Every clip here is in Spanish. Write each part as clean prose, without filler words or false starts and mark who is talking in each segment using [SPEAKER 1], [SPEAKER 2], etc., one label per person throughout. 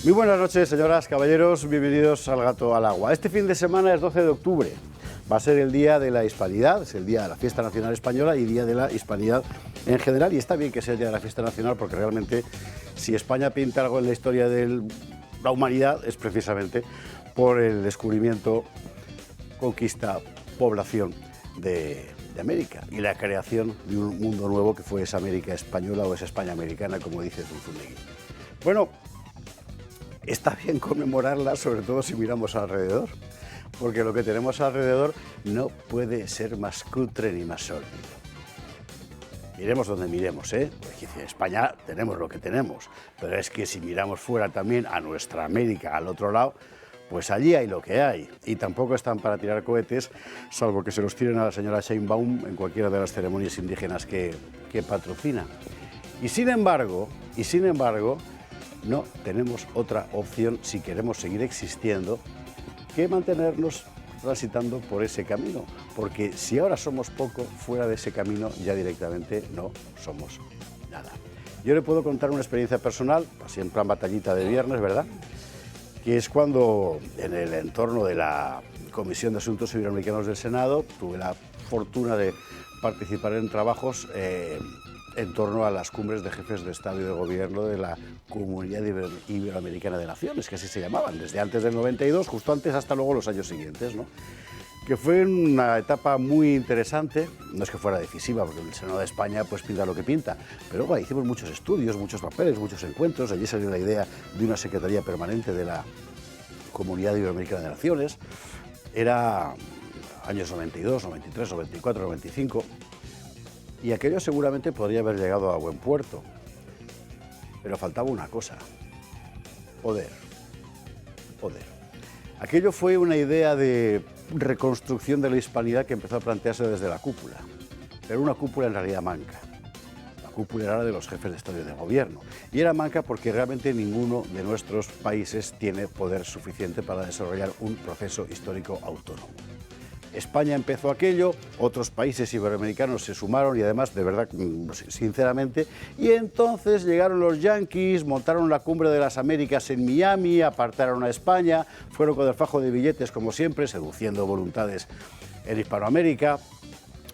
[SPEAKER 1] Muy buenas noches, señoras, caballeros, bienvenidos al Gato al Agua. Este fin de semana es 12 de octubre, va a ser el Día de la Hispanidad, es el Día de la Fiesta Nacional Española y Día de la Hispanidad en general, y está bien que sea el Día de la Fiesta Nacional porque realmente si España pinta algo en la historia de la humanidad es precisamente por el descubrimiento, conquista, población de América y la creación de un mundo nuevo que fue esa América española o esa España americana, como dice Zunzunegui. Bueno, está bien conmemorarla, sobre todo si miramos alrededor, porque lo que tenemos alrededor no puede ser más cutre ni más sórdido. Miremos donde miremos, porque en España tenemos lo que tenemos, pero es que si miramos fuera también a nuestra América, al otro lado, pues allí hay lo que hay, y tampoco están para tirar cohetes, salvo que se los tiren a la señora Sheinbaum en cualquiera de las ceremonias indígenas que patrocina. Y sin embargo, no tenemos otra opción si queremos seguir existiendo que mantenernos transitando por ese camino, porque si ahora somos poco, fuera de ese camino ya directamente no somos nada. Yo le puedo contar una experiencia personal, así en plan batallita de viernes, ¿verdad?, que es cuando en el entorno de la Comisión de Asuntos Iberoamericanos del Senado tuve la fortuna de participar en trabajos en torno a las cumbres de jefes de Estado y de Gobierno de la Comunidad Iberoamericana de Naciones, que así se llamaban, desde antes del 92, justo antes hasta luego los años siguientes, ¿no? Que fue una etapa muy interesante, no es que fuera decisiva, porque el Senado de España pues pinta lo que pinta, pero bueno, hicimos muchos estudios, muchos papeles, muchos encuentros, allí salió la idea de una Secretaría Permanente de la Comunidad Iberoamericana de Naciones, era años 92, 93, 94, 95, y aquello seguramente podría haber llegado a buen puerto, pero faltaba una cosa: poder. Aquello fue una idea de reconstrucción de la hispanidad que empezó a plantearse desde la cúpula, pero una cúpula en realidad manca. La cúpula era de los jefes de Estado y de Gobierno, y era manca porque realmente ninguno de nuestros países tiene poder suficiente para desarrollar un proceso histórico autónomo. España empezó aquello, otros países iberoamericanos se sumaron y además, de verdad, sinceramente, y entonces llegaron los yanquis, montaron la Cumbre de las Américas en Miami, apartaron a España, fueron con el fajo de billetes como siempre, seduciendo voluntades en Hispanoamérica.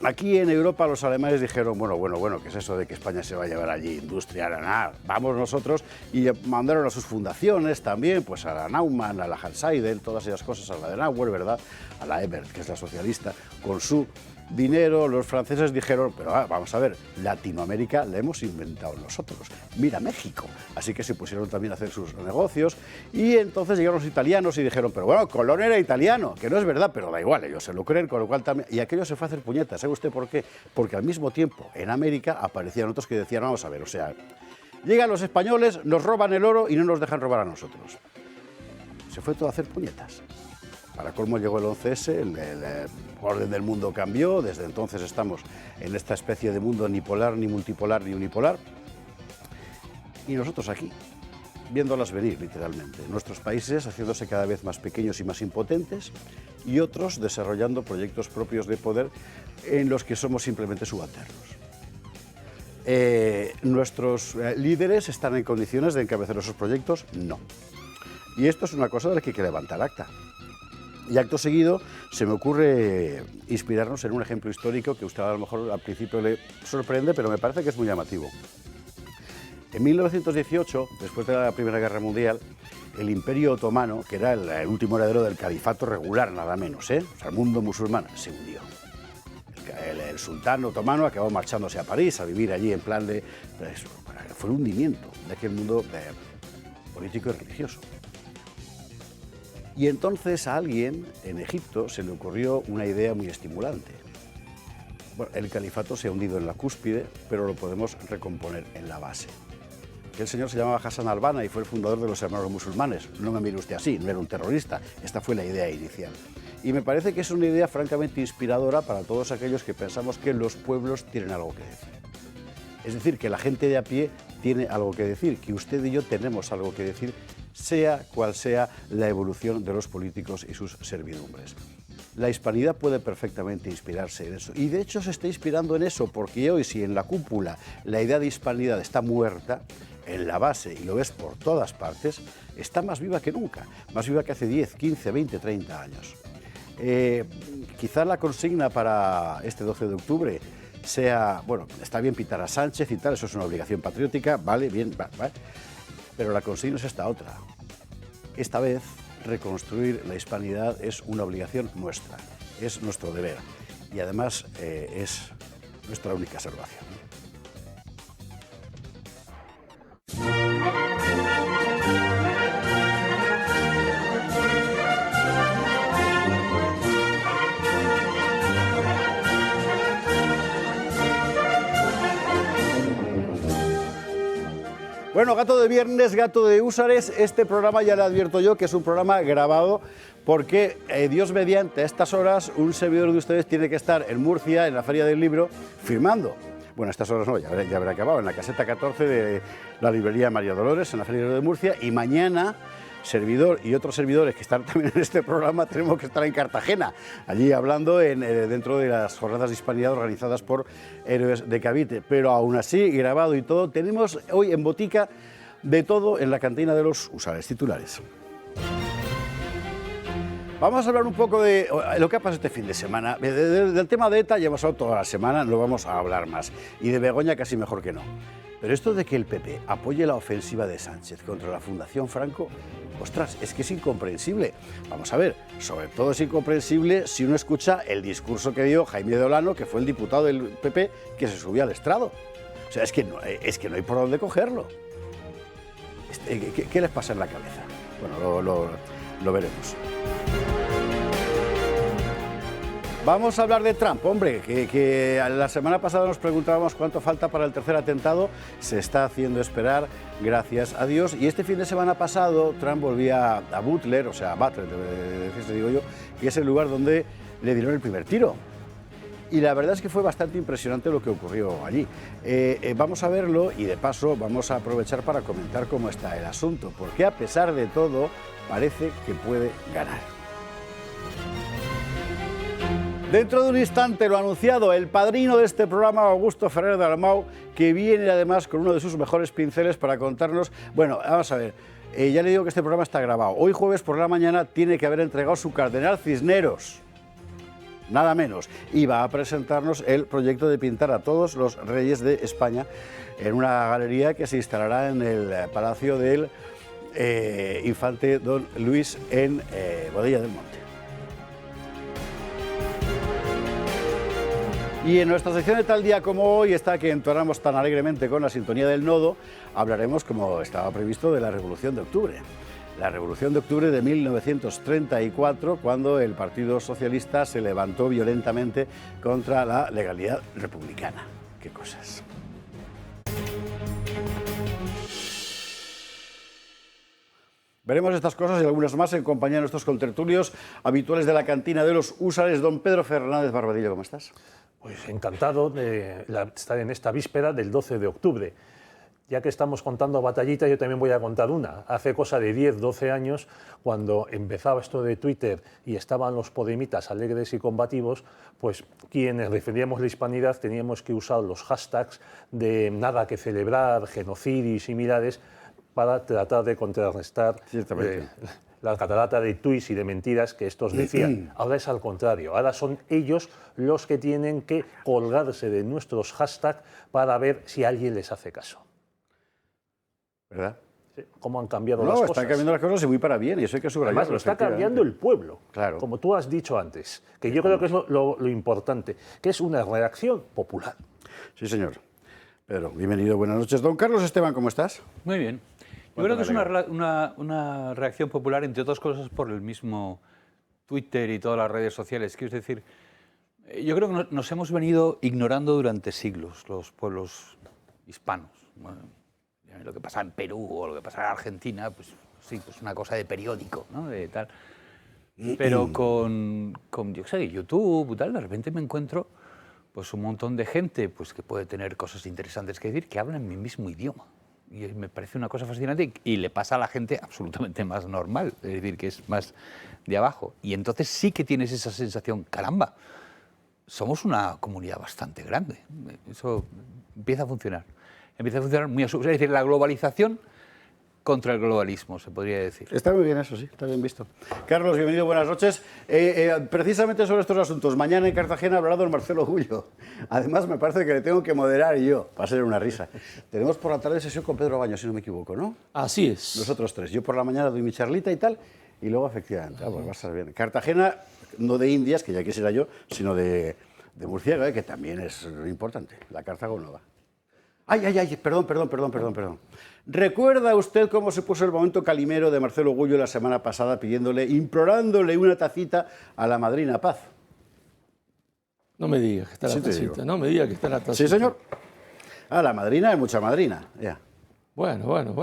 [SPEAKER 1] Aquí en Europa los alemanes dijeron, bueno, ¿qué es eso de que España se va a llevar allí industria? Nada, vamos nosotros, y mandaron a sus fundaciones también, pues a la Naumann, a la Hans-Seidel, todas esas cosas, a la de Adenauer, ¿verdad?, a la Ebert, que es la socialista, con su dinero. Los franceses dijeron, pero vamos a ver, Latinoamérica la hemos inventado nosotros, mira México, así que se pusieron también a hacer sus negocios, y entonces llegaron los italianos y dijeron, pero bueno, Colón era italiano, que no es verdad, pero da igual, ellos se lo creen, con lo cual también, y aquello se fue a hacer puñetas. ¿Sabe usted por qué? Porque al mismo tiempo en América aparecían otros que decían, vamos a ver, o sea, llegan los españoles, nos roban el oro y no nos dejan robar a nosotros. Se fue todo a hacer puñetas. Para colmo llegó el 11S, el orden del mundo cambió, desde entonces estamos en esta especie de mundo ni polar, ni multipolar, ni unipolar, y nosotros aquí, viéndolas venir literalmente, nuestros países haciéndose cada vez más pequeños y más impotentes, y otros desarrollando proyectos propios de poder en los que somos simplemente subalternos. ¿Nuestros líderes están en condiciones de encabezar esos proyectos? No. Y esto es una cosa de la que hay que levantar acta. Y acto seguido se me ocurre inspirarnos en un ejemplo histórico que a usted a lo mejor al principio le sorprende, pero me parece que es muy llamativo. En 1918, después de la Primera Guerra Mundial, el Imperio Otomano, que era el último heredero del califato regular, nada menos, o sea, el mundo musulmán, se hundió. El sultán otomano acabó marchándose a París a vivir allí en plan de... fue el hundimiento de aquel mundo político y religioso. Y entonces a alguien en Egipto se le ocurrió una idea muy estimulante. Bueno, el califato se ha hundido en la cúspide, pero lo podemos recomponer en la base. El señor se llamaba Hassan al-Banna y fue el fundador de los Hermanos Musulmanes. No me mire usted así, no era un terrorista. Esta fue la idea inicial. Y me parece que es una idea francamente inspiradora para todos aquellos que pensamos que los pueblos tienen algo que decir. Es decir, que la gente de a pie tiene algo que decir, que usted y yo tenemos algo que decir, sea cual sea la evolución de los políticos y sus servidumbres. La hispanidad puede perfectamente inspirarse en eso, y de hecho se está inspirando en eso, porque hoy, si en la cúpula la idea de hispanidad está muerta, en la base, y lo ves por todas partes, está más viva que nunca, más viva que hace 10, 15, 20, 30 años. Quizás la consigna para este 12 de octubre sea, bueno, está bien pintar a Sánchez y tal, eso es una obligación patriótica, vale, bien, vale, pero la consigna es esta otra. Esta vez, reconstruir la hispanidad es una obligación nuestra, es nuestro deber y además es nuestra única salvación. Bueno, gato de viernes, gato de húsares, este programa ya le advierto yo que es un programa grabado porque Dios mediante a estas horas un servidor de ustedes tiene que estar en Murcia, en la Feria del Libro, firmando. Bueno, a estas horas no, ya habrá acabado, en la caseta 14 de la librería María Dolores, en la Feria del Libro de Murcia, y mañana servidor y otros servidores que están también en este programa tenemos que estar en Cartagena, allí hablando dentro de las jornadas de hispanidad organizadas por Héroes de Cavite. Pero aún así, grabado y todo, tenemos hoy en botica de todo en la cantina de los húsares. Titulares. Vamos a hablar un poco de lo que ha pasado este fin de semana. Del tema de ETA ya hemos hablado toda la semana, no vamos a hablar más. Y de Begoña casi mejor que no. Pero esto de que el PP apoye la ofensiva de Sánchez contra la Fundación Franco, ostras, es que es incomprensible. Vamos a ver, sobre todo es incomprensible si uno escucha el discurso que dio Jaime de Olano, que fue el diputado del PP que se subió al estrado. O sea, es que no hay por dónde cogerlo. ¿Qué les pasa en la cabeza? Bueno, lo veremos. Vamos a hablar de Trump, hombre, que la semana pasada nos preguntábamos cuánto falta para el tercer atentado, se está haciendo esperar, gracias a Dios, y este fin de semana pasado Trump volvía a Butler, o sea, a Butler, digo yo, que es el lugar donde le dieron el primer tiro. Y la verdad es que fue bastante impresionante lo que ocurrió allí. Vamos a verlo y de paso vamos a aprovechar para comentar cómo está el asunto, porque a pesar de todo parece que puede ganar. Dentro de un instante, lo anunciado, el padrino de este programa, Augusto Ferrer de Dalmau, que viene además con uno de sus mejores pinceles para contarnos... Bueno, vamos a ver, ya le digo que este programa está grabado. Hoy jueves por la mañana tiene que haber entregado su Cardenal Cisneros, nada menos, y va a presentarnos el proyecto de pintar a todos los reyes de España en una galería que se instalará en el Palacio del Infante Don Luis en Boadilla del Monte. Y en nuestra sección de Tal Día Como Hoy, esta que entonamos tan alegremente con la sintonía del nodo, hablaremos, como estaba previsto, de la Revolución de Octubre. La Revolución de Octubre de 1934, cuando el Partido Socialista se levantó violentamente contra la legalidad republicana. ¡Qué cosas! Veremos estas cosas y algunas más en compañía de nuestros contertulios habituales de la cantina de los húsares. Don Pedro Fernández Barbadillo, ¿cómo estás?
[SPEAKER 2] Pues encantado de estar en esta víspera del 12 de octubre. Ya que estamos contando batallitas, yo también voy a contar una. Hace cosa de 10, 12 años, cuando empezaba esto de Twitter y estaban los podemitas alegres y combativos, pues quienes defendíamos la hispanidad teníamos que usar los hashtags de nada que celebrar, genocidio y similares, para tratar de contrarrestar la catarata de tuits y de mentiras que estos decían. Ahora es al contrario, ahora son ellos los que tienen que colgarse de nuestros hashtags para ver si alguien les hace caso.
[SPEAKER 1] ¿Verdad?
[SPEAKER 2] Sí, cómo han cambiado las cosas.
[SPEAKER 1] Están cambiando las cosas y muy para bien, y eso hay que subrayarlo.
[SPEAKER 2] Además, lo está cambiando el pueblo,
[SPEAKER 1] claro,
[SPEAKER 2] como tú has dicho antes, que yo creo que es lo importante, que es una reacción popular.
[SPEAKER 1] Sí, señor. Pedro, bienvenido, buenas noches. Don Carlos Esteban, ¿cómo estás?
[SPEAKER 3] Muy bien. Yo creo que es una reacción popular, entre otras cosas, por el mismo Twitter y todas las redes sociales. Quiero decir, yo creo que nos hemos venido ignorando durante siglos los pueblos hispanos. Bueno, lo que pasa en Perú o lo que pasa en Argentina, pues sí, pues una cosa de periódico, ¿no? De tal. Pero con yo qué sé, YouTube y tal, de repente me encuentro pues un montón de gente pues que puede tener cosas interesantes que decir, que hablan mi mismo idioma. Y me parece una cosa fascinante y le pasa a la gente absolutamente más normal, es decir, que es más de abajo. Y entonces sí que tienes esa sensación, caramba, somos una comunidad bastante grande, eso empieza a funcionar. empieza a funcionar muy a su... Es decir, la globalización contra el globalismo, se podría decir.
[SPEAKER 1] Está muy bien eso, sí, está bien visto. Carlos, bienvenido, buenas noches. Precisamente sobre estos asuntos, mañana en Cartagena hablará don Marcelo Gullo. Además, me parece que le tengo que moderar yo, va a ser una risa. Tenemos por la tarde sesión con Pedro Baños, si no me equivoco, ¿no?
[SPEAKER 4] Así es.
[SPEAKER 1] Nosotros tres. Yo por la mañana doy mi charlita y tal, y luego efectivamente, pues va a estar bien. Cartagena, no de Indias, que ya quisiera yo, sino de Murciélago, que también es importante, la Cartago Nova. Ay, perdón. ¿Recuerda usted cómo se puso el momento calimero de Marcelo Gullo la semana pasada implorándole una tacita a la madrina Paz?
[SPEAKER 4] No me digas que está la tacita, no me digas que está la tacita.
[SPEAKER 1] Sí, señor. Ah, la madrina es mucha madrina, ya.
[SPEAKER 4] Bueno.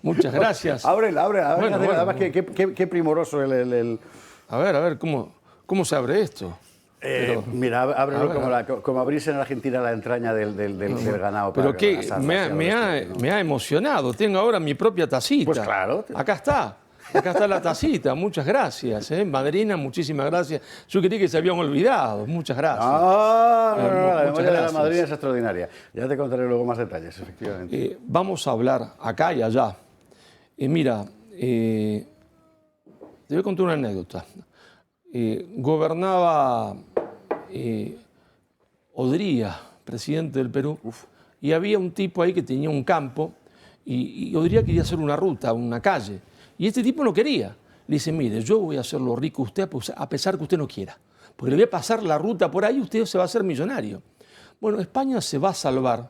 [SPEAKER 4] Muchas gracias.
[SPEAKER 1] Ábrela.
[SPEAKER 4] Bueno.
[SPEAKER 1] Además, qué primoroso el...
[SPEAKER 4] A ver, ¿cómo se abre esto?
[SPEAKER 1] Mira, ábrelo como abrirse en Argentina la entraña del ganado.
[SPEAKER 4] Pero que me ha emocionado. Tengo ahora mi propia tacita.
[SPEAKER 1] Pues claro.
[SPEAKER 4] Acá está la tacita. Muchas gracias. Madrina, muchísimas gracias. Yo creí que se habían olvidado. Muchas gracias.
[SPEAKER 1] La memoria de la madrina es extraordinaria. Ya te contaré luego más detalles, efectivamente.
[SPEAKER 4] Vamos a hablar acá y allá. Mira, te voy a contar una anécdota. Gobernaba Odría, presidente del Perú, y había un tipo ahí que tenía un campo y Odría quería hacer una ruta, una calle, y este tipo no quería. Le dice, mire, yo voy a hacerlo rico a usted a pesar que usted no quiera, porque le voy a pasar la ruta por ahí y usted se va a hacer millonario. Bueno, España se va a salvar,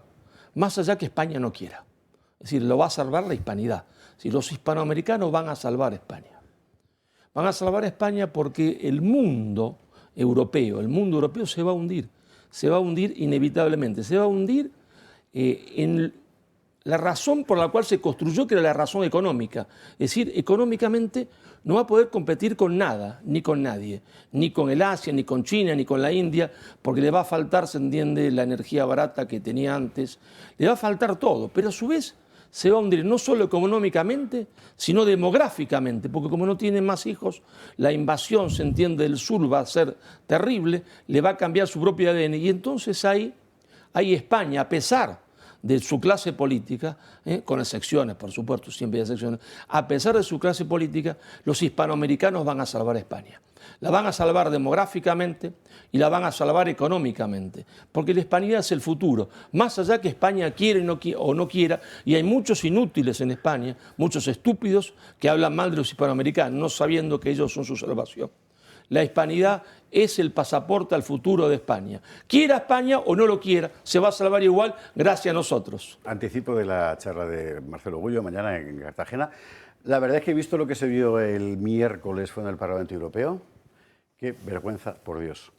[SPEAKER 4] más allá que España no quiera. Es decir, lo va a salvar la hispanidad. Si los hispanoamericanos van a salvar España. Van a salvar a España porque el mundo europeo se va a hundir inevitablemente, se va a hundir en la razón por la cual se construyó, que era la razón económica. Es decir, económicamente no va a poder competir con nada, ni con nadie, ni con el Asia, ni con China, ni con la India, porque le va a faltar, se entiende, la energía barata que tenía antes, le va a faltar todo, pero a su vez se va a hundir no solo económicamente, sino demográficamente, porque como no tiene más hijos, la invasión, se entiende, del sur va a ser terrible, le va a cambiar su propio ADN. Y entonces ahí España, a pesar de su clase política, con excepciones, por supuesto, siempre hay excepciones, a pesar de su clase política, los hispanoamericanos van a salvar a España. La van a salvar demográficamente y la van a salvar económicamente, porque la hispanidad es el futuro, más allá que España quiera o no quiera, y hay muchos inútiles en España, muchos estúpidos que hablan mal de los hispanoamericanos, no sabiendo que ellos son su salvación. La hispanidad es el pasaporte al futuro de España. Quiera España o no lo quiera, se va a salvar igual gracias a nosotros.
[SPEAKER 1] Anticipo de la charla de Marcelo Gullo mañana en Cartagena. La verdad es que he visto lo que se vio el miércoles fue en el Parlamento Europeo. Qué vergüenza, por Dios.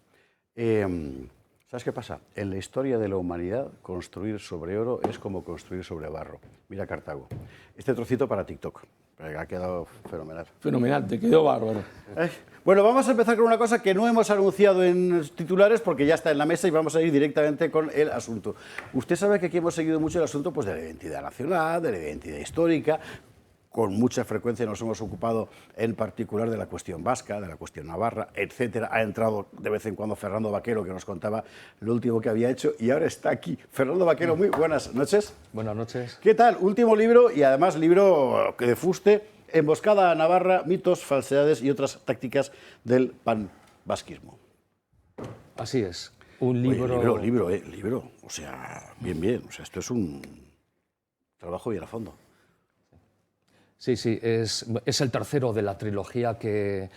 [SPEAKER 1] ¿Sabes qué pasa? En la historia de la humanidad, construir sobre oro es como construir sobre barro. Mira Cartago. Este trocito para TikTok. Ha quedado fenomenal.
[SPEAKER 4] Fenomenal, te quedó bárbaro.
[SPEAKER 1] Bueno, vamos a empezar con una cosa que no hemos anunciado en titulares porque ya está en la mesa y vamos a ir directamente con el asunto. Usted sabe que aquí hemos seguido mucho el asunto pues, de la identidad nacional, de la identidad histórica. Con mucha frecuencia nos hemos ocupado en particular de la cuestión vasca, de la cuestión navarra, etcétera. Ha entrado de vez en cuando Fernando Vaquero, que nos contaba lo último que había hecho, y ahora está aquí. Fernando Vaquero, muy buenas noches.
[SPEAKER 5] Buenas noches.
[SPEAKER 1] ¿Qué tal? Último libro, y además libro de fuste, Emboscada a Navarra, mitos, falsedades y otras tácticas del panvasquismo.
[SPEAKER 5] Así es. Un libro...
[SPEAKER 1] Oye, libro. O sea, bien. O sea, esto es un trabajo bien a fondo.
[SPEAKER 5] Sí, es el tercero de la trilogía que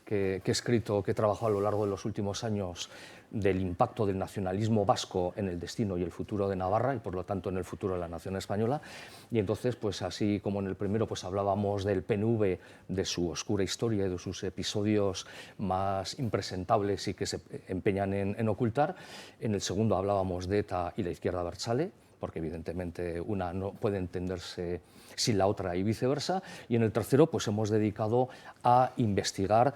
[SPEAKER 5] he escrito, que he trabajado a lo largo de los últimos años del impacto del nacionalismo vasco en el destino y el futuro de Navarra y por lo tanto en el futuro de la nación española. Y entonces, pues así como en el primero pues hablábamos del PNV, de su oscura historia y de sus episodios más impresentables y que se empeñan en ocultar, en el segundo hablábamos de ETA y la izquierda abertzale, porque evidentemente una no puede entenderse sin la otra y viceversa, y en el tercero pues hemos dedicado a investigar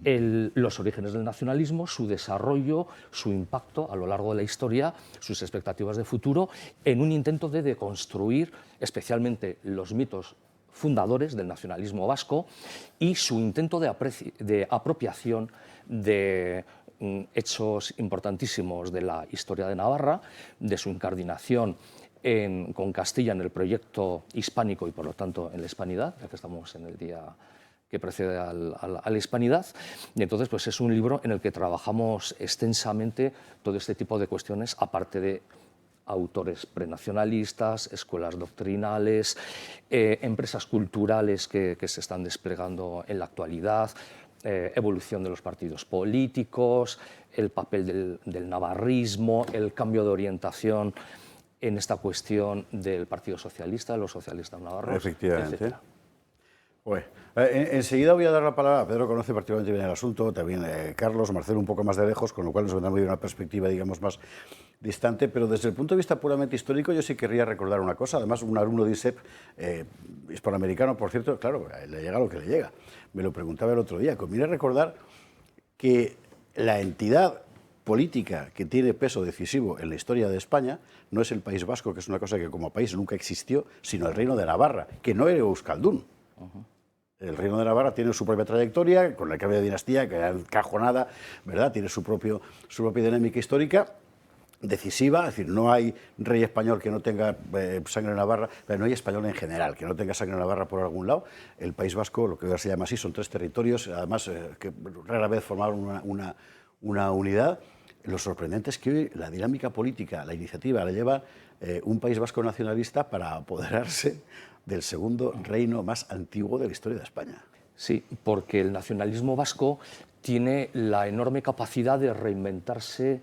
[SPEAKER 5] los orígenes del nacionalismo, su desarrollo, su impacto a lo largo de la historia, sus expectativas de futuro, en un intento de deconstruir especialmente los mitos fundadores del nacionalismo vasco y su intento de apropiación de hechos importantísimos de la historia de Navarra, de su incardinación con Castilla en el proyecto hispánico y por lo tanto en la hispanidad, ya que estamos en el día que precede a la hispanidad. Y entonces pues es un libro en el que trabajamos extensamente todo este tipo de cuestiones, aparte de autores prenacionalistas, escuelas doctrinales, empresas culturales que se están desplegando en la actualidad, evolución de los partidos políticos, el papel del navarrismo, el cambio de orientación en esta cuestión del Partido Socialista, de los socialistas navarros,
[SPEAKER 1] efectivamente.
[SPEAKER 5] etc.
[SPEAKER 1] Bueno, enseguida voy a dar la palabra a Pedro, conoce particularmente bien el asunto, también Carlos, Marcelo un poco más de lejos, con lo cual nos vendrá muy bien una perspectiva, digamos, más distante, pero desde el punto de vista puramente histórico yo sí querría recordar una cosa, además un alumno de ISEP, hispanoamericano, por cierto, claro, le llega lo que le llega, me lo preguntaba el otro día, conviene recordar que la entidad política que tiene peso decisivo en la historia de España no es el País Vasco, que es una cosa que como país nunca existió, sino el Reino de Navarra, que no era Euskaldun. El Reino de Navarra tiene su propia trayectoria, con la cambio de dinastía, que era encajonada, ¿verdad? Tiene su propia dinámica histórica decisiva, es decir, no hay rey español que no tenga sangre navarra, pero no hay español en general que no tenga sangre navarra por algún lado. El País Vasco, lo que ahora se llama así, son 3 territorios, además que rara vez formaron una unidad. Lo sorprendente es que hoy la dinámica política, la iniciativa la lleva un País Vasco nacionalista para apoderarse del segundo reino más antiguo de la historia de España.
[SPEAKER 5] Sí, porque el nacionalismo vasco tiene la enorme capacidad de reinventarse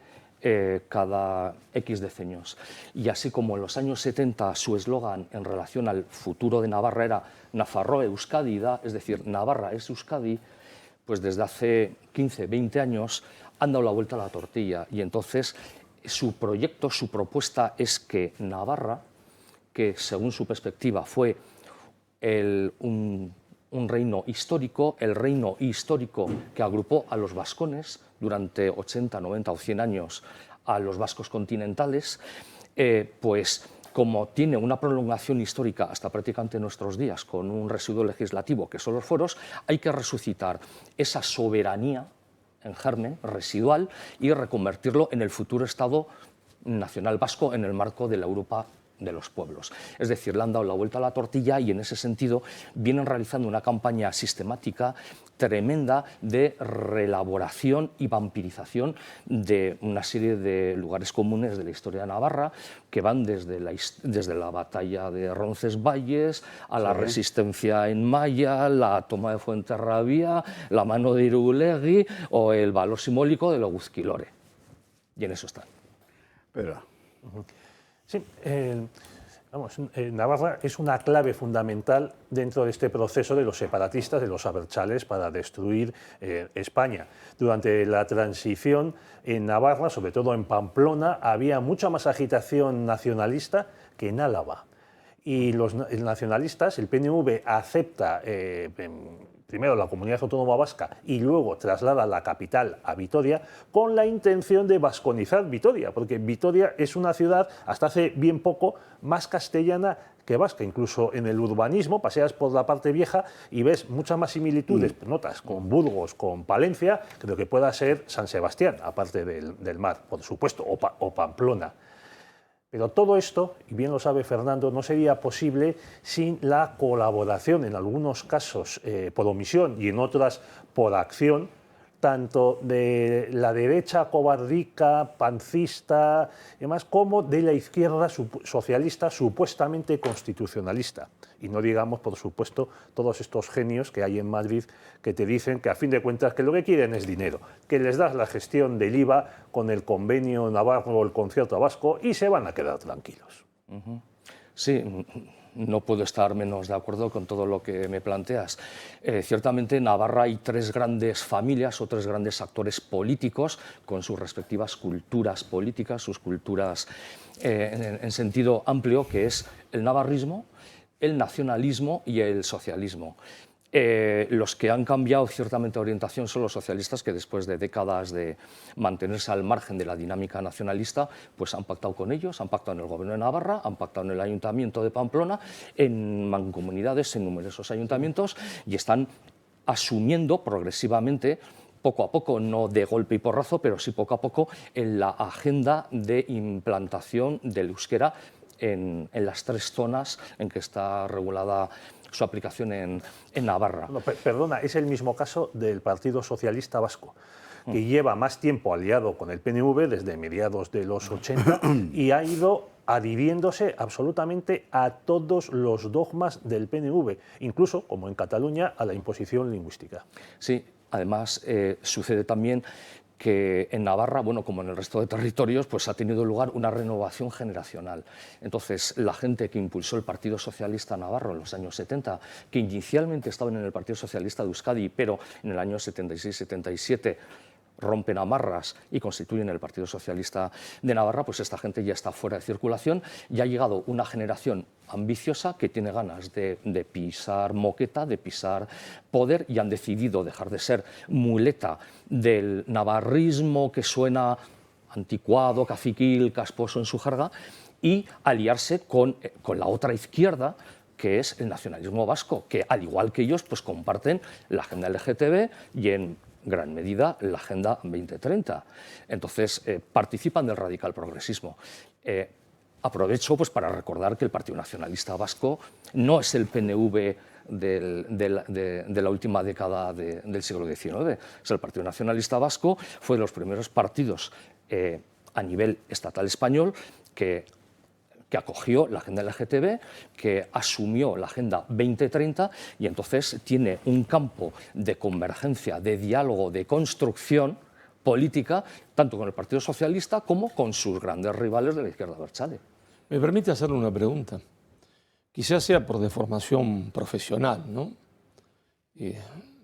[SPEAKER 5] cada X decenios. Y así como en los años 70 su eslogan en relación al futuro de Navarra era Nafarroa Euskadi da, es decir, Navarra es Euskadi, pues desde hace 15, 20 años han dado la vuelta a la tortilla y entonces su proyecto, su propuesta es que Navarra, que según su perspectiva fue un reino histórico, el reino histórico que agrupó a los vascones durante 80, 90 o 100 años a los vascos continentales, pues como tiene una prolongación histórica hasta prácticamente nuestros días con un residuo legislativo que son los fueros, hay que resucitar esa soberanía en germen residual y reconvertirlo en el futuro Estado nacional vasco en el marco de la Europa de los pueblos. Es decir, le han dado la vuelta a la tortilla y en ese sentido vienen realizando una campaña sistemática tremenda de reelaboración y vampirización de una serie de lugares comunes de la historia de Navarra que van desde la batalla de Roncesvalles a la resistencia en Maya, la toma de Fuenterrabía, la mano de Irulegui o el valor simbólico de Loguzquilore. Y en eso están.
[SPEAKER 1] Pero...
[SPEAKER 2] Sí, Navarra es una clave fundamental dentro de este proceso de los separatistas, de los abertzales, para destruir España. Durante la transición en Navarra, sobre todo en Pamplona, había mucha más agitación nacionalista que en Álava. Y los nacionalistas, el PNV acepta primero la Comunidad Autónoma Vasca y luego traslada la capital a Vitoria con la intención de vasconizar Vitoria, porque Vitoria es una ciudad, hasta hace bien poco, más castellana que vasca. Incluso en el urbanismo, paseas por la parte vieja y ves muchas más similitudes, notas, con Burgos, con Palencia, que lo que pueda ser San Sebastián, aparte del mar, por supuesto, o Pamplona. Pero todo esto, y bien lo sabe Fernando, no sería posible sin la colaboración, en algunos casos por omisión y en otras por acción, tanto de la derecha cobardica, pancista, y demás, como de la izquierda socialista supuestamente constitucionalista. Y no digamos, por supuesto, todos estos genios que hay en Madrid que te dicen que a fin de cuentas que lo que quieren es dinero, que les das la gestión del IVA con el convenio navarro o el concierto vasco y se van a quedar tranquilos.
[SPEAKER 5] Sí, no puedo estar menos de acuerdo con todo lo que me planteas. Ciertamente en Navarra hay 3 grandes familias o 3 grandes actores políticos con sus respectivas culturas políticas, sus culturas en sentido amplio, que es el navarrismo, el nacionalismo y el socialismo. Los que han cambiado ciertamente de orientación son los socialistas, que después de décadas de mantenerse al margen de la dinámica nacionalista, pues han pactado con ellos, han pactado en el Gobierno de Navarra, han pactado en el Ayuntamiento de Pamplona, en mancomunidades, en numerosos ayuntamientos, y están asumiendo progresivamente, poco a poco, no de golpe y porrazo, pero sí poco a poco, en la agenda de implantación del euskera en las 3 zonas en que está regulada su aplicación en Navarra.
[SPEAKER 2] No, perdona, es el mismo caso del Partido Socialista Vasco, que lleva más tiempo aliado con el PNV desde mediados de los 80 y ha ido adhiriéndose absolutamente a todos los dogmas del PNV, incluso, como en Cataluña, a la imposición lingüística.
[SPEAKER 5] Sí, además sucede también que en Navarra, bueno, como en el resto de territorios, pues ha tenido lugar una renovación generacional. Entonces, la gente que impulsó el Partido Socialista Navarro en los años 70, que inicialmente estaban en el Partido Socialista de Euskadi, pero en el año 76-77 rompen amarras y constituyen el Partido Socialista de Navarra, pues esta gente ya está fuera de circulación y ha llegado una generación ambiciosa que tiene ganas de pisar moqueta, de pisar poder, y han decidido dejar de ser muleta del navarrismo que suena anticuado, caciquil, casposo en su jerga, y aliarse con la otra izquierda, que es el nacionalismo vasco, que al igual que ellos pues comparten la agenda LGTB y en gran medida la Agenda 2030. Entonces, participan del radical progresismo. Aprovecho pues, para recordar que el Partido Nacionalista Vasco no es el PNV de la última década del siglo XIX. O sea, el Partido Nacionalista Vasco fue de los primeros partidos a nivel estatal español que acogió la agenda LGTB, que asumió la Agenda 2030 y entonces tiene un campo de convergencia, de diálogo, de construcción política, tanto con el Partido Socialista como con sus grandes rivales de la izquierda abertzale.
[SPEAKER 4] Me permite hacerle una pregunta. Quizás sea por deformación profesional, ¿no?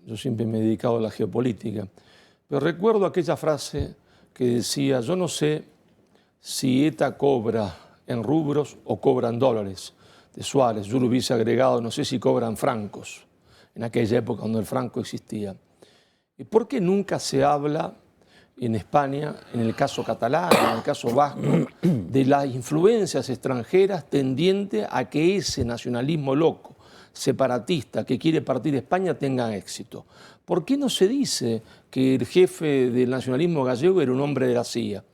[SPEAKER 4] Yo siempre me he dedicado a la geopolítica, pero recuerdo aquella frase que decía: yo no sé si ETA cobra en rubros o cobran dólares, de Suárez. Yo lo hubiese agregado, no sé si cobran francos, en aquella época cuando el franco existía. ¿Y por qué nunca se habla en España, en el caso catalán, en el caso vasco, de las influencias extranjeras tendientes a que ese nacionalismo loco, separatista, que quiere partir España, tenga éxito? ¿Por qué no se dice que el jefe del nacionalismo gallego era un hombre de la CIA?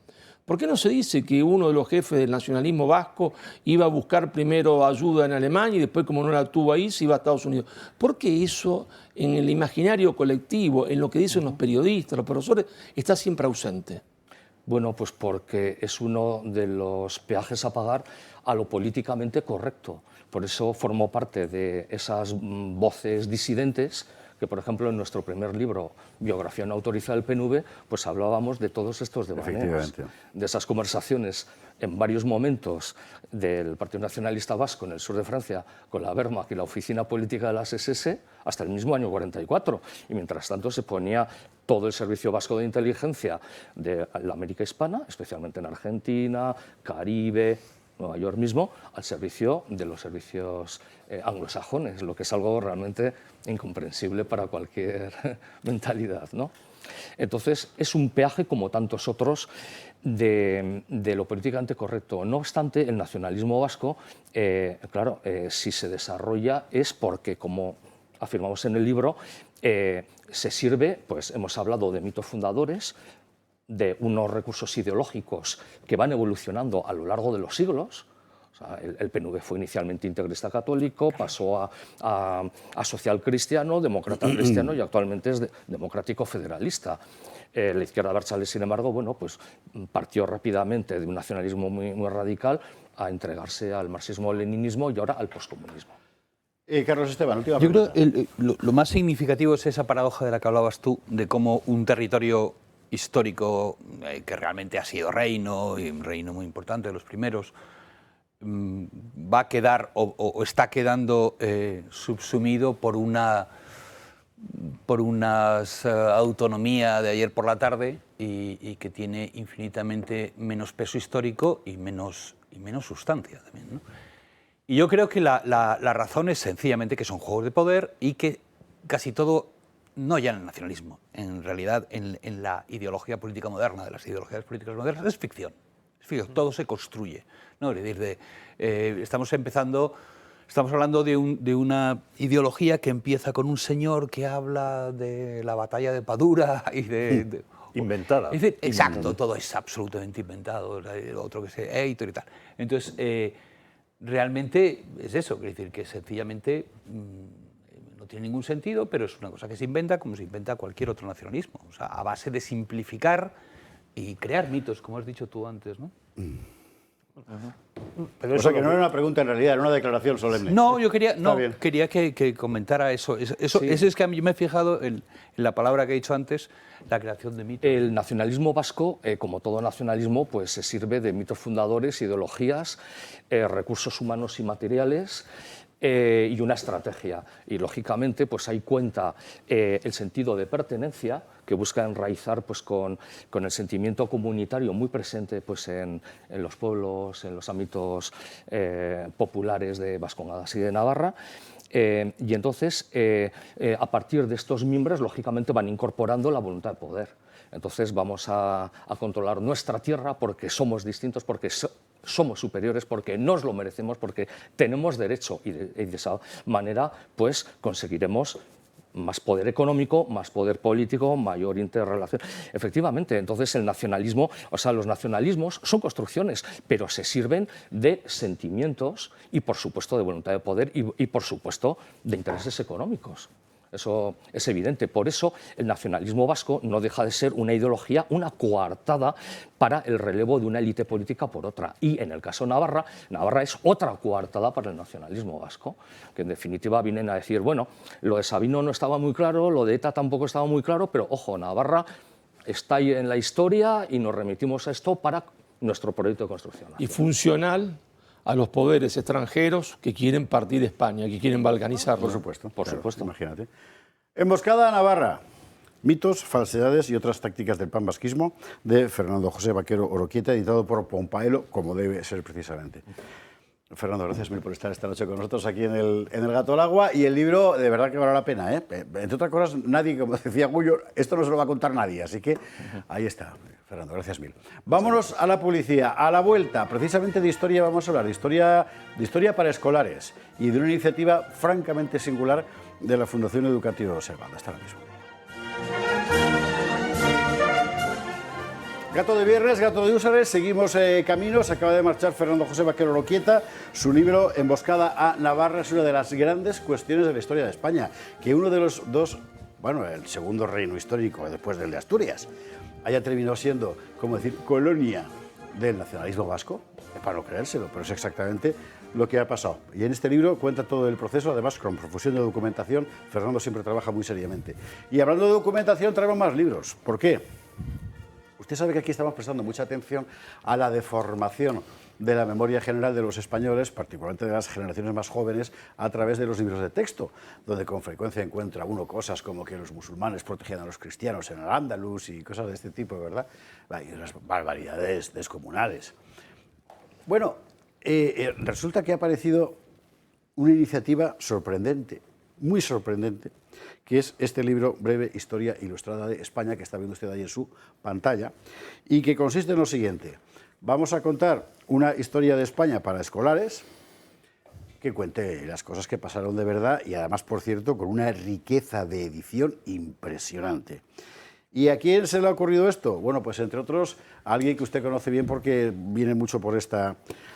[SPEAKER 4] ¿Por qué no se dice que uno de los jefes del nacionalismo vasco iba a buscar primero ayuda en Alemania y después, como no la tuvo ahí, se iba a Estados Unidos? ¿Por qué eso, en el imaginario colectivo, en lo que dicen los periodistas, los profesores, está siempre ausente?
[SPEAKER 5] Bueno, pues porque es uno de los peajes a pagar a lo políticamente correcto. Por eso formó parte de esas voces disidentes que, por ejemplo, en nuestro primer libro, Biografía no autorizada del PNV, pues hablábamos de todos estos devaneos, de esas conversaciones en varios momentos del Partido Nacionalista Vasco en el sur de Francia con la Wehrmacht y la oficina política de las SS hasta el mismo año 44. Y mientras tanto se ponía todo el servicio vasco de inteligencia de la América hispana, especialmente en Argentina, Caribe, Nueva York mismo, al servicio de los servicios anglosajones, lo que es algo realmente incomprensible para cualquier mentalidad, ¿no? Entonces, es un peaje como tantos otros de lo políticamente correcto. No obstante, el nacionalismo vasco, claro, si se desarrolla es porque, como afirmamos en el libro, se sirve, pues hemos hablado de mitos fundadores, de unos recursos ideológicos que van evolucionando a lo largo de los siglos. O sea, el PNV fue inicialmente integrista católico, pasó a social cristiano, demócrata cristiano y actualmente es democrático federalista. La izquierda abertzale, sin embargo, bueno, pues partió rápidamente de un nacionalismo muy radical a entregarse al marxismo-leninismo y ahora al poscomunismo.
[SPEAKER 1] Carlos Esteban, última
[SPEAKER 3] Yo
[SPEAKER 1] pregunta.
[SPEAKER 3] creo que lo más significativo es esa paradoja de la que hablabas tú, de cómo un territorio histórico que realmente ha sido reino, y un reino muy importante de los primeros, va a quedar o está quedando subsumido por una autonomía de ayer por la tarde y que tiene infinitamente menos peso histórico y menos sustancia también, ¿no? Y yo creo que la razón es sencillamente que son juegos de poder y que casi todo, no ya en el nacionalismo, en realidad en la ideología política moderna, de las ideologías políticas modernas, es ficción. Todo se construye, ¿no? Es decir, estamos hablando de una ideología que empieza con un señor que habla de la batalla de Padura y de
[SPEAKER 2] inventada.
[SPEAKER 3] Es decir, exacto, todo es absolutamente inventado, otro que se Heitor y tal. Entonces, realmente es eso, es decir, que sencillamente no tiene ningún sentido, pero es una cosa que se inventa como se inventa cualquier otro nacionalismo, o sea, a base de simplificar y crear mitos, como has dicho tú antes, ¿no?
[SPEAKER 1] Pero o sea, que no era una pregunta en realidad, era una declaración solemne.
[SPEAKER 3] No, yo quería que comentara eso. Eso es que a mí me he fijado en la palabra que he dicho antes, la creación de mitos.
[SPEAKER 5] El nacionalismo vasco, como todo nacionalismo, pues se sirve de mitos fundadores, ideologías, recursos humanos y materiales, y una estrategia. Y lógicamente pues ahí cuenta el sentido de pertenencia, que busca enraizar pues, con el sentimiento comunitario muy presente pues, en los pueblos, en los ámbitos populares de Vascongadas y de Navarra. Y entonces, a partir de estos mimbres, lógicamente van incorporando la voluntad de poder. Entonces vamos a controlar nuestra tierra porque somos distintos, porque somos superiores, porque nos lo merecemos, porque tenemos derecho y de esa manera pues conseguiremos más poder económico, más poder político, mayor interrelación. Efectivamente, entonces el nacionalismo, o sea, los nacionalismos son construcciones, pero se sirven de sentimientos y, por supuesto, de voluntad de poder y por supuesto, de intereses económicos. Eso es evidente. Por eso el nacionalismo vasco no deja de ser una ideología, una coartada para el relevo de una élite política por otra. Y en el caso de Navarra, Navarra es otra coartada para el nacionalismo vasco, que en definitiva vienen a decir, bueno, lo de Sabino no estaba muy claro, lo de ETA tampoco estaba muy claro, pero ojo, Navarra está ahí en la historia y nos remitimos a esto para nuestro proyecto de construcción.
[SPEAKER 4] Y funcional a los poderes extranjeros que quieren partir de España, que quieren balcanizarlo.
[SPEAKER 1] Por supuesto,
[SPEAKER 5] por supuesto.
[SPEAKER 1] Imagínate. Emboscada a Navarra. Mitos, falsedades y otras tácticas del panvasquismo, de Fernando José Vaquero Oroquieta, editado por Pompaelo, como debe ser precisamente. Fernando, gracias mil por estar esta noche con nosotros aquí en el Gato al Agua. Y el libro, de verdad que vale la pena, ¿eh? Entre otras cosas, nadie, como decía Gullo, esto no se lo va a contar nadie, así que ahí está. Fernando, gracias mil. Vámonos a la publicidad. A la vuelta, precisamente de historia vamos a hablar, de historia para escolares y de una iniciativa francamente singular de la Fundación Educativa Observando. Hasta ahora mismo. Gato de viernes, gato de úsares, seguimos caminos. Acaba de marchar Fernando José Vaquero Oroquieta. Su libro Emboscada a Navarra es una de las grandes cuestiones de la historia de España. Que uno de los dos, bueno, el segundo reino histórico después del de Asturias, haya terminado siendo, como decir, colonia del nacionalismo vasco, es para no creérselo, pero es exactamente lo que ha pasado. Y en este libro cuenta todo el proceso, además con profusión de documentación. Fernando siempre trabaja muy seriamente. Y hablando de documentación, traemos más libros. ¿Por qué? Usted sabe que aquí estamos prestando mucha atención a la deformación de la memoria general de los españoles, particularmente de las generaciones más jóvenes, a través de los libros de texto, donde con frecuencia encuentra uno cosas como que los musulmanes protegían a los cristianos en Al-Ándalus y cosas de este tipo, ¿verdad? Hay unas barbaridades descomunales. Bueno, resulta que ha aparecido una iniciativa sorprendente, muy sorprendente, que es este libro Breve Historia Ilustrada de España, que está viendo usted ahí en su pantalla, y que consiste en lo siguiente. Vamos a contar una historia de España para escolares que cuente las cosas que pasaron de verdad y además, por cierto, con una riqueza de edición impresionante. ¿Y a quién se le ha ocurrido esto? Bueno, pues entre otros, a alguien que usted conoce bien porque viene mucho por esta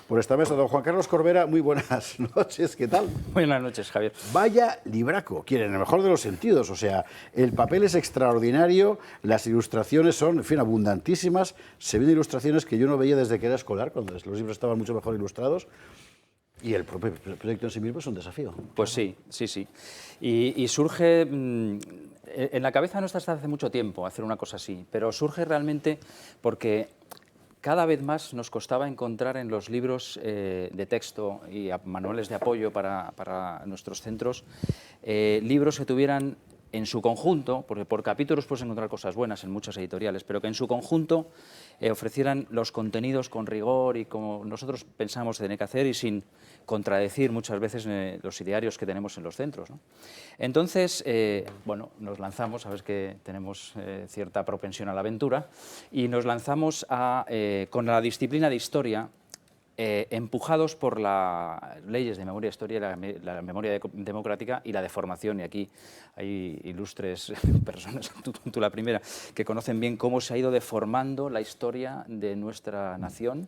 [SPEAKER 1] mesa. Don Juan Carlos Corbera, muy buenas noches, ¿qué tal?
[SPEAKER 6] Buenas noches, Javier.
[SPEAKER 1] Vaya libraco, en el mejor de los sentidos, o sea, el papel es extraordinario, las ilustraciones son, en fin, abundantísimas, se ven ilustraciones que yo no veía desde que era escolar, cuando los libros estaban mucho mejor ilustrados. Y el propio proyecto en sí mismo es un desafío.
[SPEAKER 6] Pues sí. Y surge, en la cabeza nuestra está hace mucho tiempo hacer una cosa así, pero surge realmente porque cada vez más nos costaba encontrar en los libros de texto y manuales de apoyo para nuestros centros, libros que tuvieran en su conjunto, porque por capítulos puedes encontrar cosas buenas en muchas editoriales, pero que en su conjunto ofrecieran los contenidos con rigor y como nosotros pensamos que tiene que hacer y sin contradecir muchas veces los idearios que tenemos en los centros, ¿no? Entonces, bueno, nos lanzamos, sabes que tenemos cierta propensión a la aventura, y nos lanzamos con la disciplina de historia, empujados por las leyes de memoria histórica, la memoria democrática y la de formación. Y aquí hay ilustres personas, tú la primera, que conocen bien cómo se ha ido deformando la historia de nuestra nación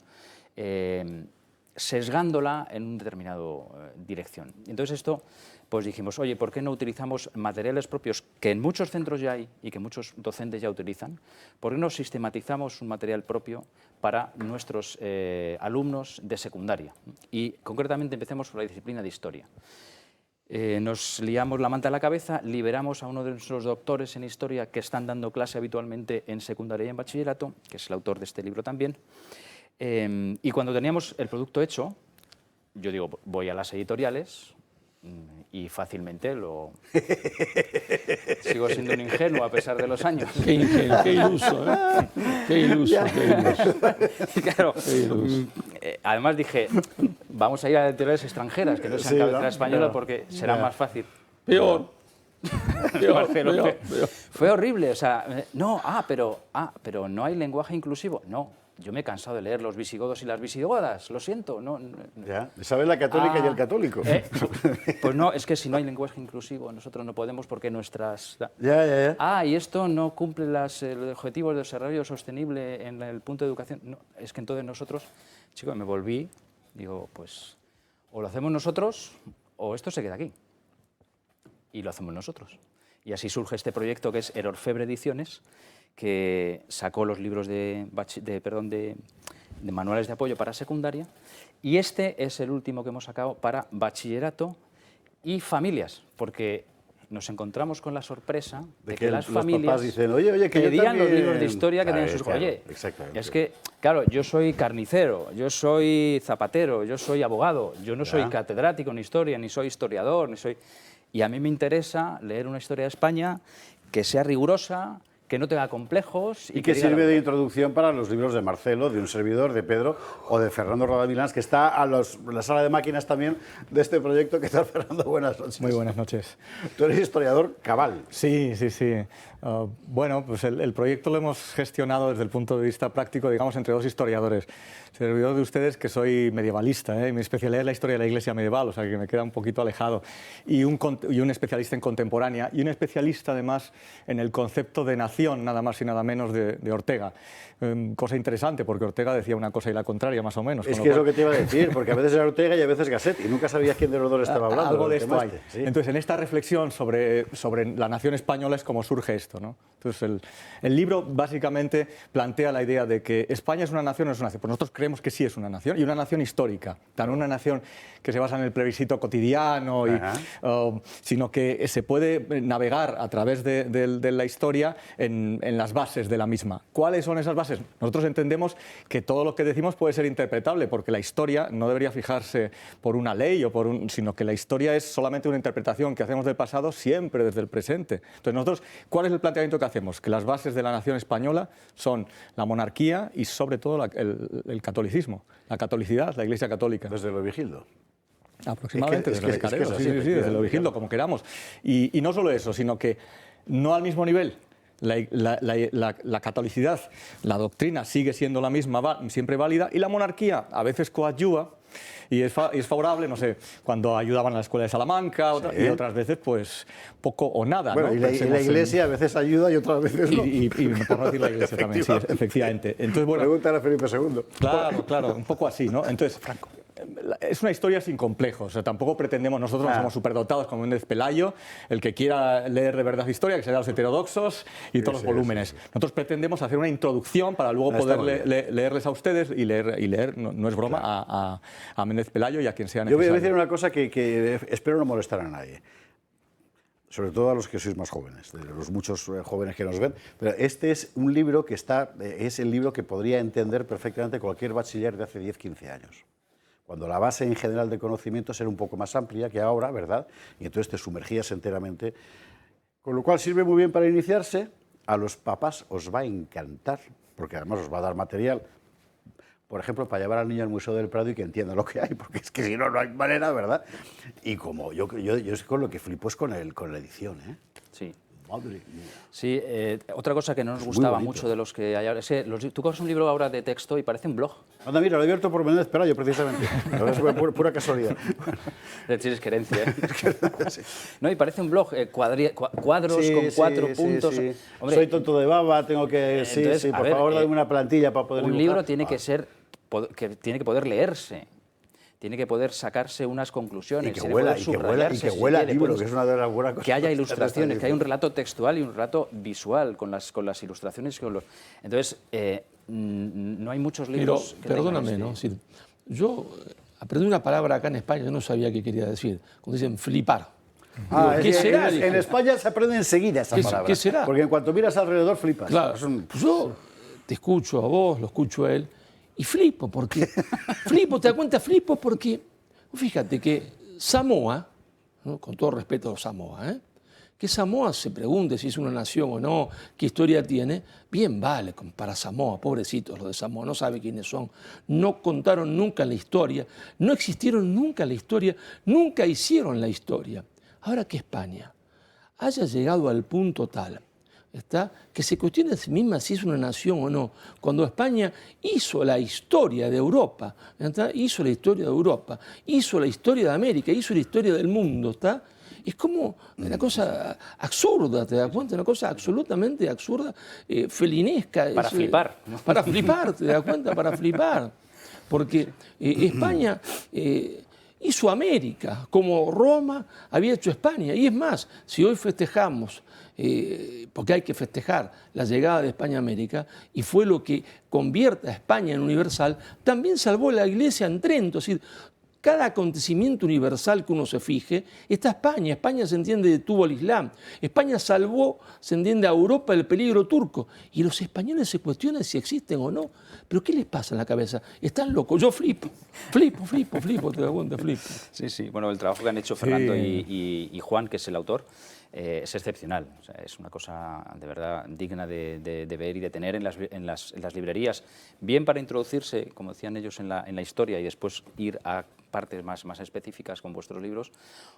[SPEAKER 6] sesgándola en una determinada dirección. Entonces esto, pues dijimos, oye, ¿por qué no utilizamos materiales propios que en muchos centros ya hay y que muchos docentes ya utilizan? ¿Por qué no sistematizamos un material propio para nuestros alumnos de secundaria? Y concretamente empecemos por la disciplina de Historia. Nos liamos la manta a la cabeza, liberamos a uno de nuestros doctores en Historia que están dando clase habitualmente en secundaria y en bachillerato, que es el autor de este libro también, y cuando teníamos el producto hecho, yo digo, voy a las editoriales y fácilmente lo... Sigo siendo un ingenuo a pesar de los años.
[SPEAKER 4] Qué ingenuo, qué iluso, ¿eh? Qué iluso, qué iluso.
[SPEAKER 6] Claro,
[SPEAKER 4] Qué iluso.
[SPEAKER 6] además dije, vamos a ir a editoriales extranjeras, que no sean cabecera española,
[SPEAKER 1] Claro.
[SPEAKER 6] porque será más fácil.
[SPEAKER 4] Peor. Peor,
[SPEAKER 6] Marcelo,
[SPEAKER 4] peor, peor.
[SPEAKER 6] fue horrible, o sea, no, pero no hay lenguaje inclusivo. No, yo me he cansado de leer los visigodos y las visigodas, lo siento. No,
[SPEAKER 1] Ya, ¿sabes la católica y el católico?
[SPEAKER 6] pues no, es que si no hay lenguaje inclusivo, nosotros no podemos porque nuestras...
[SPEAKER 1] Ya.
[SPEAKER 6] Y esto no cumple los objetivos de desarrollo sostenible en el punto de educación. No, es que entonces nosotros, chicos, me volví, digo, pues o lo hacemos nosotros o esto se queda aquí. Y lo hacemos nosotros. Y así surge este proyecto que es Erorfebre Ediciones, que sacó los libros de manuales de apoyo para secundaria, y este es el último que hemos sacado para bachillerato y familias, porque nos encontramos con la sorpresa de que las familias
[SPEAKER 1] los papás dicen, oye, que yo
[SPEAKER 6] pedían los
[SPEAKER 1] también...
[SPEAKER 6] libros de historia que
[SPEAKER 1] Claro,
[SPEAKER 6] tenían sus...
[SPEAKER 1] claro,
[SPEAKER 6] Oye,
[SPEAKER 1] exactamente.
[SPEAKER 6] es que, claro, yo soy carnicero, yo soy zapatero, yo soy abogado, yo no soy catedrático en historia, ni soy historiador, ni soy... Y a mí me interesa leer una historia de España que sea rigurosa, que no tenga complejos.
[SPEAKER 1] Y que sirve de introducción para los libros de Marcelo, de un servidor, de Pedro o de Fernando Rodamilans, que está en la sala de máquinas también de este proyecto. ¿Qué tal, Fernando? Buenas noches.
[SPEAKER 7] Muy buenas noches.
[SPEAKER 1] Tú eres historiador cabal.
[SPEAKER 7] Sí. Bueno, pues el proyecto lo hemos gestionado desde el punto de vista práctico, digamos, entre dos historiadores. Servidor de ustedes, que soy medievalista, y mi especialidad es la historia de la Iglesia medieval, o sea que me queda un poquito alejado, y un especialista en contemporánea, y un especialista además en el concepto de nación, nada más y nada menos, de Ortega. Cosa interesante, porque Ortega decía una cosa y la contraria, más o menos.
[SPEAKER 1] Es que es lo que te iba a decir, porque a veces era Ortega y a veces Gasset, y nunca sabías quién de los dos estaba hablando.
[SPEAKER 7] Algo de esto hay.
[SPEAKER 1] Sí.
[SPEAKER 7] Entonces, en esta reflexión sobre la nación española es como surge esto, ¿no? Entonces, el libro básicamente plantea la idea de que España es una nación o no es una nación. Pues nosotros creemos que sí es una nación, y una nación histórica, también una nación que se basa en el plebiscito cotidiano, sino que se puede navegar a través de la historia en las bases de la misma. ¿Cuáles son esas bases? Nosotros entendemos que todo lo que decimos puede ser interpretable, porque la historia no debería fijarse por una ley, sino que la historia es solamente una interpretación que hacemos del pasado siempre desde el presente. Entonces nosotros, ¿cuál es el planteamiento que hacemos? Que las bases de la nación española son la monarquía y sobre todo el catolicismo, la catolicidad, la Iglesia católica.
[SPEAKER 1] Desde lo Vigildo.
[SPEAKER 7] Aproximadamente,
[SPEAKER 1] Es que
[SPEAKER 7] desde
[SPEAKER 1] es así,
[SPEAKER 7] desde lo Vigildo, como queramos. Y no solo eso, sino que no al mismo nivel. La catolicidad, la doctrina sigue siendo la misma, siempre válida, y la monarquía a veces coadyuva y es favorable, no sé, cuando ayudaban a la escuela de Salamanca, y otras veces pues poco o nada.
[SPEAKER 1] Bueno,
[SPEAKER 7] ¿no?
[SPEAKER 1] y la Iglesia a veces ayuda y otras veces no.
[SPEAKER 7] Y por no decir la Iglesia también, sí, efectivamente. Entonces, bueno,
[SPEAKER 1] Pregúntale a Felipe II.
[SPEAKER 7] Claro, un poco así, ¿no? Entonces, es una historia sin complejos, o sea, tampoco pretendemos, nosotros no somos superdotados como Méndez Pelayo, el que quiera leer de verdad historia, que será los heterodoxos y todos los volúmenes. Nosotros pretendemos hacer una introducción para luego poder leerles a ustedes y leer no es broma, a Méndez Pelayo y a quien sea
[SPEAKER 1] Yo
[SPEAKER 7] necesario.
[SPEAKER 1] voy a decir una cosa que espero no molestar a nadie, sobre todo a los que sois más jóvenes, de los muchos jóvenes que nos ven, pero este es un libro que es el libro que podría entender perfectamente cualquier bachiller de hace 10, 15 años. Cuando la base en general de conocimientos era un poco más amplia que ahora, ¿verdad? Y entonces te sumergías enteramente. Con lo cual sirve muy bien para iniciarse. A los papás os va a encantar, porque además os va a dar material, por ejemplo, para llevar al niño al Museo del Prado y que entienda lo que hay, porque es que si no, no hay manera, ¿verdad? Y como yo con lo que flipo es con la edición, ¿eh?
[SPEAKER 6] Sí.
[SPEAKER 1] Madre mía.
[SPEAKER 6] Sí, otra cosa que no nos gustaba mucho de los que hay ahora es que tú coges un libro ahora de texto y parece un blog.
[SPEAKER 1] Anda, mira, lo he abierto por Méndez Pelayo, precisamente. Es pura casualidad.
[SPEAKER 6] Tienes querencia, ¿eh? No, y parece un blog, cuadros con 4 puntos.
[SPEAKER 1] Sí.
[SPEAKER 6] Hombre,
[SPEAKER 1] soy tonto de baba, tengo que...
[SPEAKER 6] entonces,
[SPEAKER 1] por
[SPEAKER 6] a ver,
[SPEAKER 1] favor, dame una plantilla para poder
[SPEAKER 6] un
[SPEAKER 1] dibujar.
[SPEAKER 6] libro tiene que ser, tiene que poder leerse. tiene que poder sacarse unas conclusiones.
[SPEAKER 1] Y que huela a libro, que es una de las buenas cosas.
[SPEAKER 6] Que haya ilustraciones, que haya un relato textual y un relato visual con las ilustraciones. Entonces, no hay muchos libros que
[SPEAKER 4] perdóname, ¿no? Sí, yo aprendí una palabra acá en España, yo no sabía qué quería decir. Cuando dicen flipar.
[SPEAKER 1] ¿Qué será? En España se aprende enseguida esa palabra.
[SPEAKER 4] ¿Qué será?
[SPEAKER 1] Porque en cuanto miras alrededor flipas.
[SPEAKER 4] Claro, yo te escucho a vos, lo escucho a él, y flipo, porque... ¿te das cuenta? Flipo porque... Fíjate que Samoa, ¿no? Con todo respeto a Samoa, que Samoa se pregunte si es una nación o no, qué historia tiene, bien vale para Samoa, pobrecitos los de Samoa, no saben quiénes son, no contaron nunca la historia, no existieron nunca en la historia, nunca hicieron la historia. Ahora que España haya llegado al punto tal, que se cuestione a sí misma si es una nación o no, cuando España hizo la historia de Europa, hizo la historia de Europa, hizo la historia de América, hizo la historia del mundo, es como una cosa absurda, ¿te das cuenta? Una cosa absolutamente absurda, felinesca.
[SPEAKER 6] Para flipar.
[SPEAKER 1] Para flipar, ¿te das cuenta? Para flipar. Porque España hizo América, como Roma había hecho España. Y es más, si hoy festejamos, porque hay que festejar la llegada de España a América, y fue lo que convierte a España en universal, también salvó la Iglesia en Trento. Es decir, cada acontecimiento universal que uno se fije, está España. España se entiende detuvo al Islam. España salvó, se entiende, a Europa del peligro turco. Y los españoles se cuestionan si existen o no. ¿Pero qué les pasa en la cabeza? Están locos. Yo flipo, te das cuenta, flipo.
[SPEAKER 6] Sí, sí. Bueno, el trabajo que han hecho Fernando y Juan, que es el autor, es excepcional. O sea, es una cosa de verdad digna de ver y de tener en las librerías, bien para introducirse, como decían ellos, en la historia y después ir a partes más específicas con vuestros libros,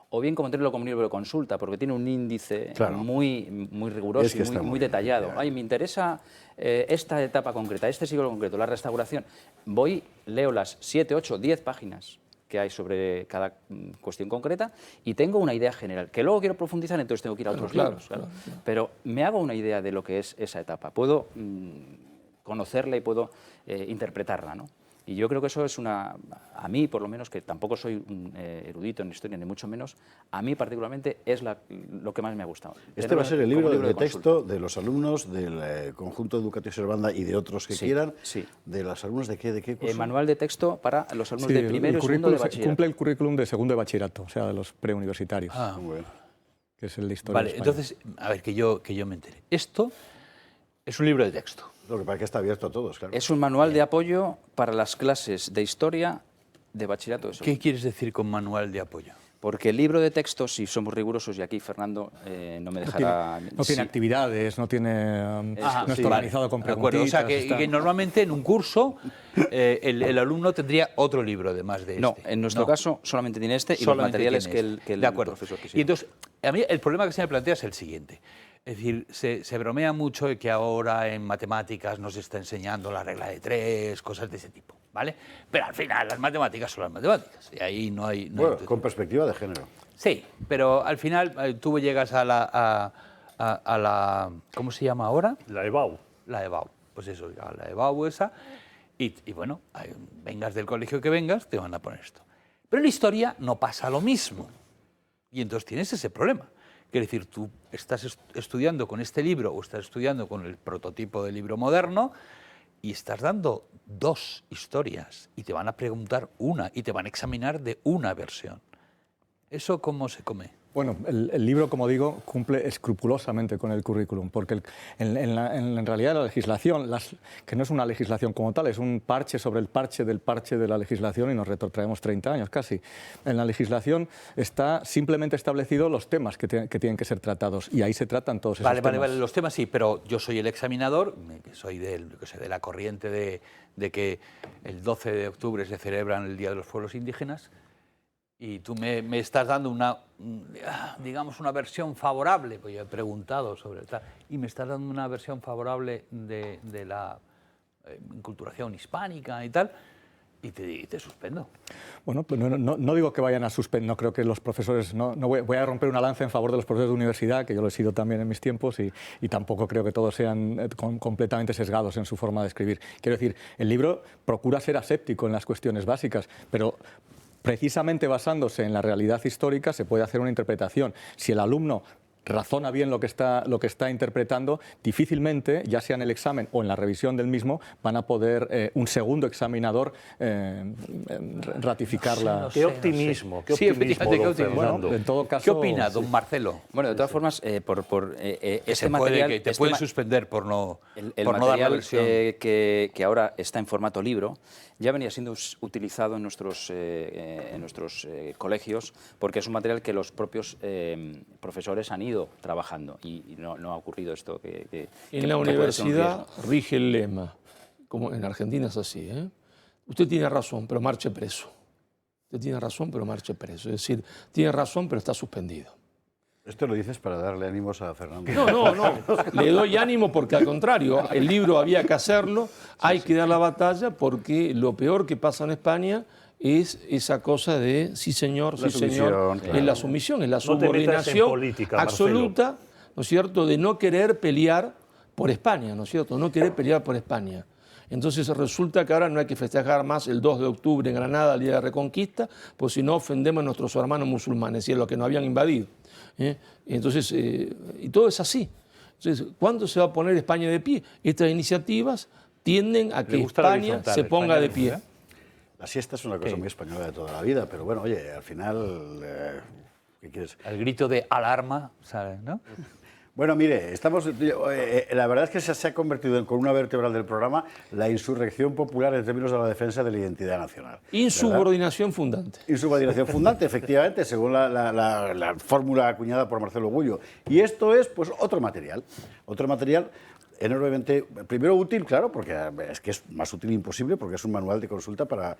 [SPEAKER 6] o bien como tenerlo como un libro de consulta, porque tiene un índice muy riguroso y muy detallado. Ay, me interesa esta etapa concreta, este siglo concreto, la restauración. Voy, leo las 7, 8, 10 páginas que hay sobre cada cuestión concreta y tengo una idea general, que luego quiero profundizar, entonces tengo que ir a otros libros. Claro. Pero me hago una idea de lo que es esa etapa, puedo conocerla y puedo interpretarla, ¿no? Y yo creo que eso es a mí por lo menos, que tampoco soy un erudito en historia, ni mucho menos, a mí particularmente es lo que más me ha gustado.
[SPEAKER 1] Este va a ser el libro de texto de los alumnos del conjunto Educativo Servanda y de otros que quieran. Sí. ¿De los alumnos de qué curso?
[SPEAKER 6] Manual de texto para los alumnos de primero y segundo de bachillerato.
[SPEAKER 7] Cumple el currículum de segundo de bachillerato, o sea, de los preuniversitarios.
[SPEAKER 1] Muy bueno.
[SPEAKER 7] Que es el de historia.
[SPEAKER 3] Vale, entonces, a ver, que yo me entere. Esto es un libro de texto.
[SPEAKER 1] Lo que pasa es que está abierto a todos, claro.
[SPEAKER 6] Es un manual de apoyo para las clases de historia de bachillerato.
[SPEAKER 3] ¿Qué quieres decir con manual de apoyo?
[SPEAKER 6] Porque el libro de texto, si somos rigurosos, y aquí Fernando no me dejará...
[SPEAKER 7] No tiene actividades, no está organizado con preguntitas.
[SPEAKER 3] O sea, que normalmente en un curso el alumno tendría otro libro además de este.
[SPEAKER 6] No, en nuestro caso solamente tiene este y los materiales que el profesor quisiera.
[SPEAKER 3] Y entonces, a mí el problema que se me plantea es el siguiente. Es decir, se bromea mucho de que ahora en matemáticas nos está enseñando la regla de 3, cosas de ese tipo, ¿vale? Pero al final las matemáticas son las matemáticas y ahí no hay...
[SPEAKER 1] Bueno, con perspectiva de género.
[SPEAKER 3] Sí, pero al final tú llegas a la ¿cómo se llama ahora?
[SPEAKER 2] La EBAU.
[SPEAKER 3] La EBAU, pues eso, a la EBAU esa, y bueno, vengas del colegio que vengas, te van a poner esto. Pero en la historia no pasa lo mismo, y entonces tienes ese problema. Quiere decir, tú estás estudiando con este libro o estás estudiando con el prototipo del libro moderno y estás dando 2 historias y te van a preguntar una y te van a examinar de una versión. ¿Eso cómo se come?
[SPEAKER 7] Bueno, el libro, como digo, cumple escrupulosamente con el currículum, porque en realidad la legislación, que no es una legislación como tal, es un parche sobre el parche de la legislación y nos retrotraemos 30 años casi. En la legislación está simplemente establecido los temas que tienen que ser tratados y ahí se tratan todos esos temas.
[SPEAKER 3] Vale, los temas sí, pero yo soy el examinador, que soy de la corriente de que el 12 de octubre se celebran el Día de los Pueblos Indígenas. Y tú me estás dando digamos, una versión favorable, pues yo he preguntado sobre tal, y me estás dando una versión favorable de la inculturación hispánica y tal, y te suspendo.
[SPEAKER 7] Bueno, pues no digo que vayan a suspender, no creo que los profesores, voy a romper una lanza en favor de los profesores de universidad, que yo lo he sido también en mis tiempos, y tampoco creo que todos sean completamente sesgados en su forma de escribir. Quiero decir, el libro procura ser aséptico en las cuestiones básicas, pero precisamente basándose en la realidad histórica se puede hacer una interpretación. Si el alumno razona bien lo que está interpretando, difícilmente, ya sea en el examen o en la revisión del mismo, van a poder un segundo examinador ratificar la...
[SPEAKER 2] Qué optimismo, qué
[SPEAKER 3] Sí,
[SPEAKER 2] optimismo,
[SPEAKER 3] efectivamente,
[SPEAKER 2] don
[SPEAKER 3] qué optimismo.
[SPEAKER 2] Fernando.
[SPEAKER 7] En todo caso,
[SPEAKER 3] ¿Qué opina, don Marcelo?
[SPEAKER 6] Bueno, de todas formas, este
[SPEAKER 3] Se puede,
[SPEAKER 6] material...
[SPEAKER 3] que te
[SPEAKER 6] este
[SPEAKER 3] pueden
[SPEAKER 6] ma-
[SPEAKER 3] suspender por no,
[SPEAKER 6] El
[SPEAKER 3] por no dar la
[SPEAKER 6] material
[SPEAKER 3] versión.
[SPEAKER 6] que ahora está en formato libro ya venía siendo utilizado en nuestros colegios porque es un material que los propios profesores han ido trabajando y no ha ocurrido esto.
[SPEAKER 4] En la universidad rige el lema, como en Argentina es así, ¿eh? Usted tiene razón, pero marche preso. Usted tiene razón, pero marche preso. Es decir, tiene razón, pero está suspendido.
[SPEAKER 1] Esto lo dices para darle ánimos a Fernando.
[SPEAKER 4] No. Le doy ánimo porque al contrario, el libro había que hacerlo, hay que dar la batalla porque lo peor que pasa en España es esa cosa de sí señor,
[SPEAKER 1] La
[SPEAKER 4] sí señor,
[SPEAKER 1] sumisión, claro.
[SPEAKER 4] es la sumisión, es la
[SPEAKER 2] No te metas en
[SPEAKER 4] subordinación
[SPEAKER 2] política,
[SPEAKER 4] absoluta, ¿no es cierto?, de no querer pelear por España, ¿no es cierto?, no querer pelear por España. Entonces resulta que ahora no hay que festejar más el 2 de octubre en Granada, el Día de la Reconquista, pues si no ofendemos a nuestros hermanos musulmanes, y a los que nos habían invadido. Entonces, y todo es así. Entonces, ¿cuándo se va a poner España de pie? Estas iniciativas tienden a que
[SPEAKER 2] gusta la
[SPEAKER 4] España
[SPEAKER 2] horizontal,
[SPEAKER 4] se ponga
[SPEAKER 2] España
[SPEAKER 4] de
[SPEAKER 2] de
[SPEAKER 4] pie.
[SPEAKER 2] pie.
[SPEAKER 1] La siesta es una cosa muy española de toda la vida, pero bueno, oye, al final, ¿qué quieres?
[SPEAKER 3] El grito de alarma, ¿sabes? ¿No?
[SPEAKER 1] Bueno, mire, la verdad es que se ha convertido en columna vertebral del programa la insurrección popular en términos de la defensa de la identidad nacional.
[SPEAKER 4] Insubordinación fundante.
[SPEAKER 1] Insubordinación fundante, efectivamente, según la fórmula acuñada por Marcelo Gullo. Y esto es, pues, otro material enormemente, primero útil, claro, porque es que es más útil imposible, porque es un manual de consulta para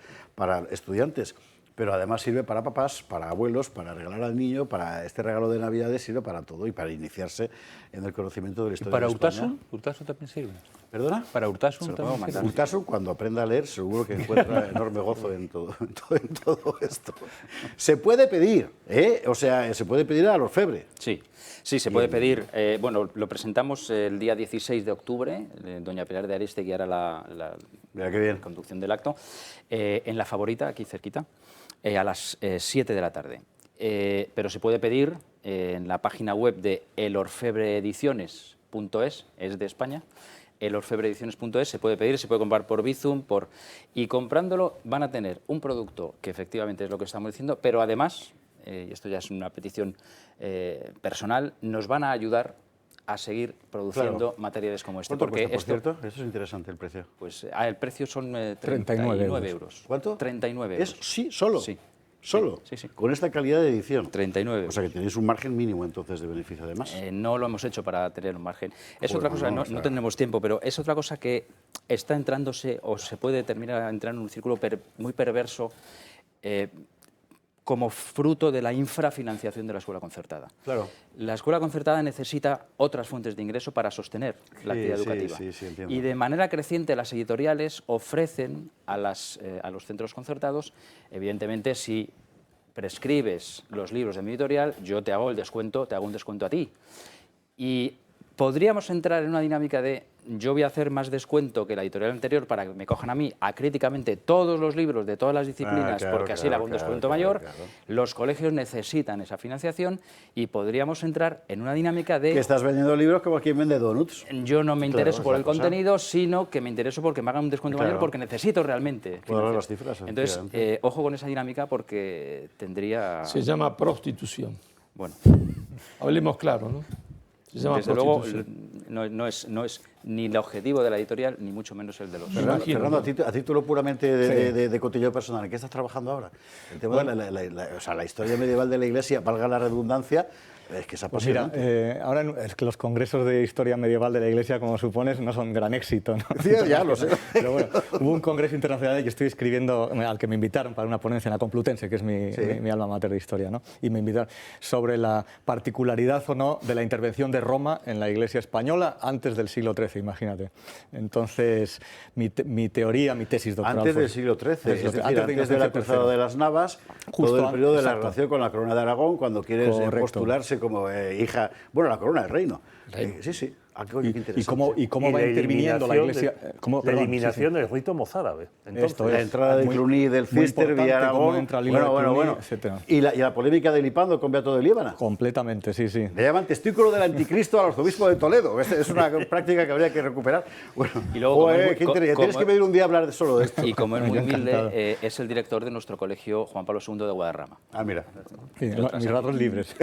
[SPEAKER 1] estudiantes, pero además sirve para papás, para abuelos, para regalar al niño, para este regalo de Navidades, sirve para todo y para iniciarse en el conocimiento de la historia
[SPEAKER 3] ¿Para
[SPEAKER 1] de España.
[SPEAKER 3] Urtasun? ¿Urtasun también sirve?
[SPEAKER 1] ¿Perdona?
[SPEAKER 3] ¿Para Urtasun
[SPEAKER 6] Se lo puedo
[SPEAKER 3] también
[SPEAKER 6] mandar.
[SPEAKER 3] sirve?
[SPEAKER 1] Urtasun, cuando aprenda a leer, seguro que encuentra enorme gozo en todo esto. Se puede pedir, o sea, se puede pedir a la orfebre.
[SPEAKER 6] Sí, se puede pedir. Bueno, lo presentamos el día 16 de octubre. Doña Pilar de Aristegui hará la
[SPEAKER 1] Mira qué bien.
[SPEAKER 6] conducción del acto. En La Favorita, aquí cerquita, a las 7 de la tarde. Pero se puede pedir en la página web de elorfebreediciones.es, es de España, elorfebreediciones.es, se puede pedir, se puede comprar por Bizum, y comprándolo van a tener un producto que efectivamente es lo que estamos diciendo, pero además, y esto ya es una petición personal, nos van a ayudar a seguir produciendo materiales como este.
[SPEAKER 1] ¿Cuánto
[SPEAKER 6] porque
[SPEAKER 1] cuesta, por cierto? Eso es interesante, el precio.
[SPEAKER 6] Pues el precio son
[SPEAKER 7] 39
[SPEAKER 6] euros.
[SPEAKER 1] ¿Cuánto?
[SPEAKER 6] 39 euros.
[SPEAKER 1] Sí, solo.
[SPEAKER 6] Sí.
[SPEAKER 1] Solo.
[SPEAKER 6] Sí.
[SPEAKER 1] Con esta calidad de edición.
[SPEAKER 6] 39 euros.
[SPEAKER 1] O sea que tenéis un margen mínimo entonces de beneficio además.
[SPEAKER 6] No lo hemos hecho para tener un margen. Es
[SPEAKER 1] Joder,
[SPEAKER 6] otra cosa,
[SPEAKER 1] no,
[SPEAKER 6] no
[SPEAKER 1] está.
[SPEAKER 6] tendremos tiempo, pero es otra cosa que está entrándose o se puede terminar a entrar en un círculo muy perverso como fruto de la infrafinanciación de la escuela concertada.
[SPEAKER 1] Claro.
[SPEAKER 6] La escuela concertada necesita otras fuentes de ingreso para sostener la actividad educativa.
[SPEAKER 1] Sí, entiendo.
[SPEAKER 6] Y de manera creciente las editoriales ofrecen a los centros concertados, evidentemente, si prescribes los libros de mi editorial, yo te hago un descuento a ti. Y podríamos entrar en una dinámica de yo voy a hacer más descuento que la editorial anterior para que me cojan a mí acríticamente todos los libros de todas las disciplinas,
[SPEAKER 1] claro,
[SPEAKER 6] porque así le hago un descuento mayor. Los colegios necesitan esa financiación y podríamos entrar en una dinámica de...
[SPEAKER 1] Que estás vendiendo libros como quien vende donuts.
[SPEAKER 6] Yo no me intereso por
[SPEAKER 1] es la
[SPEAKER 6] el
[SPEAKER 1] cosa.
[SPEAKER 6] contenido, sino que me intereso porque me hagan un descuento
[SPEAKER 1] Claro.
[SPEAKER 6] mayor porque necesito realmente
[SPEAKER 1] Puedo hablar
[SPEAKER 6] financiar.
[SPEAKER 1] las cifras,
[SPEAKER 6] Entonces,
[SPEAKER 1] efectivamente.
[SPEAKER 6] ojo con esa dinámica porque tendría...
[SPEAKER 4] Se llama prostitución.
[SPEAKER 6] Bueno,
[SPEAKER 4] Hablemos claro, ¿no? Se llama
[SPEAKER 6] desde luego
[SPEAKER 4] prostitución.
[SPEAKER 6] no es ni el objetivo de la editorial, ni mucho menos el de los...
[SPEAKER 1] Fernando, a título puramente de cotilleo personal, ¿en qué estás trabajando ahora? El tema de la historia medieval de la Iglesia, valga la redundancia, es que es
[SPEAKER 7] Pues mira,
[SPEAKER 1] apasionante.
[SPEAKER 7] ahora es que los congresos de historia medieval de la Iglesia, como supones, no son gran éxito, ¿no?
[SPEAKER 1] Sí, ya lo sé.
[SPEAKER 7] Pero bueno, hubo un congreso internacional que estoy escribiendo, al que me invitaron para una ponencia en la Complutense, que es mi alma mater de historia, ¿no? Y me invitaron sobre la particularidad o no de la intervención de Roma en la Iglesia española antes del siglo XIII, imagínate. Entonces, mi tesis doctoral
[SPEAKER 1] Antes
[SPEAKER 7] fue-
[SPEAKER 1] del siglo XIII, es decir,
[SPEAKER 7] antes
[SPEAKER 1] antes de la Cruzada de las Navas,
[SPEAKER 7] Justo
[SPEAKER 1] todo el periodo de la
[SPEAKER 7] exacto.
[SPEAKER 1] relación con la Corona de Aragón, cuando quieres
[SPEAKER 7] Correcto.
[SPEAKER 1] postularse como hija, bueno, la Corona del Reino. Sí. Qué interesante.
[SPEAKER 7] Y cómo va interviniendo la Iglesia.
[SPEAKER 2] La eliminación del rito mozárabe.
[SPEAKER 7] Esto
[SPEAKER 1] la
[SPEAKER 7] es
[SPEAKER 1] entrada de Cluny, del Cister, Villaragón. Bueno. Y la polémica de Lipando con Beato de Líbana.
[SPEAKER 7] Completamente, sí.
[SPEAKER 1] Le llaman testículo del anticristo al arzobispo de Toledo. Es una práctica que habría que recuperar. Bueno,
[SPEAKER 6] y luego,
[SPEAKER 1] tienes que venir un día a hablar solo de esto.
[SPEAKER 6] Y como es muy humilde, es el director de nuestro colegio Juan Pablo II de Guadarrama.
[SPEAKER 1] Ah, mira.
[SPEAKER 7] Sí, mis ratos libres.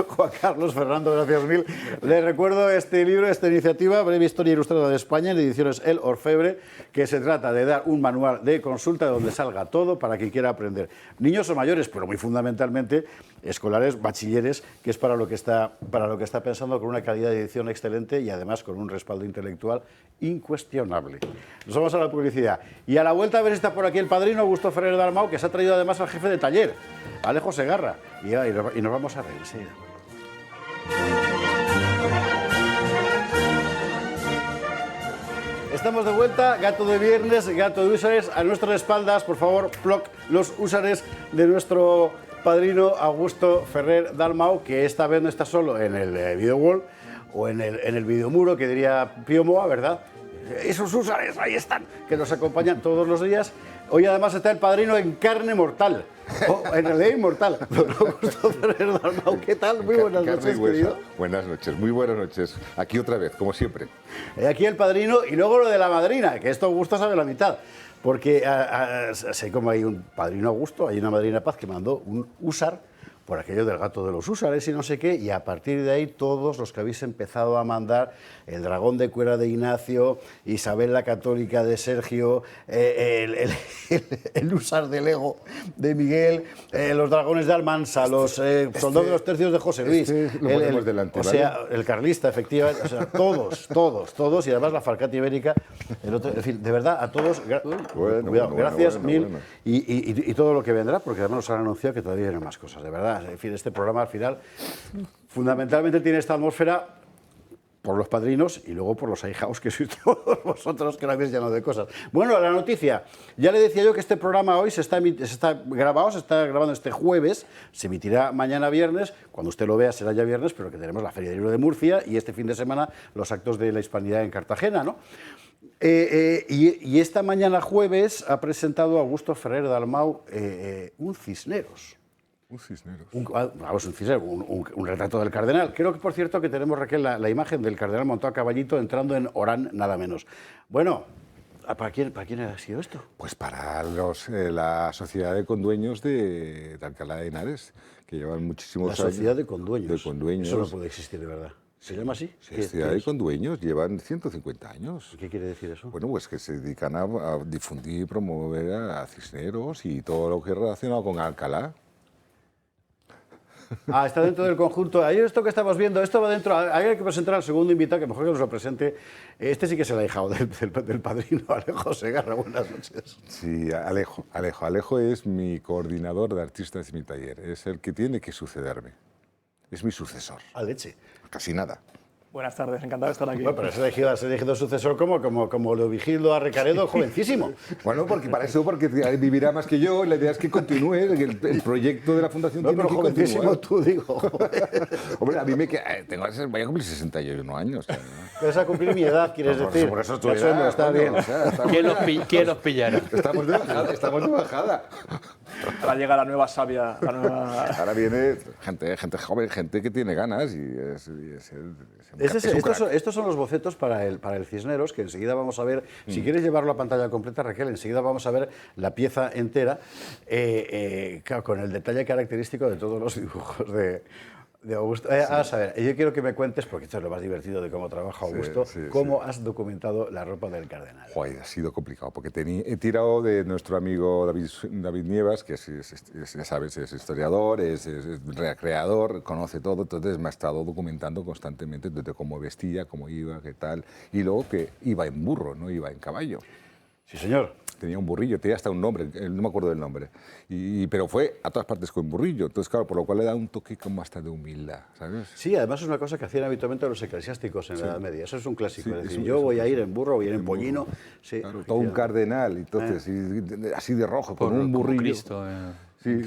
[SPEAKER 1] Juan Carlos Fernando, gracias mil. Les recuerdo este libro, esta iniciativa, Breve Historia Ilustrada de España, en ediciones El Orfebre, que se trata de dar un manual de consulta donde salga todo para quien quiera aprender. Niños o mayores, pero muy fundamentalmente escolares, bachilleres, que es para lo que está pensando, con una calidad de edición excelente y además con un respaldo intelectual incuestionable. Nos vamos a la publicidad. Y a la vuelta a ver si está por aquí el padrino Augusto Ferrer Dalmau, que se ha traído además al jefe de taller, Alejo Segarra. Y nos vamos a reír enseguida. Estamos de vuelta, gato de viernes, gato de húsares. A nuestras espaldas, por favor, ploc, los húsares de nuestro padrino Augusto Ferrer Dalmau, que esta vez no está solo en el video wall o en el videomuro, que diría Pío Moa, ¿verdad? Esos húsares, ahí están, que nos acompañan todos los días. Hoy además está el padrino en carne mortal, o en realidad inmortal, don Augusto Ferrer Dalmau. ¿Qué tal? Muy buenas noches, querido.
[SPEAKER 8] Buenas noches, muy buenas noches. Aquí otra vez, como siempre.
[SPEAKER 1] Aquí el padrino y luego lo de la madrina, que esto Augusto sabe la mitad. Porque sé como hay un padrino Augusto, hay una madrina Paz que mandó un húsar por aquello del gato de los húsares y no sé qué, y a partir de ahí todos los que habéis empezado a mandar, el dragón de Cuera de Ignacio, Isabel la Católica de Sergio, el húsar de Lego de Miguel, los dragones de Almansa, los soldados de los tercios de José Luis, el carlista, efectivamente, o sea, todos, y además la Falcati Ibérica, en fin, de verdad, a todos, gracias mil, y todo lo que vendrá, porque además nos han anunciado que todavía vienen más cosas, de verdad. En fin, este programa al final fundamentalmente tiene esta atmósfera por los padrinos y luego por los ahijaos que sois todos vosotros, que la habéis lleno de cosas. Bueno, la noticia. Ya le decía yo que este programa hoy se está grabando este jueves, se emitirá mañana viernes, cuando usted lo vea será ya viernes, pero que tenemos la Feria del Libro de Murcia y este fin de semana los actos de la Hispanidad en Cartagena, ¿no? Y esta mañana jueves ha presentado Augusto Ferrer Dalmau un Cisneros.
[SPEAKER 8] Un Cisneros.
[SPEAKER 1] Un retrato del cardenal. Creo que, por cierto, que tenemos, Raquel, la imagen del cardenal montado a caballito entrando en Orán, nada menos. Bueno, ¿para quién ha sido esto?
[SPEAKER 8] Pues para la sociedad de condueños de Alcalá de Henares, que llevan muchísimos años.
[SPEAKER 1] La sociedad de condueños.
[SPEAKER 8] De condueños.
[SPEAKER 1] Eso no puede existir, de verdad. ¿Se llama así?
[SPEAKER 8] La sociedad de condueños llevan 150 años.
[SPEAKER 1] ¿Qué quiere decir eso?
[SPEAKER 8] Bueno, pues que se dedican a difundir y promover a Cisneros y todo lo que es relacionado con Alcalá.
[SPEAKER 1] Está dentro del conjunto. Ayer esto que estamos viendo, esto va dentro. Hay que presentar al segundo invitado, que mejor que nos lo presente. Este sí que es el ahijado del padrino, Alejo Segarra. Buenas noches.
[SPEAKER 8] Sí, Alejo es mi coordinador de artistas de mi taller. Es el que tiene que sucederme. Es mi sucesor.
[SPEAKER 1] A leche.
[SPEAKER 8] Casi nada.
[SPEAKER 9] Buenas tardes, encantado de estar aquí.
[SPEAKER 1] Bueno, pero has elegido sucesor como lo Vigildo a Recaredo, jovencísimo.
[SPEAKER 8] Bueno, porque vivirá más que yo, y la idea es que continúe, el proyecto de la Fundación tiene que
[SPEAKER 1] jovencísimo
[SPEAKER 8] continuar.
[SPEAKER 1] Tú, digo.
[SPEAKER 8] Hombre, a mí voy a cumplir 61 años.
[SPEAKER 1] Vas a cumplir mi edad, quieres decir.
[SPEAKER 8] Por eso
[SPEAKER 1] está bien.
[SPEAKER 3] ¿Quién los pillará?
[SPEAKER 8] Estamos de bajada.
[SPEAKER 9] Ahora llega la nueva savia.
[SPEAKER 8] Ahora viene gente joven, gente que tiene ganas y
[SPEAKER 1] estos son los bocetos para el Cisneros, que enseguida vamos a ver. Si quieres llevarlo a pantalla completa, Raquel, enseguida vamos a ver la pieza entera, claro, con el detalle característico de todos los dibujos de Augusto. A saber, yo quiero que me cuentes, porque esto es lo más divertido de cómo trabaja Augusto, cómo has documentado la ropa del cardenal.
[SPEAKER 8] Joder, ha sido complicado, porque he tirado de nuestro amigo David Nievas, que ya sabes, es historiador, es recreador, conoce todo, entonces me ha estado documentando constantemente desde cómo vestía, cómo iba, qué tal, y luego que iba en burro, no iba en caballo.
[SPEAKER 1] Sí, señor.
[SPEAKER 8] Tenía un burrillo, tenía hasta un nombre, no me acuerdo del nombre, pero fue a todas partes con burrillo, entonces claro, por lo cual le da un toque como hasta de humildad, ¿sabes?
[SPEAKER 1] Sí, además es una cosa que hacían habitualmente los eclesiásticos en la Edad Media, eso es un clásico, es decir, yo voy a ir en burro, voy a ir en pollino. Sí,
[SPEAKER 8] claro, todo un cardenal, entonces, así de rojo, con un burrillo.
[SPEAKER 3] Cristo,
[SPEAKER 8] Sí,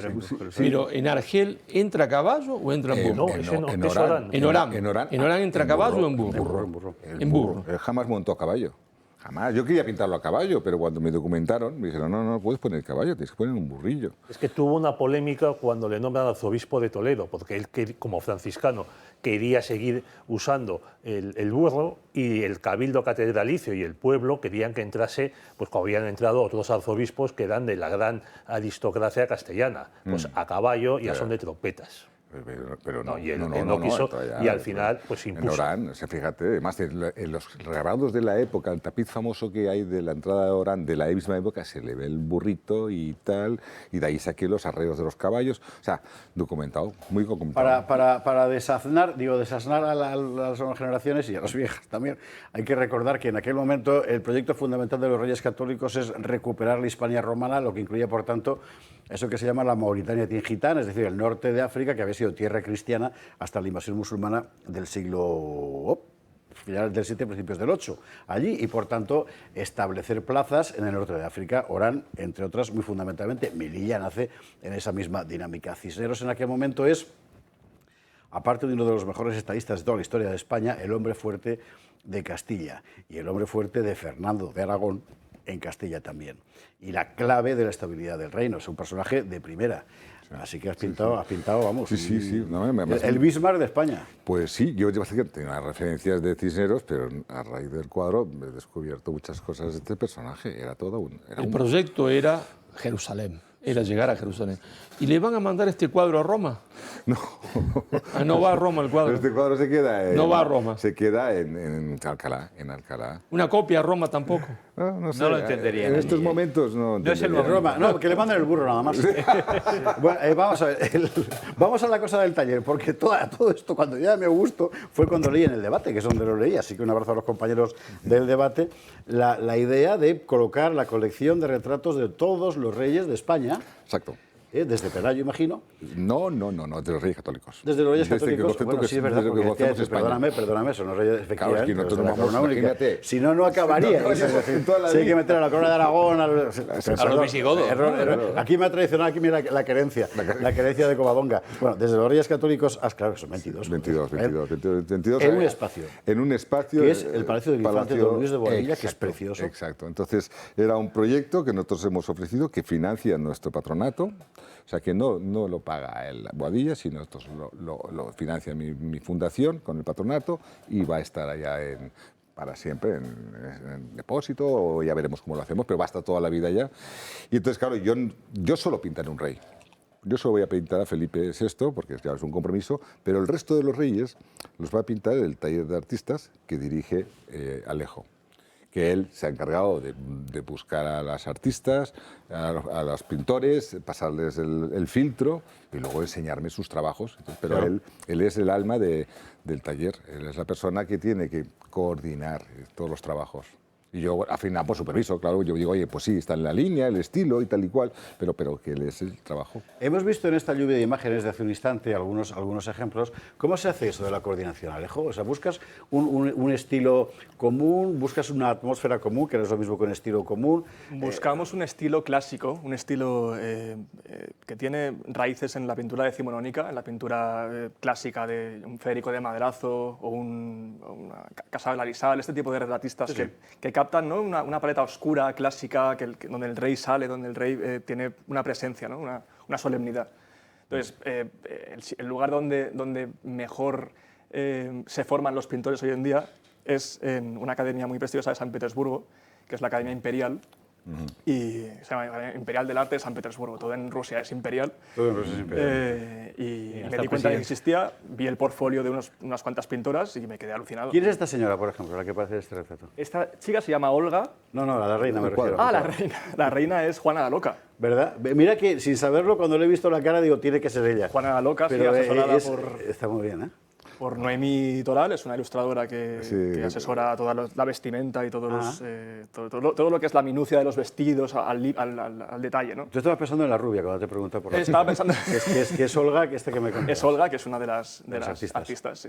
[SPEAKER 4] Pero en Argel, ¿entra a caballo o entra en burro?
[SPEAKER 2] No, ese no,
[SPEAKER 8] en
[SPEAKER 2] es
[SPEAKER 8] Orán.
[SPEAKER 2] Orán.
[SPEAKER 4] En Orán.
[SPEAKER 8] En Orán
[SPEAKER 4] ¿entra a caballo o en burro? En burro.
[SPEAKER 8] Él jamás montó a caballo. Jamás. Yo quería pintarlo a caballo, pero cuando me documentaron me dijeron, no puedes poner caballo, tienes que poner un burrillo.
[SPEAKER 2] Es que tuvo una polémica cuando le nombran arzobispo de Toledo, porque él, como franciscano, quería seguir usando el burro, y el cabildo catedralicio y el pueblo querían que entrase, pues como habían entrado otros arzobispos que eran de la gran aristocracia castellana, pues a caballo y a son de trompetas.
[SPEAKER 8] Pero no,
[SPEAKER 2] y él no quiso, y al final pues impuso.
[SPEAKER 8] En Orán, fíjate, además en los grabados de la época, el tapiz famoso que hay de la entrada de Orán de la misma época, se le ve el burrito y tal, y de ahí saqué los arreos de los caballos, o sea, documentado, muy documentado.
[SPEAKER 1] Para desaznar a las nuevas generaciones y a las viejas también, hay que recordar que en aquel momento el proyecto fundamental de los Reyes Católicos es recuperar la Hispania romana, lo que incluía, por tanto, eso que se llama la Mauritania tingitana, es decir, el norte de África, que había sido tierra cristiana hasta la invasión musulmana del siglo finales del 7, principios del 8, allí, y por tanto establecer plazas en el norte de África. Orán, entre otras, muy fundamentalmente, Melilla nace en esa misma dinámica. Cisneros en aquel momento es, aparte de uno de los mejores estadistas de toda la historia de España, el hombre fuerte de Castilla y el hombre fuerte de Fernando de Aragón en Castilla también. Y la clave de la estabilidad del reino. Es un personaje de primera. Así que has pintado, vamos.
[SPEAKER 8] Sí. No,
[SPEAKER 1] el Bismarck de España.
[SPEAKER 8] Pues sí, yo tenía unas referencias de Cisneros, pero a raíz del cuadro he descubierto muchas cosas de este personaje. Era todo un...
[SPEAKER 4] El proyecto era Jerusalén, era llegar a Jerusalén. ¿Y le van a mandar este cuadro a Roma?
[SPEAKER 8] No.
[SPEAKER 4] No va a Roma el cuadro.
[SPEAKER 8] Este cuadro se queda
[SPEAKER 4] no va a Roma.
[SPEAKER 8] Se queda en Alcalá.
[SPEAKER 4] ¿Una copia a Roma tampoco?
[SPEAKER 6] No lo entendería.
[SPEAKER 8] En estos momentos no.
[SPEAKER 6] No es el momento.
[SPEAKER 1] Roma, no, que le manden el burro nada más. Bueno, vamos a ver, vamos a la cosa del taller, porque todo esto, cuando ya me gustó, fue cuando leí en el debate, que es donde lo leí, así que un abrazo a los compañeros del debate, la idea de colocar la colección de retratos de todos los reyes de España.
[SPEAKER 8] Exacto.
[SPEAKER 1] Desde Pelayo, imagino.
[SPEAKER 8] No, de los Reyes Católicos.
[SPEAKER 1] Desde los Reyes Católicos. Bueno, sí, es verdad, porque perdóname, son los Reyes, efectivamente.
[SPEAKER 8] Claro, es que nosotros vamos, imagínate.
[SPEAKER 1] Si no, no acabaría. Si hay que meter a la corona de Aragón, a los
[SPEAKER 6] visigodos.
[SPEAKER 1] Aquí me ha traicionado la querencia, la querencia de Covadonga. Bueno, desde los Reyes Católicos, claro que son 22.
[SPEAKER 8] 22.
[SPEAKER 1] En un espacio.
[SPEAKER 8] En un espacio.
[SPEAKER 1] Que es el Palacio del Infante de Don Luis de Boadilla, que es precioso.
[SPEAKER 8] Exacto. Entonces, era un proyecto que nosotros hemos ofrecido, que financia nuestro patronato. O sea, que no lo paga el Boadilla, sino esto lo financia mi fundación con el patronato y va a estar allá para siempre en depósito, o ya veremos cómo lo hacemos, pero va a estar toda la vida allá. Y entonces, claro, yo solo pintaré un rey. Yo solo voy a pintar a Felipe VI, porque claro, es un compromiso, pero el resto de los reyes los va a pintar el taller de artistas que dirige Alejo, que él se ha encargado de buscar a las artistas, a los pintores, pasarles el filtro y luego enseñarme sus trabajos. Pero claro, él es el alma del taller, él es la persona que tiene que coordinar todos los trabajos. Y yo, al final, por superviso, claro, yo digo, oye, pues sí, está en la línea, el estilo y tal y cual, pero que él es el trabajo.
[SPEAKER 1] Hemos visto en esta lluvia de imágenes de hace un instante algunos ejemplos. ¿Cómo se hace eso de la coordinación, Alejo? O sea, ¿buscas un estilo común, buscas una atmósfera común, que no es lo mismo que un estilo común?
[SPEAKER 9] Buscamos un estilo clásico, un estilo que tiene raíces en la pintura decimonónica, en la pintura clásica de un Federico de Madrazo o una Casa de Larisal, este tipo de retratistas que captan, ¿no?, una paleta oscura, clásica, donde el rey sale, donde el rey tiene una presencia, ¿no?, una solemnidad. Entonces, el lugar donde mejor se forman los pintores hoy en día es en una academia muy prestigiosa de San Petersburgo, que es la Academia Imperial, y se llama Imperial del Arte de San Petersburgo. Todo en Rusia es imperial.
[SPEAKER 1] Todo en Rusia es imperial.
[SPEAKER 9] Y me di cuenta de que existía, vi el portfolio de unas cuantas pintoras y me quedé alucinado.
[SPEAKER 1] ¿Quién es esta señora, por ejemplo, la que parece este retrato?
[SPEAKER 9] Esta chica se llama Olga.
[SPEAKER 1] No, la reina me refiero.
[SPEAKER 9] Ah, la reina. La reina es Juana la Loca.
[SPEAKER 1] ¿Verdad? Mira que sin saberlo, cuando le he visto la cara, digo, tiene que ser ella.
[SPEAKER 9] Juana la Loca,
[SPEAKER 1] pero
[SPEAKER 9] sí, asesorada
[SPEAKER 1] está muy bien, ¿eh?
[SPEAKER 9] Por Noemí Toral, es una ilustradora que asesora toda la vestimenta y todo lo que es la minucia de los vestidos al detalle, ¿no?
[SPEAKER 1] Yo estaba pensando en la rubia cuando te pregunté por la
[SPEAKER 9] Estaba pensando...
[SPEAKER 1] que es Olga, que me contabas.
[SPEAKER 9] Es Olga, que es una de las artistas, sí.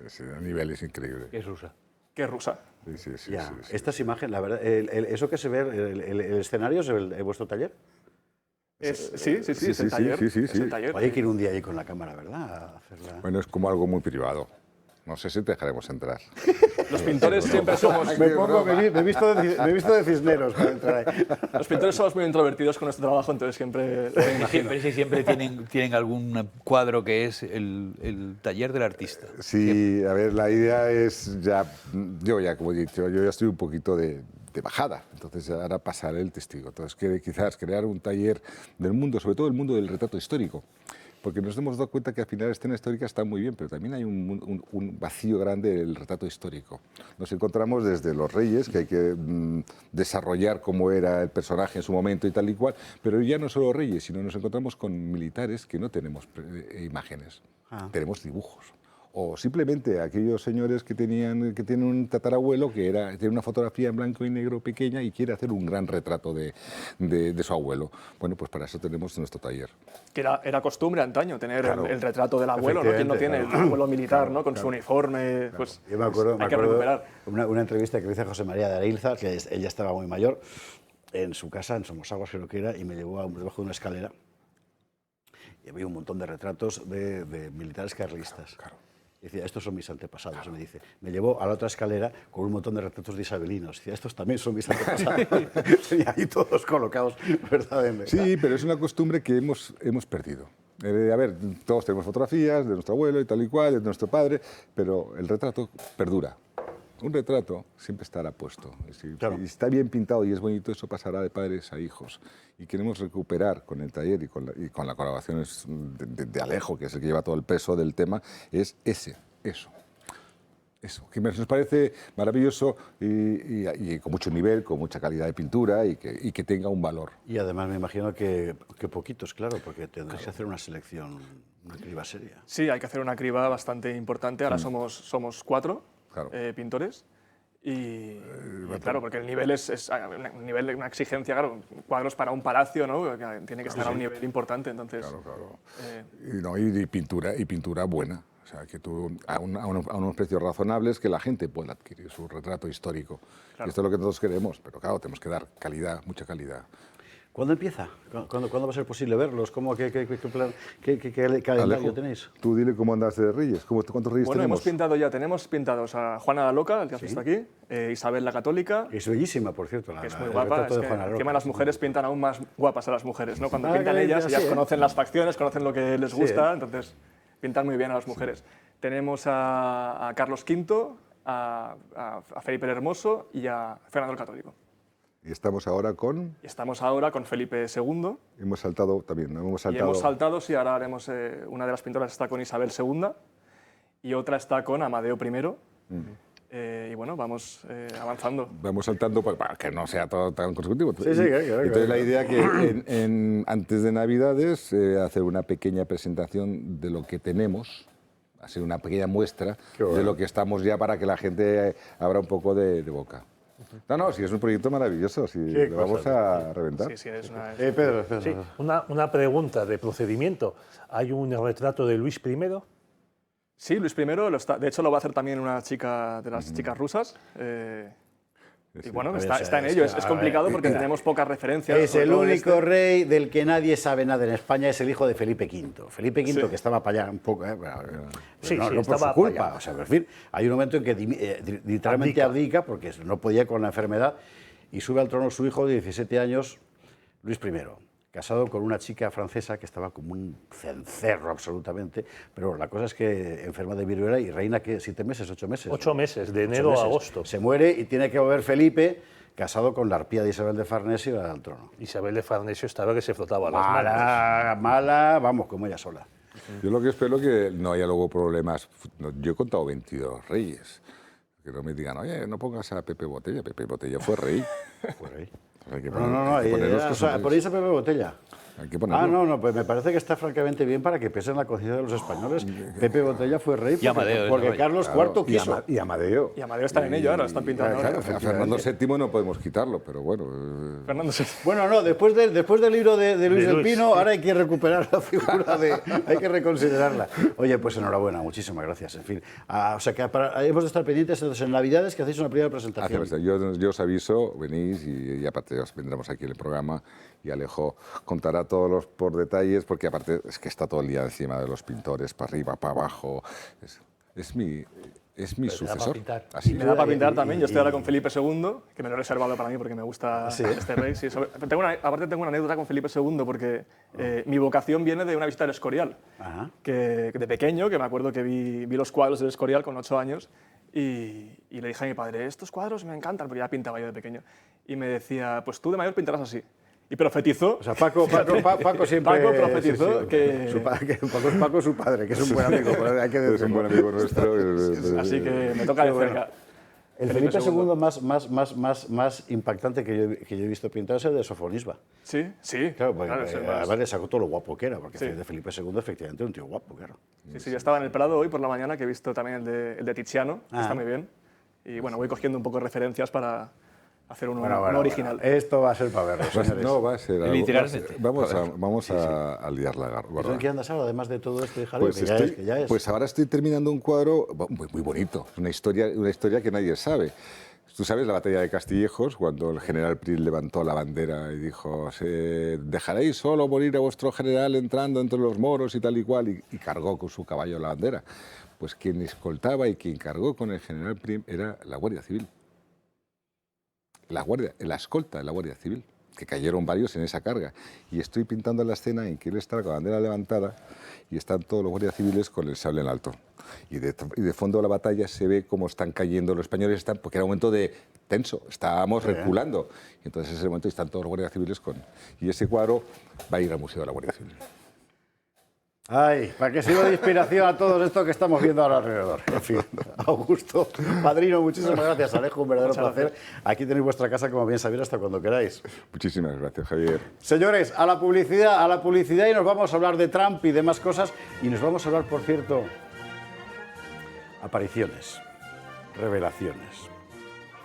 [SPEAKER 8] Sí, a nivel es increíble.
[SPEAKER 3] Es rusa.
[SPEAKER 9] Que es rusa.
[SPEAKER 8] Sí.
[SPEAKER 1] Estas imágenes, la verdad, eso que se ve, el escenario es vuestro taller.
[SPEAKER 9] Sí, es el taller.
[SPEAKER 8] Sí.
[SPEAKER 9] Es el taller.
[SPEAKER 1] Hay que ir un día ahí con la cámara, ¿verdad? A hacerla.
[SPEAKER 8] Bueno, es como algo muy privado. No sé si te dejaremos entrar.
[SPEAKER 9] Los pintores siempre somos...
[SPEAKER 1] Me he visto de Cisneros para entrar ahí.
[SPEAKER 9] Los pintores somos muy introvertidos con nuestro trabajo, entonces siempre...
[SPEAKER 3] Siempre tienen algún cuadro que es el taller del artista.
[SPEAKER 8] Sí, a ver, la idea es ya... Yo ya, como he dicho, yo ya estoy un poquito de bajada, entonces ahora pasaré el testigo. Entonces, quizás crear un taller del mundo, sobre todo el mundo del retrato histórico, porque nos hemos dado cuenta que al final la escena histórica está muy bien, pero también hay un vacío grande del retrato histórico. Nos encontramos desde los reyes, que hay que desarrollar cómo era el personaje en su momento y tal y cual, pero ya no solo reyes, sino nos encontramos con militares que no tenemos imágenes, tenemos dibujos. O simplemente aquellos señores que tienen un tatarabuelo que tiene una fotografía en blanco y negro pequeña y quiere hacer un gran retrato de su abuelo. Bueno, pues para eso tenemos nuestro taller.
[SPEAKER 9] Que era costumbre antaño tener
[SPEAKER 1] Claro.
[SPEAKER 9] el retrato del abuelo, ¿no? ¿Quién no tiene el abuelo militar, ¿no? Con su uniforme, pues
[SPEAKER 1] Yo me acuerdo
[SPEAKER 9] hay que recuperar.
[SPEAKER 1] una entrevista que le hice a José María de Areilza, que ella estaba muy mayor, en su casa, en Somosaguas creo que era, y me llevó debajo de una escalera y había un montón de retratos de militares carlistas. Claro. Y decía, estos son mis antepasados, claro. Me dice. Me llevó a la otra escalera con un montón de retratos de isabelinos. Decía, estos también son mis antepasados. Tenía ahí todos colocados, ¿verdad?
[SPEAKER 8] Sí, pero es una costumbre que hemos perdido. A ver, todos tenemos fotografías de nuestro abuelo y tal y cual, de nuestro padre, pero el retrato perdura. Un retrato siempre estará puesto.
[SPEAKER 1] Claro.
[SPEAKER 8] Si está bien pintado y es bonito, eso pasará de padres a hijos. Y queremos recuperar con el taller y con la colaboración de Alejo, que es el que lleva todo el peso del tema, es eso, que nos parece maravilloso y con mucho nivel, con mucha calidad de pintura y que tenga un valor.
[SPEAKER 1] Y además me imagino que poquitos, claro, porque tendrás que hacer una selección, una criba seria.
[SPEAKER 9] Sí, hay que hacer una criba bastante importante. Ahora somos 4 pintores. Y claro, porque el nivel es un nivel de una exigencia, claro, cuadros para un palacio, ¿no? Que tiene que estar a un nivel importante, entonces...
[SPEAKER 8] Claro. Y pintura buena. O sea, que tú, a unos precios razonables, que la gente pueda adquirir su retrato histórico. Claro. Y esto es lo que nosotros queremos, pero claro, tenemos que dar calidad, mucha calidad.
[SPEAKER 1] ¿Cuándo empieza? ¿Cuándo va a ser posible verlos? ¿Qué calendario tenéis?
[SPEAKER 8] Tú dile cómo andas de Reyes. ¿Cuántos Reyes tenemos?
[SPEAKER 9] Tenemos pintados a Juana la Loca, el que has visto aquí, Isabel la Católica.
[SPEAKER 1] Es bellísima, por cierto.
[SPEAKER 9] Que es muy guapa. Que las mujeres pintan aún más guapas a las mujeres, ¿no? Cuando pintan ellas conocen las facciones, conocen lo que les gusta, entonces pintan muy bien a las mujeres. Tenemos a Carlos V, a Felipe el Hermoso y a Fernando el Católico.
[SPEAKER 8] Y estamos ahora con...
[SPEAKER 9] Felipe II.
[SPEAKER 8] Hemos saltado también, ¿no?
[SPEAKER 9] Hemos saltado, sí, ahora haremos... una de las pintoras está con Isabel II y otra está con Amadeo I. Y bueno, vamos avanzando.
[SPEAKER 8] Vamos saltando para que no sea todo tan consecutivo.
[SPEAKER 1] Sí, claro.
[SPEAKER 8] Entonces la idea que antes de Navidades hacer una pequeña presentación de lo que tenemos, hacer una pequeña muestra de lo que estamos ya para que la gente abra un poco de boca. No, sí, es un proyecto maravilloso, lo vamos a reventar.
[SPEAKER 9] Sí, es una...
[SPEAKER 1] Pedro.
[SPEAKER 2] Sí, una pregunta de procedimiento. ¿Hay un retrato de Luis I?
[SPEAKER 9] Sí, Luis I, de hecho lo va a hacer también una chica de las chicas rusas. Y bueno, está en ello. Es complicado porque tenemos pocas referencias.
[SPEAKER 1] Es el único rey del que nadie sabe nada en España, es el hijo de Felipe V. Felipe V, que estaba para allá un poco, no por su culpa. O sea, en fin, hay un momento en que literalmente abdica porque no podía con la enfermedad y sube al trono su hijo de 17 años, Luis I, casado con una chica francesa que estaba como un cencerro absolutamente, pero la cosa es que enferma de viruela y reina, ¿qué? 7 meses, 8 meses.
[SPEAKER 2] 8 meses, de enero a agosto.
[SPEAKER 1] Se muere y tiene que volver Felipe, casado con la arpía de Isabel de Farnesio, al trono.
[SPEAKER 2] Isabel de Farnesio estaba que se frotaba las manos.
[SPEAKER 1] Mala, vamos, como ella sola.
[SPEAKER 8] Yo lo que espero es que no haya luego problemas. Yo he contado 22 reyes. Que no me digan, oye, no pongas a Pepe Botella. Pepe Botella fue rey.
[SPEAKER 1] Fue rey.
[SPEAKER 8] Hay que
[SPEAKER 1] ponéis a Pepe Botella.
[SPEAKER 8] Hay que ponerlo.
[SPEAKER 1] No, pues me parece que está francamente bien para que pese en la conciencia de los españoles. Pepe Botella fue rey porque Carlos IV quiso.
[SPEAKER 8] Y Amadeo.
[SPEAKER 9] Y Amadeo está en ello ahora, están pintando.
[SPEAKER 8] Claro, a Fernando VII no podemos quitarlo, pero bueno.
[SPEAKER 9] Fernando VII.
[SPEAKER 1] Bueno, no, después del libro de Luis del Pino, ahora hay que recuperar la figura hay que reconsiderarla. Oye, pues enhorabuena, muchísimas gracias. En fin, o sea que hemos de estar pendientes entonces en Navidades que hacéis una primera presentación.
[SPEAKER 8] Yo os aviso, venís y aparte os vendremos aquí en el programa y Alejo contará todos los por detalles, porque aparte es que está todo el día encima de los pintores, para arriba, para abajo. Es mi sucesor.
[SPEAKER 9] Y me da para pintar también. Yo estoy ahora con Felipe II, que me lo he reservado para mí porque me gusta este rey. Sí, aparte tengo una anécdota con Felipe II porque mi vocación viene de una visita al Escorial. Que de pequeño, que me acuerdo que vi los cuadros del Escorial con 8 años y le dije a mi padre, estos cuadros me encantan, porque ya pintaba yo de pequeño. Y me decía, pues tú de mayor pintarás así. Y profetizó.
[SPEAKER 1] O sea, Paco siempre...
[SPEAKER 9] Paco profetizó que...
[SPEAKER 1] Paco es su padre, que es un buen amigo. Hay que decirlo.
[SPEAKER 8] Es un buen amigo nuestro.
[SPEAKER 9] Así que me toca de cerca.
[SPEAKER 1] El Felipe II más impactante que yo he visto pintado es el de Sofonisba.
[SPEAKER 9] Sí.
[SPEAKER 1] Claro, porque
[SPEAKER 9] claro,
[SPEAKER 1] además le sacó todo lo guapo que era, porque
[SPEAKER 9] Sí.
[SPEAKER 1] de Felipe II efectivamente era un tío guapo, claro.
[SPEAKER 9] Sí, yo estaba en el Prado hoy por la mañana, que he visto también el de Tiziano, que está muy bien. Y bueno, voy cogiendo un poco de referencias para hacer uno original.
[SPEAKER 1] Esto va a ser para verlo, señores.
[SPEAKER 8] No, va a ser algo.
[SPEAKER 3] Literalmente.
[SPEAKER 8] Vamos a liar la garra.
[SPEAKER 1] ¿En qué andas ahora, además de todo este jaleo?
[SPEAKER 8] Pues,
[SPEAKER 1] que ya es.
[SPEAKER 8] pues ahora estoy terminando un cuadro muy bonito, una historia que nadie sabe. Tú sabes la batalla de Castillejos, cuando el general Prim levantó la bandera y dijo, dejaréis solo morir a vuestro general entrando entre los moros y tal y cual, y cargó con su caballo la bandera. Pues quien escoltaba y quien cargó con el general Prim era la Guardia Civil. La escolta de la Guardia Civil, que cayeron varios en esa carga. Y estoy pintando la escena en que él está con la bandera levantada y están todos los guardias civiles con el sable en alto. Y de fondo de la batalla se ve cómo están cayendo los españoles, porque era un momento de tenso, estábamos reculando. Y entonces ese momento están todos los guardias civiles Y ese cuadro va a ir al Museo de la Guardia Civil.
[SPEAKER 1] Ay, para que sirva de inspiración a todo esto que estamos viendo ahora alrededor. En fin, Augusto, padrino, muchísimas gracias. Alejo, un verdadero placer. Aquí tenéis vuestra casa, como bien sabéis, hasta cuando queráis.
[SPEAKER 8] Muchísimas gracias, Javier.
[SPEAKER 1] Señores, a la publicidad y nos vamos a hablar de Trump y demás cosas. Y nos vamos a hablar, por cierto, apariciones, revelaciones,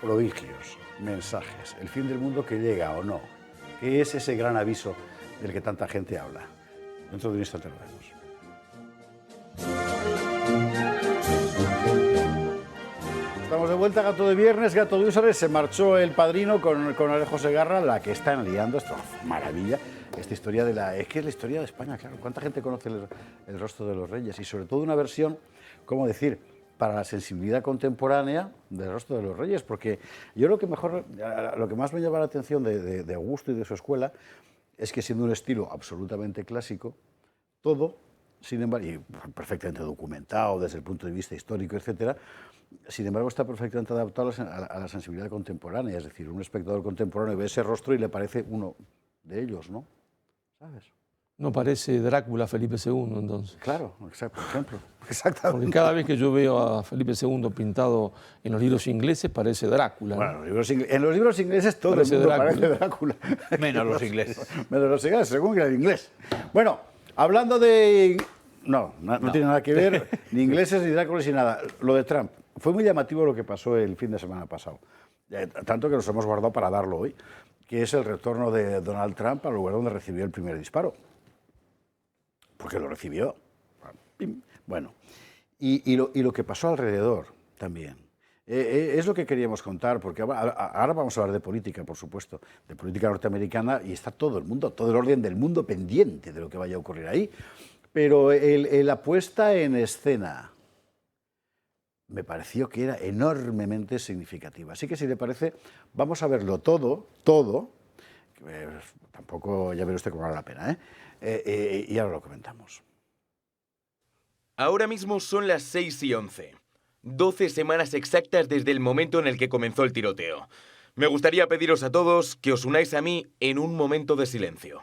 [SPEAKER 1] prodigios, mensajes, el fin del mundo que llega o no. ¿Qué es ese gran aviso del que tanta gente habla? Dentro de un instante lo vemos. Estamos de vuelta, Gato de Viernes, Gato de Úsares. Se marchó el padrino con Alejo Segarra, la que están liando, esto maravilla, esta historia es que es la historia de España, claro. ¿Cuánta gente conoce el rostro de los reyes? Y sobre todo una versión, ¿cómo decir?, para la sensibilidad contemporánea del rostro de los reyes, porque yo lo que más me llama la atención de Augusto y de su escuela es que, siendo un estilo absolutamente clásico, todo, sin embargo, y perfectamente documentado desde el punto de vista histórico, etcétera, sin embargo está perfectamente adaptado a la sensibilidad contemporánea. Es decir, un espectador contemporáneo ve ese rostro y le parece uno de ellos, ¿no? ¿Sabes?
[SPEAKER 4] No parece Drácula Felipe II, entonces.
[SPEAKER 1] Claro, por ejemplo. Exactamente.
[SPEAKER 4] Porque cada vez que yo veo a Felipe II pintado en los libros ingleses, parece Drácula.
[SPEAKER 1] Bueno, en los libros ingleses todo
[SPEAKER 4] parece
[SPEAKER 1] el mundo
[SPEAKER 4] Drácula.
[SPEAKER 1] parece Drácula.
[SPEAKER 3] Menos los ingleses.
[SPEAKER 1] Menos los ingleses, según que el inglés. Bueno, hablando de... No tiene nada que ver, ni ingleses, ni Dráculas, ni nada. Lo de Trump. Fue muy llamativo lo que pasó el fin de semana pasado. Tanto que nos hemos guardado para darlo hoy, que es el retorno de Donald Trump al lugar donde recibió el primer disparo. Porque lo recibió. Bueno, y lo que pasó alrededor también. Es lo que queríamos contar, porque ahora vamos a hablar de política, por supuesto, de política norteamericana, y está todo el mundo, todo el orden del mundo pendiente de lo que vaya a ocurrir ahí. Pero la puesta en escena me pareció que era enormemente significativa. Así que, si le parece, vamos a verlo todo, tampoco, ya verá usted cómo vale la pena, y ahora lo comentamos.
[SPEAKER 10] Ahora mismo son las 6:11. 12 semanas exactas desde el momento en el que comenzó el tiroteo. Me gustaría pediros a todos que os unáis a mí en un momento de silencio.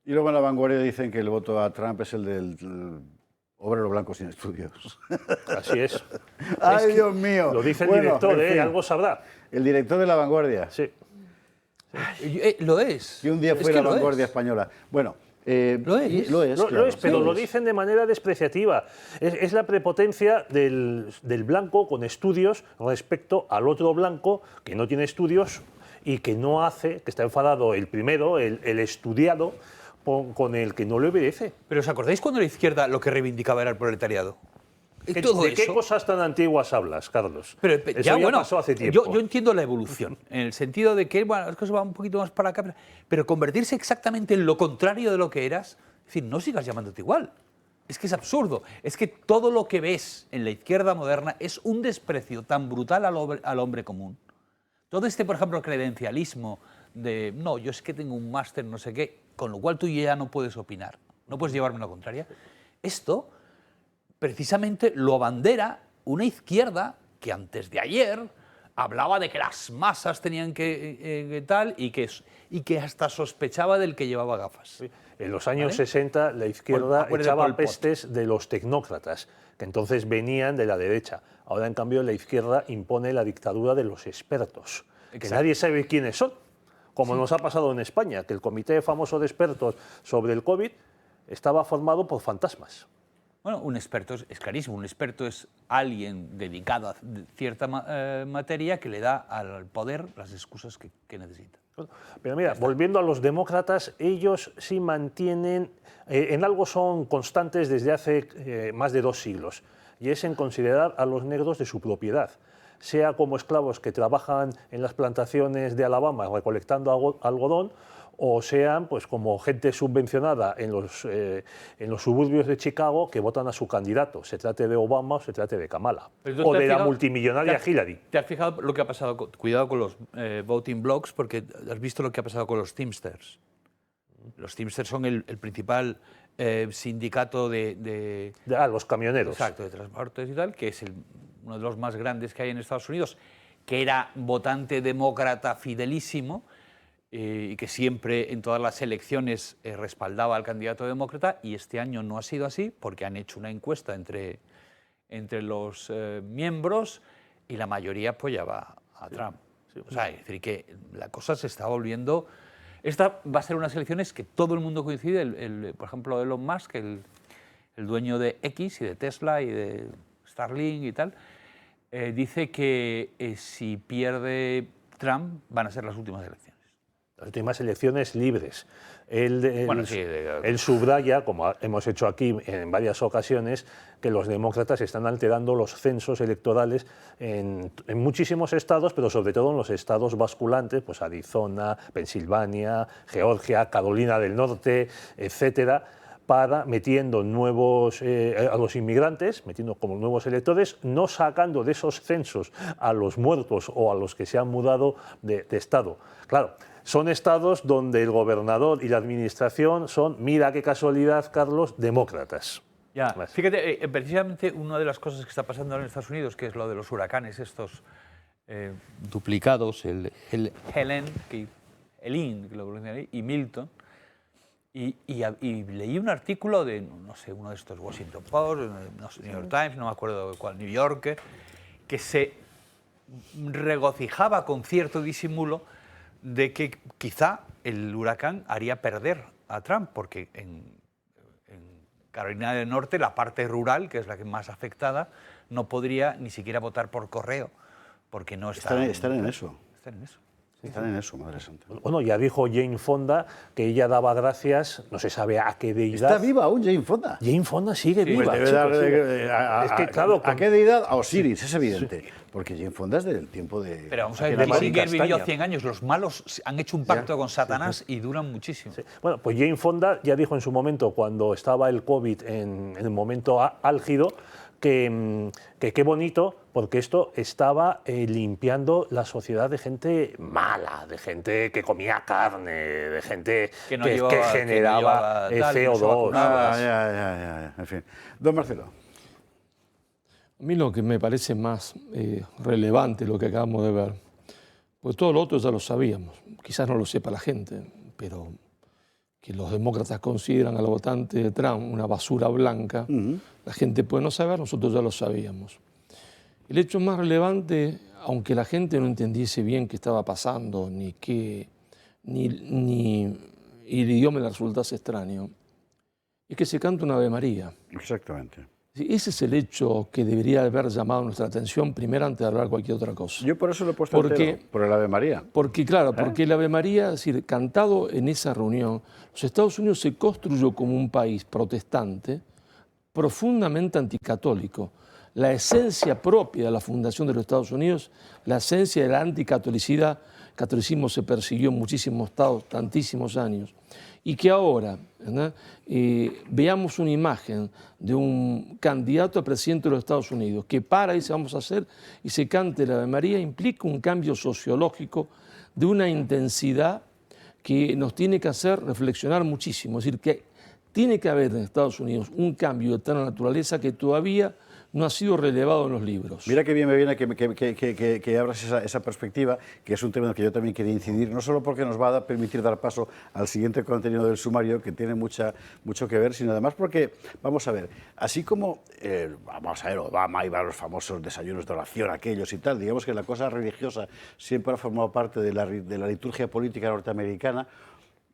[SPEAKER 1] Y luego en La Vanguardia dicen que el voto a Trump es el del obrero blanco sin estudios.
[SPEAKER 2] Así es.
[SPEAKER 1] ¡Ay, Dios mío!
[SPEAKER 2] Lo dice el
[SPEAKER 1] Bueno,
[SPEAKER 2] director,
[SPEAKER 1] en fin,
[SPEAKER 2] algo sabrá.
[SPEAKER 1] El director de La Vanguardia.
[SPEAKER 2] Sí.
[SPEAKER 3] Lo es.
[SPEAKER 1] Que un día fue
[SPEAKER 3] que
[SPEAKER 1] La
[SPEAKER 3] lo
[SPEAKER 1] Vanguardia
[SPEAKER 3] es.
[SPEAKER 1] española. Bueno,
[SPEAKER 3] Lo es.
[SPEAKER 1] Lo es,
[SPEAKER 2] Lo
[SPEAKER 1] claro.
[SPEAKER 2] es, pero
[SPEAKER 1] Sí,
[SPEAKER 2] lo dicen de manera despreciativa. Es la prepotencia del blanco con estudios respecto al otro blanco que no tiene estudios y que no hace, que está enfadado el primero, el estudiado, con el que no le obedece.
[SPEAKER 3] Pero ¿os acordáis cuando la izquierda lo que reivindicaba era el proletariado?
[SPEAKER 2] ¿De
[SPEAKER 3] Todo
[SPEAKER 2] qué
[SPEAKER 3] eso.
[SPEAKER 2] cosas tan antiguas hablas, Carlos?
[SPEAKER 3] Pero
[SPEAKER 2] Eso
[SPEAKER 3] ya, bueno,
[SPEAKER 2] pasó hace tiempo.
[SPEAKER 3] yo entiendo la evolución, en el sentido de que bueno, las cosas van un poquito más para acá, pero convertirse exactamente en lo contrario de lo que eras, es decir, no sigas llamándote igual. Es que es absurdo. Es que todo lo que ves en la izquierda moderna es un desprecio tan brutal al hombre común. Todo este, por ejemplo, credencialismo de, no, yo es que tengo un máster, no sé qué, con lo cual tú ya no puedes opinar, no puedes llevarme la contraria. Esto precisamente lo abandera una izquierda que antes de ayer hablaba de que las masas tenían que tal y que hasta sospechaba del que llevaba gafas.
[SPEAKER 2] En los años
[SPEAKER 3] ¿Vale?
[SPEAKER 2] 60 la izquierda
[SPEAKER 3] Acuérdate
[SPEAKER 2] echaba
[SPEAKER 3] Pol Pot.
[SPEAKER 2] pestes de los tecnócratas, que entonces venían de la derecha. Ahora, en cambio, la izquierda impone la dictadura de los expertos, que
[SPEAKER 3] Exacto.
[SPEAKER 2] nadie sabe quiénes son. Como nos ha pasado en España, que el comité famoso de expertos sobre el COVID estaba formado por fantasmas.
[SPEAKER 3] Bueno, un experto es clarísimo, un experto es alguien dedicado a cierta materia que le da al poder las excusas que necesita.
[SPEAKER 2] Pero mira, volviendo a los demócratas, ellos sí mantienen, en algo son constantes desde hace más de 2 siglos, y es en considerar a los negros de su propiedad, sea como esclavos que trabajan en las plantaciones de Alabama recolectando algodón, o sean pues como gente subvencionada en los suburbios de Chicago que votan a su candidato, se trate de Obama o se trate de Kamala, o de la multimillonaria Hillary.
[SPEAKER 3] ¿Te has fijado lo que ha pasado? Cuidado con los voting blocks, porque has visto lo que ha pasado con los Teamsters. Los Teamsters son el principal sindicato de
[SPEAKER 2] los camioneros.
[SPEAKER 3] Exacto, de transportes y tal, que es uno de los más grandes que hay en Estados Unidos, que era votante demócrata fidelísimo, y que siempre en todas las elecciones respaldaba al candidato demócrata, y este año no ha sido así porque han hecho una encuesta entre los miembros y la mayoría apoyaba a Trump. O sea, es decir, que la cosa se está volviendo... Esta va a ser unas elecciones que todo el mundo coincide, por ejemplo, Elon Musk, el dueño de X y de Tesla y de Starlink y tal, dice que si pierde Trump van a ser las últimas elecciones.
[SPEAKER 2] Las últimas elecciones libres. Él
[SPEAKER 3] Sí,
[SPEAKER 2] subraya, como hemos hecho aquí en varias ocasiones, que los demócratas están alterando los censos electorales en muchísimos estados, pero sobre todo en los estados basculantes, pues Arizona, Pensilvania, Georgia, Carolina del Norte, etcétera, para metiendo nuevos a los inmigrantes, metiendo como nuevos electores, no sacando de esos censos a los muertos o a los que se han mudado de estado. Claro, son estados donde el gobernador y la administración son, mira qué casualidad, Carlos, demócratas.
[SPEAKER 3] Ya, fíjate, precisamente una de las cosas que está pasando ahora en Estados Unidos, que es lo de los huracanes estos duplicados, el Helene, Helene, que lo pronuncian ahí, y Milton, y leí un artículo de, no sé, uno de estos Washington Post, no sé, New York Times, no me acuerdo cuál, New Yorker, que se regocijaba con cierto disimulo de que quizá el huracán haría perder a Trump, porque en Carolina del Norte, la parte rural, que es la que más afectada, no podría ni siquiera votar por correo, porque no está...
[SPEAKER 1] Están en eso.
[SPEAKER 3] Están en eso.
[SPEAKER 1] Están en eso, Madre Santa.
[SPEAKER 2] Bueno, ya dijo Jane Fonda que ella daba gracias, no se sabe a qué deidad.
[SPEAKER 1] ¿Está viva aún Jane Fonda?
[SPEAKER 2] Jane Fonda sigue viva.
[SPEAKER 1] Pues debe
[SPEAKER 2] chico,
[SPEAKER 1] dar,
[SPEAKER 2] sigue. Es que, claro,
[SPEAKER 1] ¿a qué deidad? A Osiris, es evidente. Porque Jane Fonda es del tiempo de...
[SPEAKER 3] Pero vamos a ver,
[SPEAKER 2] de
[SPEAKER 3] Kissinger
[SPEAKER 2] Castaña.
[SPEAKER 3] vivió 100 años, los malos han hecho un pacto con Satanás y duran muchísimo.
[SPEAKER 2] Sí. Bueno, pues Jane Fonda ya dijo en su momento, cuando estaba el COVID en el momento álgido, que qué bonito, porque esto estaba limpiando la sociedad de gente mala, de gente que comía carne, de gente
[SPEAKER 3] Que no
[SPEAKER 2] que
[SPEAKER 3] llevaba-
[SPEAKER 2] generaba
[SPEAKER 3] que no llevaba tal, que no se
[SPEAKER 2] CO2.
[SPEAKER 3] vacunaba.
[SPEAKER 1] ya. En fin. Don Marcelo.
[SPEAKER 4] A mí lo que me parece más relevante lo que acabamos de ver, pues todo lo otro ya lo sabíamos, quizás no lo sepa la gente, pero que los demócratas consideran al votante de Trump una basura blanca, la gente puede no saber, nosotros ya lo sabíamos. El hecho más relevante, aunque la gente no entendiese bien qué estaba pasando, ni el idioma le resultase extraño, es que se canta una Ave María.
[SPEAKER 1] Exactamente.
[SPEAKER 4] Ese es el hecho que debería haber llamado nuestra atención primero antes de hablar cualquier otra cosa.
[SPEAKER 1] Yo por eso lo he puesto entero, por el Ave María.
[SPEAKER 4] Porque, claro, porque el Ave María, es decir, cantado en esa reunión, los Estados Unidos se construyó como un país protestante, profundamente anticatólico. La esencia propia de la fundación de los Estados Unidos, la esencia de la anticatolicidad, el catolicismo se persiguió en muchísimos estados, tantísimos años, y que ahora veamos una imagen de un candidato a presidente de los Estados Unidos que para y dice vamos a hacer y se cante la Ave María, implica un cambio sociológico de una intensidad que nos tiene que hacer reflexionar muchísimo. Es decir, que tiene que haber en Estados Unidos un cambio de tal naturaleza que todavía no ha sido relevado en los libros.
[SPEAKER 1] Mira qué bien me viene que abras esa perspectiva, que es un tema en el que yo también quería incidir, no solo porque nos va a permitir dar paso al siguiente contenido del sumario, que tiene mucho que ver, sino además porque, vamos a ver, así como Obama iba a los famosos desayunos de oración, aquellos y tal, digamos que la cosa religiosa siempre ha formado parte de la liturgia política norteamericana,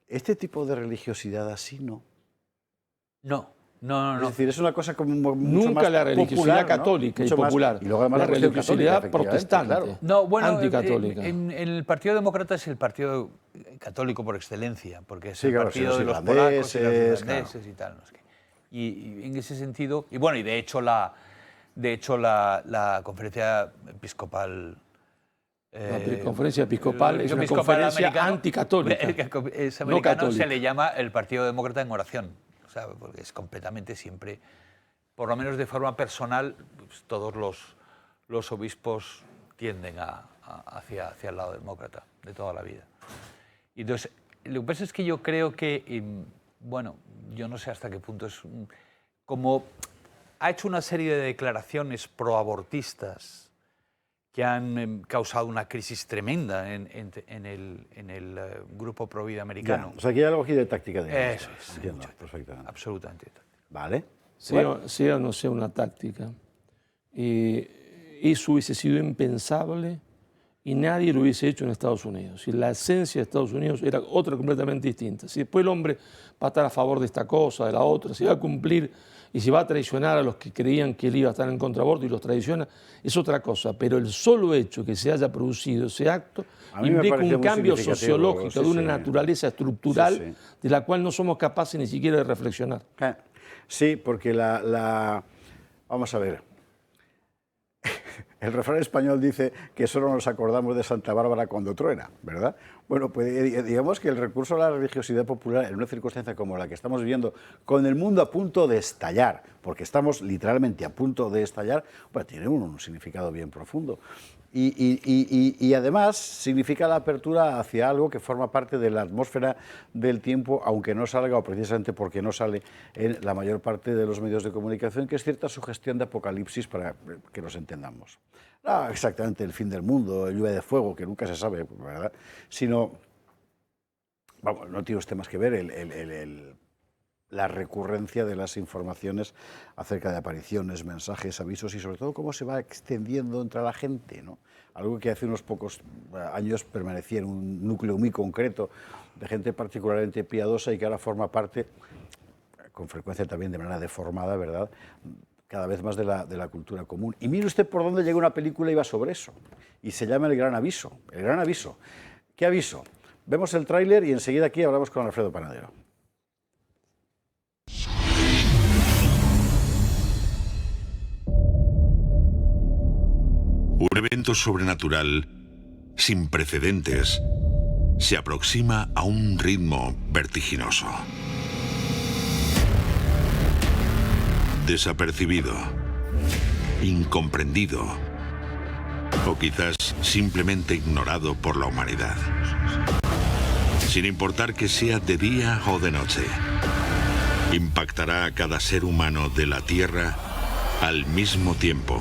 [SPEAKER 1] este tipo de religiosidad así no.
[SPEAKER 3] No.
[SPEAKER 1] Es decir, es una cosa como mucho
[SPEAKER 4] nunca más la religiosidad popular, católica, ¿no? Y popular.
[SPEAKER 1] Y luego además
[SPEAKER 4] la religiosidad protestante,
[SPEAKER 1] claro.
[SPEAKER 3] No, bueno,
[SPEAKER 4] anticatólica.
[SPEAKER 3] En el Partido Demócrata es el partido católico por excelencia, porque es
[SPEAKER 1] sí,
[SPEAKER 3] el
[SPEAKER 1] claro,
[SPEAKER 3] partido de los polacos y los irlandeses y tal. No sé qué. Y en ese sentido, y bueno, y de hecho la conferencia episcopal.
[SPEAKER 4] La conferencia episcopal es una conferencia anticatólica.
[SPEAKER 3] Es americano, se le llama el Partido Demócrata en oración. ¿Sabe? Porque es completamente siempre, por lo menos de forma personal, pues todos los obispos tienden hacia el lado demócrata de toda la vida. Y entonces, lo que pasa es que yo creo que, bueno, yo no sé hasta qué punto es, como ha hecho una serie de declaraciones proabortistas que han causado una crisis tremenda en el grupo pro vida americano.
[SPEAKER 1] Ya, o sea, aquí hay algo aquí de táctica.
[SPEAKER 3] Eso es.
[SPEAKER 1] Entiendo, perfectamente.
[SPEAKER 3] Absolutamente.
[SPEAKER 1] Vale.
[SPEAKER 4] Sea o no sea una táctica, eso hubiese sido impensable y nadie lo hubiese hecho en Estados Unidos. Si la esencia de Estados Unidos era otra completamente distinta. Si después el hombre va a estar a favor de esta cosa, de la otra, si va a cumplir y si va a traicionar a los que creían que él iba a estar en contra de aborto y los traiciona, es otra cosa. Pero el solo hecho que se haya producido ese acto implica un cambio sociológico de una naturaleza estructural de la cual no somos capaces ni siquiera de reflexionar.
[SPEAKER 1] Sí, porque vamos a ver. El refrán español dice que solo nos acordamos de Santa Bárbara cuando truena, ¿verdad? Bueno, pues digamos que el recurso a la religiosidad popular en una circunstancia como la que estamos viviendo, con el mundo a punto de estallar, porque estamos literalmente a punto de estallar, pues tiene un significado bien profundo. Y además significa la apertura hacia algo que forma parte de la atmósfera del tiempo, aunque no salga, o precisamente porque no sale en la mayor parte de los medios de comunicación, que es cierta sugestión de apocalipsis, para que nos entendamos. No exactamente el fin del mundo, lluvia de fuego, que nunca se sabe, ¿verdad? Sino, vamos, no tiene usted más que ver la recurrencia de las informaciones acerca de apariciones, mensajes, avisos y sobre todo cómo se va extendiendo entre la gente, ¿no? Algo que hace unos pocos años permanecía en un núcleo muy concreto de gente particularmente piadosa y que ahora forma parte, con frecuencia también de manera deformada, ¿verdad?, cada vez más de la cultura común. Y mire usted por dónde llega una película y va sobre eso, y se llama El Gran Aviso. El Gran Aviso. ¿Qué aviso? Vemos el tráiler y enseguida aquí hablamos con Alfredo Panadero.
[SPEAKER 11] Un evento sobrenatural sin precedentes se aproxima a un ritmo vertiginoso. Desapercibido, incomprendido o quizás simplemente ignorado por la humanidad. Sin importar que sea de día o de noche, impactará a cada ser humano de la Tierra al mismo tiempo.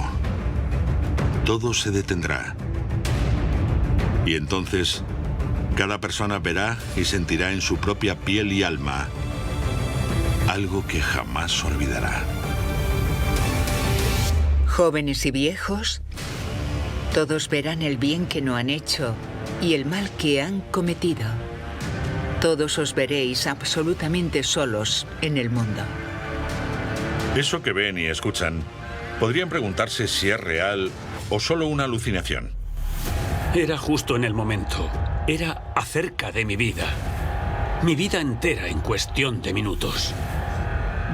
[SPEAKER 11] Todo se detendrá. Y entonces Cada persona verá y sentirá en su propia piel y alma algo que jamás olvidará.
[SPEAKER 12] Jóvenes y viejos, todos verán el bien que no han hecho y el mal que han cometido. Todos os veréis absolutamente solos en el mundo.
[SPEAKER 11] Eso que ven y escuchan, podrían preguntarse si es real o solo una alucinación.
[SPEAKER 13] Era justo en el momento. Era acerca de mi vida. Mi vida entera en cuestión de minutos.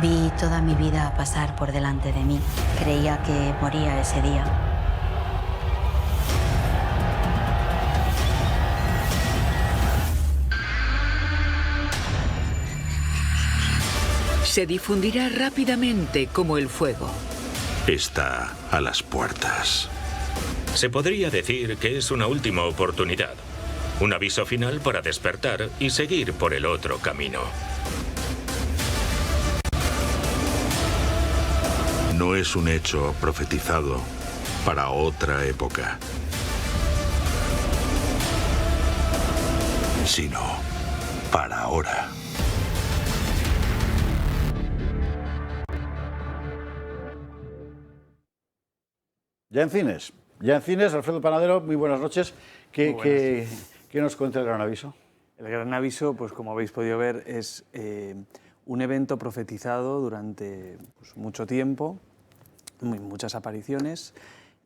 [SPEAKER 14] Vi toda mi vida pasar por delante de mí. Creía que moría ese día.
[SPEAKER 12] Se difundirá rápidamente como el fuego.
[SPEAKER 11] Está a las puertas.
[SPEAKER 15] Se podría decir que es una última oportunidad. Un aviso final para despertar y seguir por el otro camino.
[SPEAKER 11] No es un hecho profetizado para otra época, sino para ahora.
[SPEAKER 1] Ya en cines, Alfredo Panadero, muy buenas noches. ¿Qué nos cuenta el Gran Aviso?
[SPEAKER 16] El Gran Aviso, pues como habéis podido ver, es un evento profetizado durante mucho tiempo, muchas apariciones,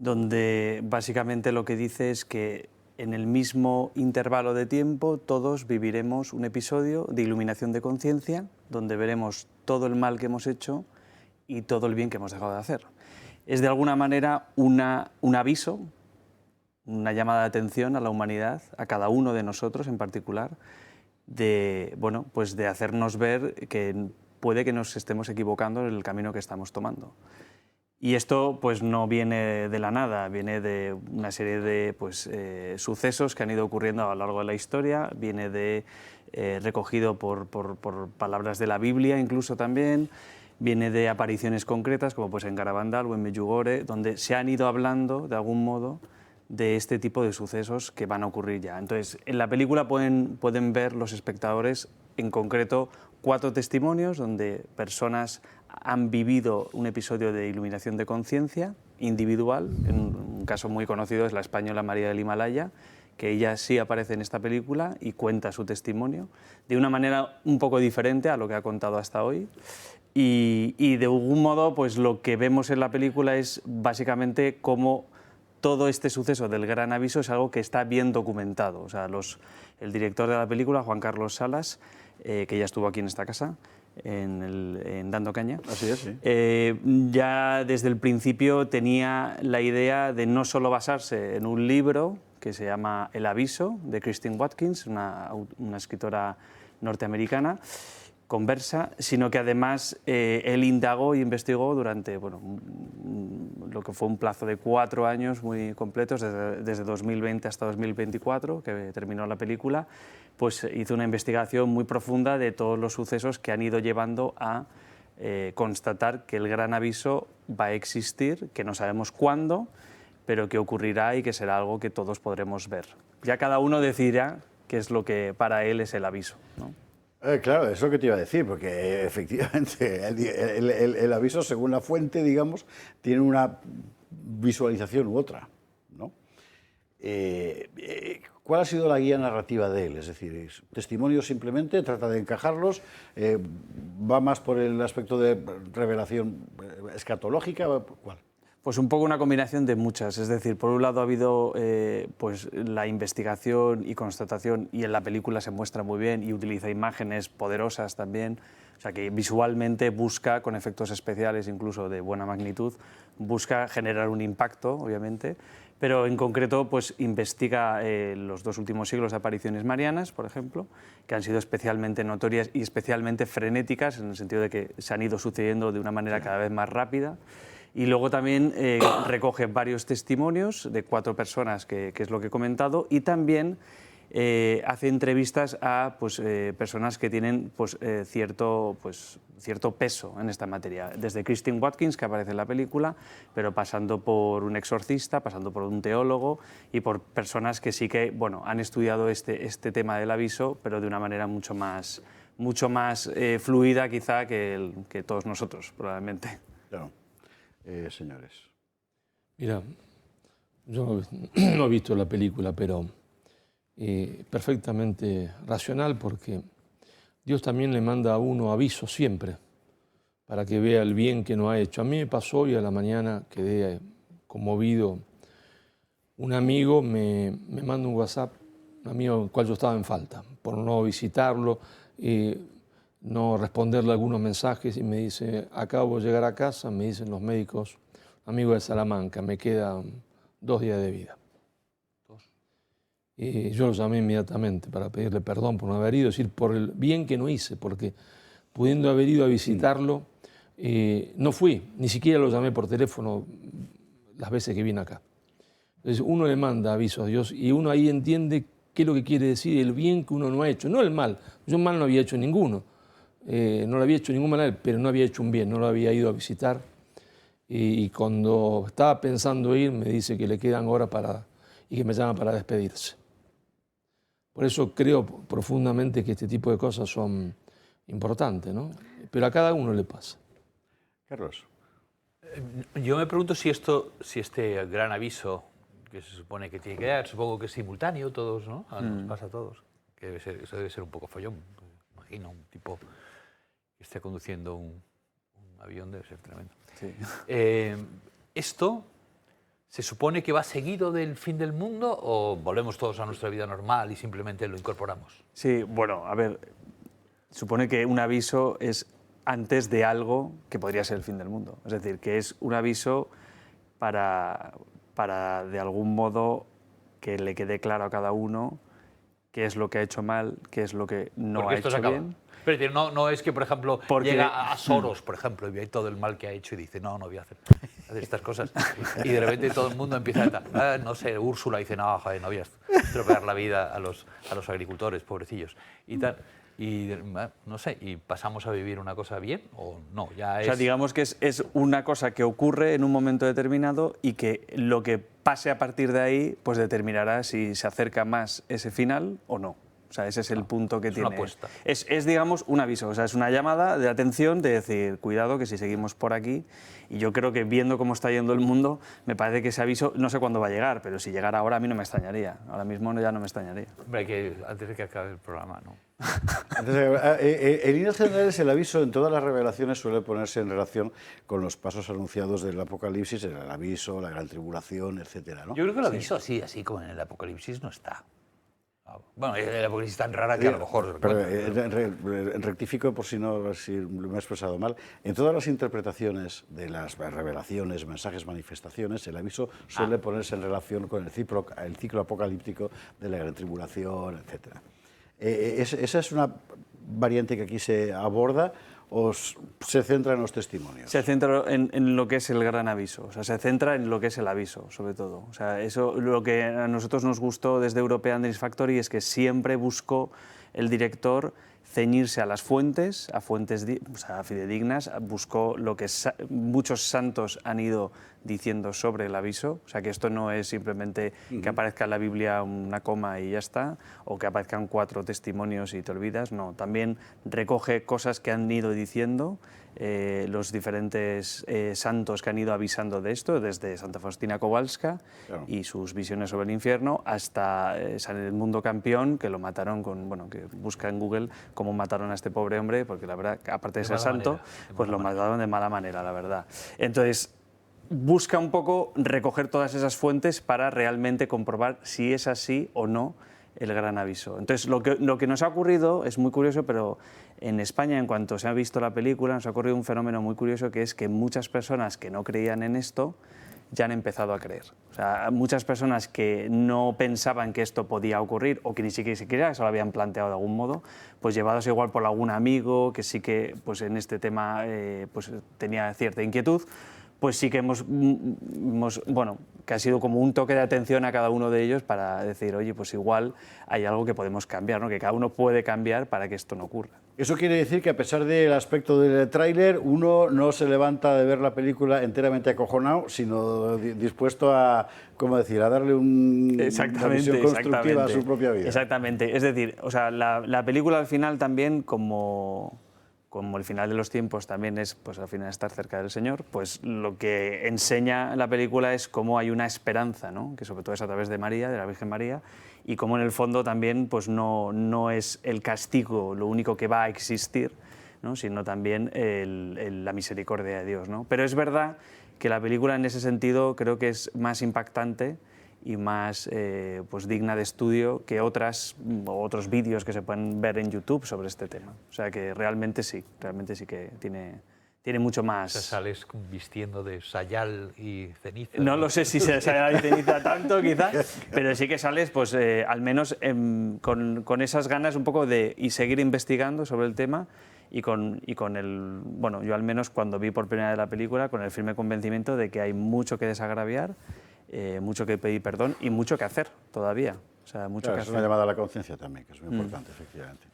[SPEAKER 16] donde básicamente lo que dice es que en el mismo intervalo de tiempo todos viviremos un episodio de iluminación de conciencia, donde veremos todo el mal que hemos hecho y todo el bien que hemos dejado de hacer. Es de alguna manera un aviso, una llamada de atención a la humanidad, a cada uno de nosotros en particular, de hacernos ver que puede que nos estemos equivocando en el camino que estamos tomando. Y esto pues no viene de la nada, viene de una serie de sucesos que han ido ocurriendo a lo largo de la historia, viene recogido por palabras de la Biblia incluso también, viene de apariciones concretas como pues en Garabandal o en Medjugorje, donde se han ido hablando de algún modo de este tipo de sucesos que van a ocurrir ya. Entonces, en la película pueden ver los espectadores en concreto 4 testimonios donde personas han vivido un episodio de iluminación de conciencia individual. En un caso muy conocido es la española María del Himalaya, que ella sí aparece en esta película y cuenta su testimonio de una manera un poco diferente a lo que ha contado hasta hoy. Y de algún modo pues lo que vemos en la película es básicamente cómo todo este suceso del Gran Aviso es algo que está bien documentado. O sea, el director de la película, Juan Carlos Salas, que ya estuvo aquí en esta casa, en Dando Caña,
[SPEAKER 1] así es, sí.
[SPEAKER 16] Ya desde el principio tenía la idea de no solo basarse en un libro que se llama El Aviso, de Christine Watkins, una escritora norteamericana, conversa, sino que además él indagó y investigó durante lo que fue un plazo de 4 años muy completos, desde 2020 hasta 2024, que terminó la película, pues hizo una investigación muy profunda de todos los sucesos que han ido llevando a constatar que el Gran Aviso va a existir, que no sabemos cuándo, pero que ocurrirá y que será algo que todos podremos ver. Ya cada uno decidirá qué es lo que para él es el aviso, ¿no?
[SPEAKER 1] Claro, es lo que te iba a decir, porque efectivamente el aviso, según la fuente, digamos, tiene una visualización u otra, ¿no? ¿Cuál ha sido la guía narrativa de él? Es decir, testimonios simplemente, trata de encajarlos, va más por el aspecto de revelación escatológica, ¿cuál?
[SPEAKER 16] Pues un poco una combinación de muchas, es decir, por un lado ha habido pues la investigación y constatación, y en la película se muestra muy bien y utiliza imágenes poderosas también, o sea que visualmente busca, con efectos especiales incluso de buena magnitud, busca generar un impacto, obviamente, pero en concreto pues investiga los 2 últimos siglos de apariciones marianas, por ejemplo, que han sido especialmente notorias y especialmente frenéticas, en el sentido de que se han ido sucediendo de una manera cada vez más rápida. Y luego también recoge varios testimonios de 4 personas, que es lo que he comentado, y también hace entrevistas a personas que tienen cierto peso en esta materia. Desde Christine Watkins, que aparece en la película, pero pasando por un exorcista, pasando por un teólogo y por personas que sí que han estudiado este tema del aviso, pero de una manera mucho más fluida quizá que todos nosotros, probablemente.
[SPEAKER 1] Claro. Señores.
[SPEAKER 4] Mira, yo no he visto la película, pero perfectamente racional, porque Dios también le manda a uno avisos siempre para que vea el bien que no ha hecho. A mí me pasó hoy a la mañana, quedé conmovido. Un amigo me manda un WhatsApp, un amigo del cual yo estaba en falta, por no visitarlo, no responderle algunos mensajes, y me dice: acabo de llegar a casa, me dicen los médicos, amigo de Salamanca, me quedan 2 días de vida. Y yo lo llamé inmediatamente para pedirle perdón por no haber ido, es decir, por el bien que no hice, porque pudiendo haber ido a visitarlo, no fui, ni siquiera lo llamé por teléfono las veces que vine acá. Entonces uno le manda avisos a Dios y uno ahí entiende qué es lo que quiere decir el bien que uno no ha hecho, no el mal. Yo mal no había hecho ninguno, no lo había hecho ningún mal, pero no había hecho un bien, no lo había ido a visitar. Y cuando estaba pensando ir, me dice que le quedan horas y que me llama para despedirse. Por eso creo profundamente que este tipo de cosas son importantes, ¿no? Pero a cada uno le pasa.
[SPEAKER 1] Carlos.
[SPEAKER 3] Yo me pregunto si este gran aviso que se supone que tiene que dar, supongo que es simultáneo todos, ¿no? Nos pasa a todos. Que eso debe ser un poco follón. Imagino un tipo que esté conduciendo un avión, debe ser tremendo.
[SPEAKER 16] Sí.
[SPEAKER 3] ¿Esto se supone que va seguido del fin del mundo o volvemos todos a nuestra vida normal y simplemente lo incorporamos?
[SPEAKER 16] Sí, bueno, a ver, supone que un aviso es antes de algo que podría ser el fin del mundo. Es decir, que es un aviso para de algún modo que le quede claro a cada uno qué es lo que ha hecho mal, qué es lo que no ha hecho bien.
[SPEAKER 3] Pero es decir, no es que, por ejemplo, llega a Soros, por ejemplo, y ve todo el mal que ha hecho y dice, no voy a hacer estas cosas. Y de repente todo el mundo empieza a... no sé, Úrsula dice, no, joder, no voy a estropear la vida a los agricultores, pobrecillos. Y tal. Y no sé, ¿y pasamos a vivir una cosa bien o no? Ya es...
[SPEAKER 16] O sea, digamos que es una cosa que ocurre en un momento determinado y que lo que pase a partir de ahí pues determinará si se acerca más ese final o no. O sea, ese es el punto que tiene.
[SPEAKER 3] Una apuesta.
[SPEAKER 16] Es, digamos, un aviso, o sea, es una llamada de atención de decir, cuidado que si seguimos por aquí, y yo creo que viendo cómo está yendo el mundo, me parece que ese aviso, no sé cuándo va a llegar, pero si llegara ahora a mí no me extrañaría, ahora mismo ya no me extrañaría.
[SPEAKER 3] Hombre, que antes de que acabe el programa, ¿no?
[SPEAKER 1] En líneas generales, el aviso en todas las revelaciones suele ponerse en relación con los pasos anunciados del Apocalipsis, el aviso, la gran tribulación, etcétera, ¿no?
[SPEAKER 3] Yo creo que el aviso así como en el Apocalipsis no está. Bueno, el Apocalipsis es tan rara que a lo mejor...
[SPEAKER 1] Pero rectifico por si me he expresado mal. En todas las interpretaciones de las revelaciones, mensajes, manifestaciones, el aviso suele ponerse en relación con el ciclo apocalíptico de la gran tribulación, etcétera. ¿Esa es una variante que aquí se aborda o se centra en los testimonios?
[SPEAKER 16] Se centra en lo que es el gran aviso, o sea, se centra en lo que es el aviso, sobre todo. O sea, eso, lo que a nosotros nos gustó desde European Dreams Factory es que siempre buscó el director ceñirse a las fuentes, a fuentes fidedignas, buscó lo que muchos santos han ido diciendo sobre el aviso, o sea que esto no es simplemente que aparezca en la Biblia una coma y ya está, o que aparezcan 4 testimonios y te olvidas, no, también recoge cosas que han ido diciendo los diferentes santos que han ido avisando de esto, desde Santa Faustina Kowalska y sus visiones sobre el infierno, hasta San Edmundo Campión, que lo mataron que busca en Google cómo mataron a este pobre hombre, porque la verdad, aparte de ser santo, pues lo mataron de mala manera, la verdad. Entonces, busca un poco recoger todas esas fuentes para realmente comprobar si es así o no el gran aviso. Entonces, lo que nos ha ocurrido es muy curioso, pero en España, en cuanto se ha visto la película, nos ha ocurrido un fenómeno muy curioso, que es que muchas personas que no creían en esto ya han empezado a creer. O sea, muchas personas que no pensaban que esto podía ocurrir o que ni siquiera se lo habían planteado de algún modo, pues llevados igual por algún amigo que sí que pues en este tema pues tenía cierta inquietud, pues sí que bueno, que ha sido como un toque de atención a cada uno de ellos para decir, oye, pues igual hay algo que podemos cambiar, ¿no? Que cada uno puede cambiar para que esto no ocurra.
[SPEAKER 1] Eso quiere decir que a pesar del aspecto del tráiler, uno no se levanta de ver la película enteramente acojonado, sino dispuesto a, ¿cómo decir?, a darle una visión constructiva a su propia vida.
[SPEAKER 16] Exactamente. Es decir, o sea, la película al final también, como el final de los tiempos también es, pues al final estar cerca del Señor, pues lo que enseña la película es cómo hay una esperanza, ¿no? Que sobre todo es a través de María, de la Virgen María, y cómo en el fondo también pues no es el castigo lo único que va a existir, ¿no? Sino también la misericordia de Dios, ¿no? Pero es verdad que la película en ese sentido creo que es más impactante y más pues digna de estudio que otros vídeos que se pueden ver en YouTube sobre este tema. O sea que realmente sí que tiene mucho más.
[SPEAKER 17] O sea, sales vistiendo de sayal y ceniza.
[SPEAKER 16] No lo sé si se sayal y ceniza tanto, quizás, pero sí que sales, pues al menos con esas ganas un poco de seguir investigando sobre el tema y con el, bueno, yo al menos cuando vi por primera vez la película, con el firme convencimiento de que hay mucho que desagraviar, mucho que pedir perdón y mucho que hacer todavía. O sea, mucho
[SPEAKER 1] claro,
[SPEAKER 16] que
[SPEAKER 1] es
[SPEAKER 16] hacer.
[SPEAKER 1] una llamada a la conciencia también, que es muy importante, efectivamente.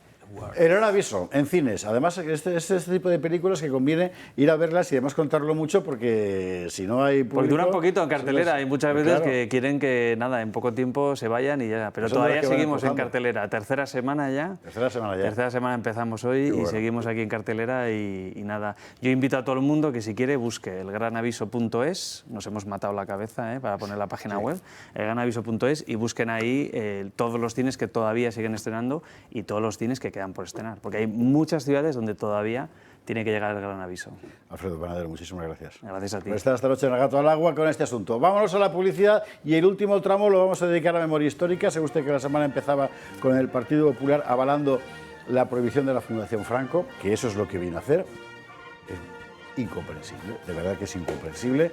[SPEAKER 1] Era un aviso en cines. Además, este tipo de películas que conviene ir a verlas y además contarlo mucho porque si no hay público...
[SPEAKER 16] Porque dura un poquito en cartelera. Hay muchas veces que quieren que nada, en poco tiempo se vayan y ya. Pero todavía seguimos en cartelera. Tercera semana ya.
[SPEAKER 1] Tercera semana
[SPEAKER 16] empezamos hoy y seguimos aquí en cartelera y nada. Yo invito a todo el mundo que si quiere busque elgranaviso.es. Nos hemos matado la cabeza para poner la página web. Elgranaviso.es y busquen ahí todos los cines que todavía siguen estrenando y todos los cines que quedan por estrenar, porque hay muchas ciudades donde todavía tiene que llegar el gran aviso.
[SPEAKER 1] Alfredo Panadero, muchísimas gracias.
[SPEAKER 16] Gracias a ti.
[SPEAKER 1] Por estar esta noche en El Gato al Agua con este asunto. Vámonos a la publicidad y el último tramo lo vamos a dedicar a memoria histórica. Sabe usted que la semana empezaba con el Partido Popular avalando la prohibición de la Fundación Franco, que eso es lo que vino a hacer. Es incomprensible, de verdad que es incomprensible.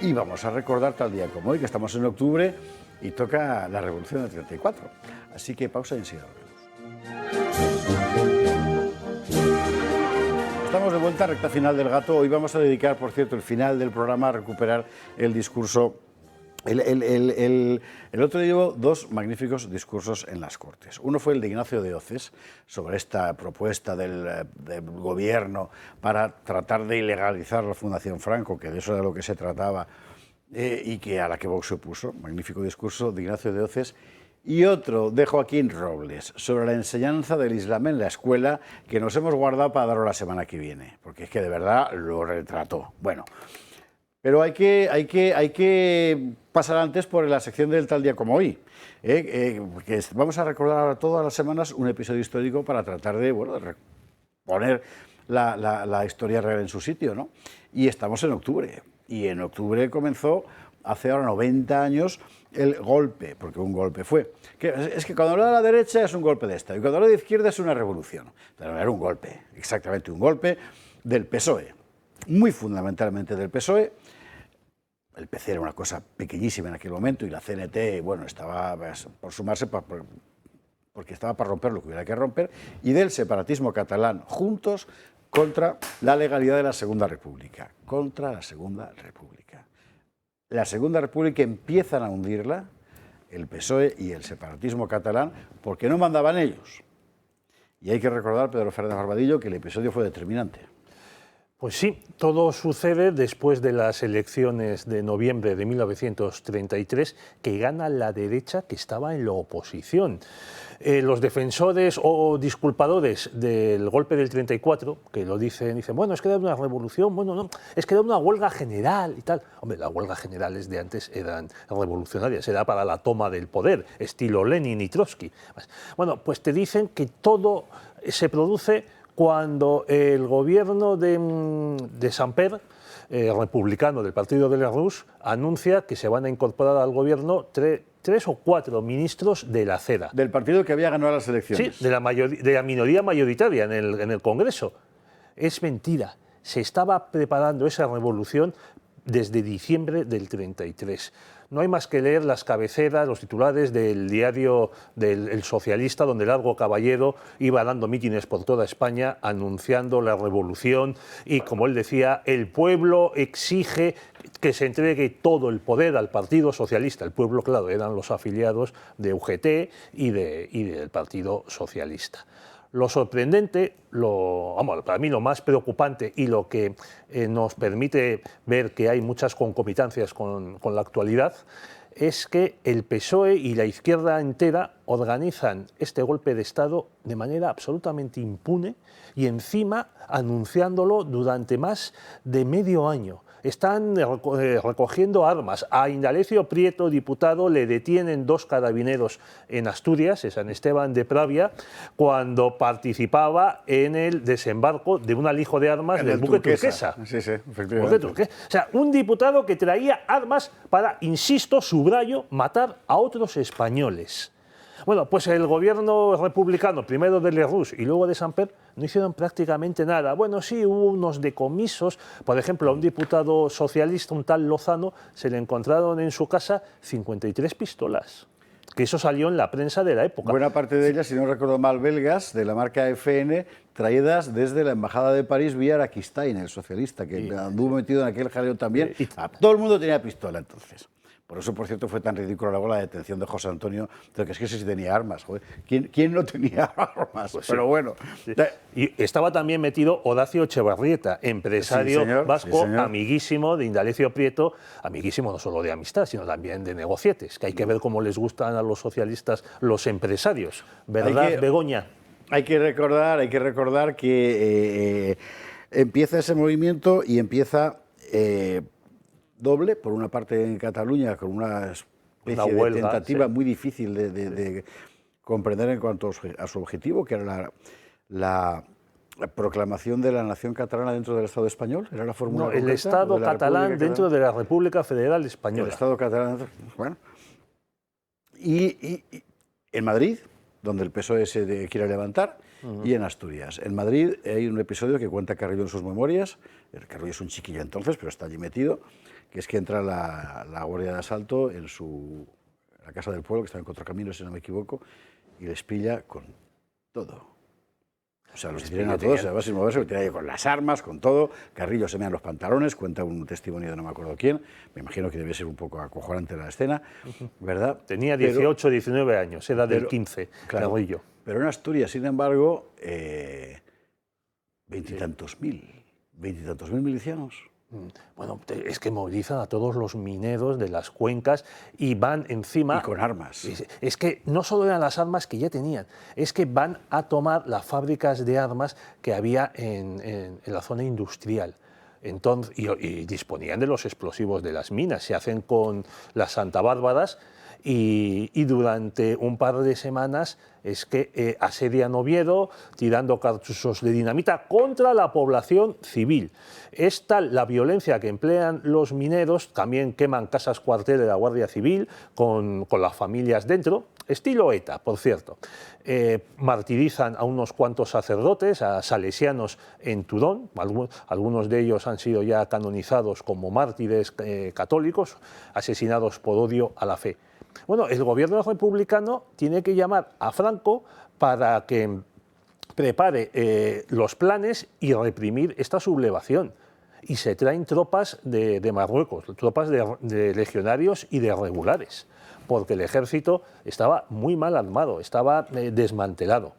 [SPEAKER 1] Y vamos a recordar tal día como hoy, que estamos en octubre y toca la Revolución del 34. Así que pausa y enseguida volvemos. Estamos de vuelta, recta final del Gato. Hoy vamos a dedicar, por cierto, el final del programa a recuperar el discurso. El otro día hubo dos magníficos discursos en las Cortes. Uno fue el de Ignacio de Oces sobre esta propuesta del gobierno para tratar de ilegalizar la Fundación Franco, que de eso era lo que se trataba, y que a la que Vox se opuso. Magnífico discurso de Ignacio de Oces. Y otro de Joaquín Robles, sobre la enseñanza del Islam en la escuela, que nos hemos guardado para darlo la semana que viene, porque es que de verdad lo retrató. Bueno, pero hay que pasar antes por la sección del tal día como hoy. Porque vamos a recordar ahora todas las semanas un episodio histórico para tratar de, bueno, de poner la historia real en su sitio, ¿no? Y estamos en octubre, y en octubre comenzó, hace ahora 90 años, el golpe, porque un golpe fue. Es que cuando habla de la derecha es un golpe de Estado y cuando habla de izquierda es una revolución. Pero era un golpe, exactamente un golpe del PSOE, muy fundamentalmente del PSOE. El PC era una cosa pequeñísima en aquel momento y la CNT, bueno, estaba por sumarse porque estaba para romper lo que hubiera que romper, y del separatismo catalán, juntos contra la legalidad de la Segunda República, contra la Segunda República. La Segunda República empiezan a hundirla el PSOE y el separatismo catalán porque no mandaban ellos. Y hay que recordar, Pedro Fernández Barbadillo, que el episodio fue determinante.
[SPEAKER 2] Pues sí, todo sucede después de las elecciones de noviembre de 1933, que gana la derecha que estaba en la oposición. Los defensores o disculpadores del golpe del 34, que lo dicen, bueno, es que era una revolución, bueno, no, es que era una huelga general y tal. Hombre, las huelgas generales de antes eran revolucionarias, era para la toma del poder, estilo Lenin y Trotsky. Bueno, pues te dicen que todo se produce cuando el gobierno de Samper, republicano del partido de la Rus, anuncia que se van a incorporar al gobierno tres o cuatro ministros de la CEDA.
[SPEAKER 1] Del partido que había ganado las elecciones.
[SPEAKER 2] Sí, de la minoría mayoritaria en el Congreso. Es mentira. Se estaba preparando esa revolución desde diciembre del 33. No hay más que leer las cabeceras, los titulares del diario del El Socialista, donde Largo Caballero iba dando mítines por toda España anunciando la revolución y, como él decía, el pueblo exige que se entregue todo el poder al Partido Socialista. El pueblo, claro, eran los afiliados de UGT y del Partido Socialista. Lo sorprendente, para mí lo más preocupante y lo que nos permite ver que hay muchas concomitancias con la actualidad es que el PSOE y la izquierda entera organizan este golpe de Estado de manera absolutamente impune y encima anunciándolo durante más de medio año. Están recogiendo armas. A Indalecio Prieto, diputado, le detienen 2 carabineros en Asturias, en San Esteban de Pravia, cuando participaba en el desembarco de un alijo de armas del buque Turquesa.
[SPEAKER 1] Sí, efectivamente.
[SPEAKER 2] O sea, un diputado que traía armas para, insisto, subrayo, matar a otros españoles. Bueno, pues el gobierno republicano, primero de Lerroux y luego de Samper, no hicieron prácticamente nada. Bueno, sí, hubo unos decomisos. Por ejemplo, a un diputado socialista, un tal Lozano, se le encontraron en su casa 53 pistolas. Que eso salió en la prensa de la época.
[SPEAKER 1] Buena parte de ellas, si no recuerdo mal, belgas, de la marca FN, traídas desde la Embajada de París vía Araquistain, el socialista, que anduvo metido en aquel jaleo también. Todo el mundo tenía pistola entonces. Por eso, por cierto, fue tan ridículo luego la detención de José Antonio, de que es que sí tenía armas. Joder. ¿Quién no tenía armas?
[SPEAKER 2] Pues
[SPEAKER 1] pero
[SPEAKER 2] sí.
[SPEAKER 1] bueno.
[SPEAKER 2] Sí. Y estaba también metido Horacio Echevarrieta, empresario vasco, amiguísimo de Indalecio Prieto, amiguísimo no solo de amistad, sino también de negocietes, que hay que ver cómo les gustan a los socialistas los empresarios. ¿Verdad, Begoña?
[SPEAKER 1] Hay que recordar que empieza ese movimiento y empieza... doble, por una parte en Cataluña, con una especie de tentativa muy difícil de comprender en cuanto a su objetivo, que era la proclamación de la nación catalana dentro del Estado español. ¿Era la fórmula
[SPEAKER 2] concreta? El Estado catalán dentro de la República Federal Española.
[SPEAKER 1] El Estado catalán, bueno. Y en Madrid, donde el PSOE se quiere levantar, y en Asturias. En Madrid hay un episodio que cuenta Carrillo en sus memorias. Carrillo es un chiquillo entonces, pero está allí metido, que es que entra la Guardia de Asalto en la Casa del Pueblo, que está en Contracaminos, si no me equivoco, y les pilla con todo. O sea, los tiran a todos, además sin moverse, los tiran con las armas, con todo. Carrillo se mea en los pantalones, cuenta un testimonio de no me acuerdo quién. Me imagino que debe ser un poco acojonante la escena, ¿verdad?
[SPEAKER 2] Tenía 18, 19 años, era del 15,
[SPEAKER 1] claro,
[SPEAKER 2] Carrillo.
[SPEAKER 1] Pero en Asturias, sin embargo, veintitantos mil milicianos.
[SPEAKER 2] Bueno, es que movilizan a todos los mineros de las cuencas y van encima...
[SPEAKER 1] Y con armas.
[SPEAKER 2] Es que no solo eran las armas que ya tenían, es que van a tomar las fábricas de armas que había en la zona industrial. Entonces, y disponían de los explosivos de las minas, se hacen con las Santa Bárbaras y durante un par de semanas es que asedian Oviedo tirando cartuchos de dinamita contra la población civil. Es tal la violencia que emplean los mineros, también queman casas cuartel de la Guardia Civil con las familias dentro, estilo ETA, por cierto. Martirizan a unos cuantos sacerdotes, a salesianos en Tudón, algunos de ellos han sido ya canonizados como mártires católicos, asesinados por odio a la fe. Bueno, el gobierno republicano tiene que llamar a Franco para que prepare los planes y reprimir esta sublevación. Y se traen tropas de Marruecos, tropas de legionarios y de regulares, porque el ejército estaba muy mal armado, estaba desmantelado.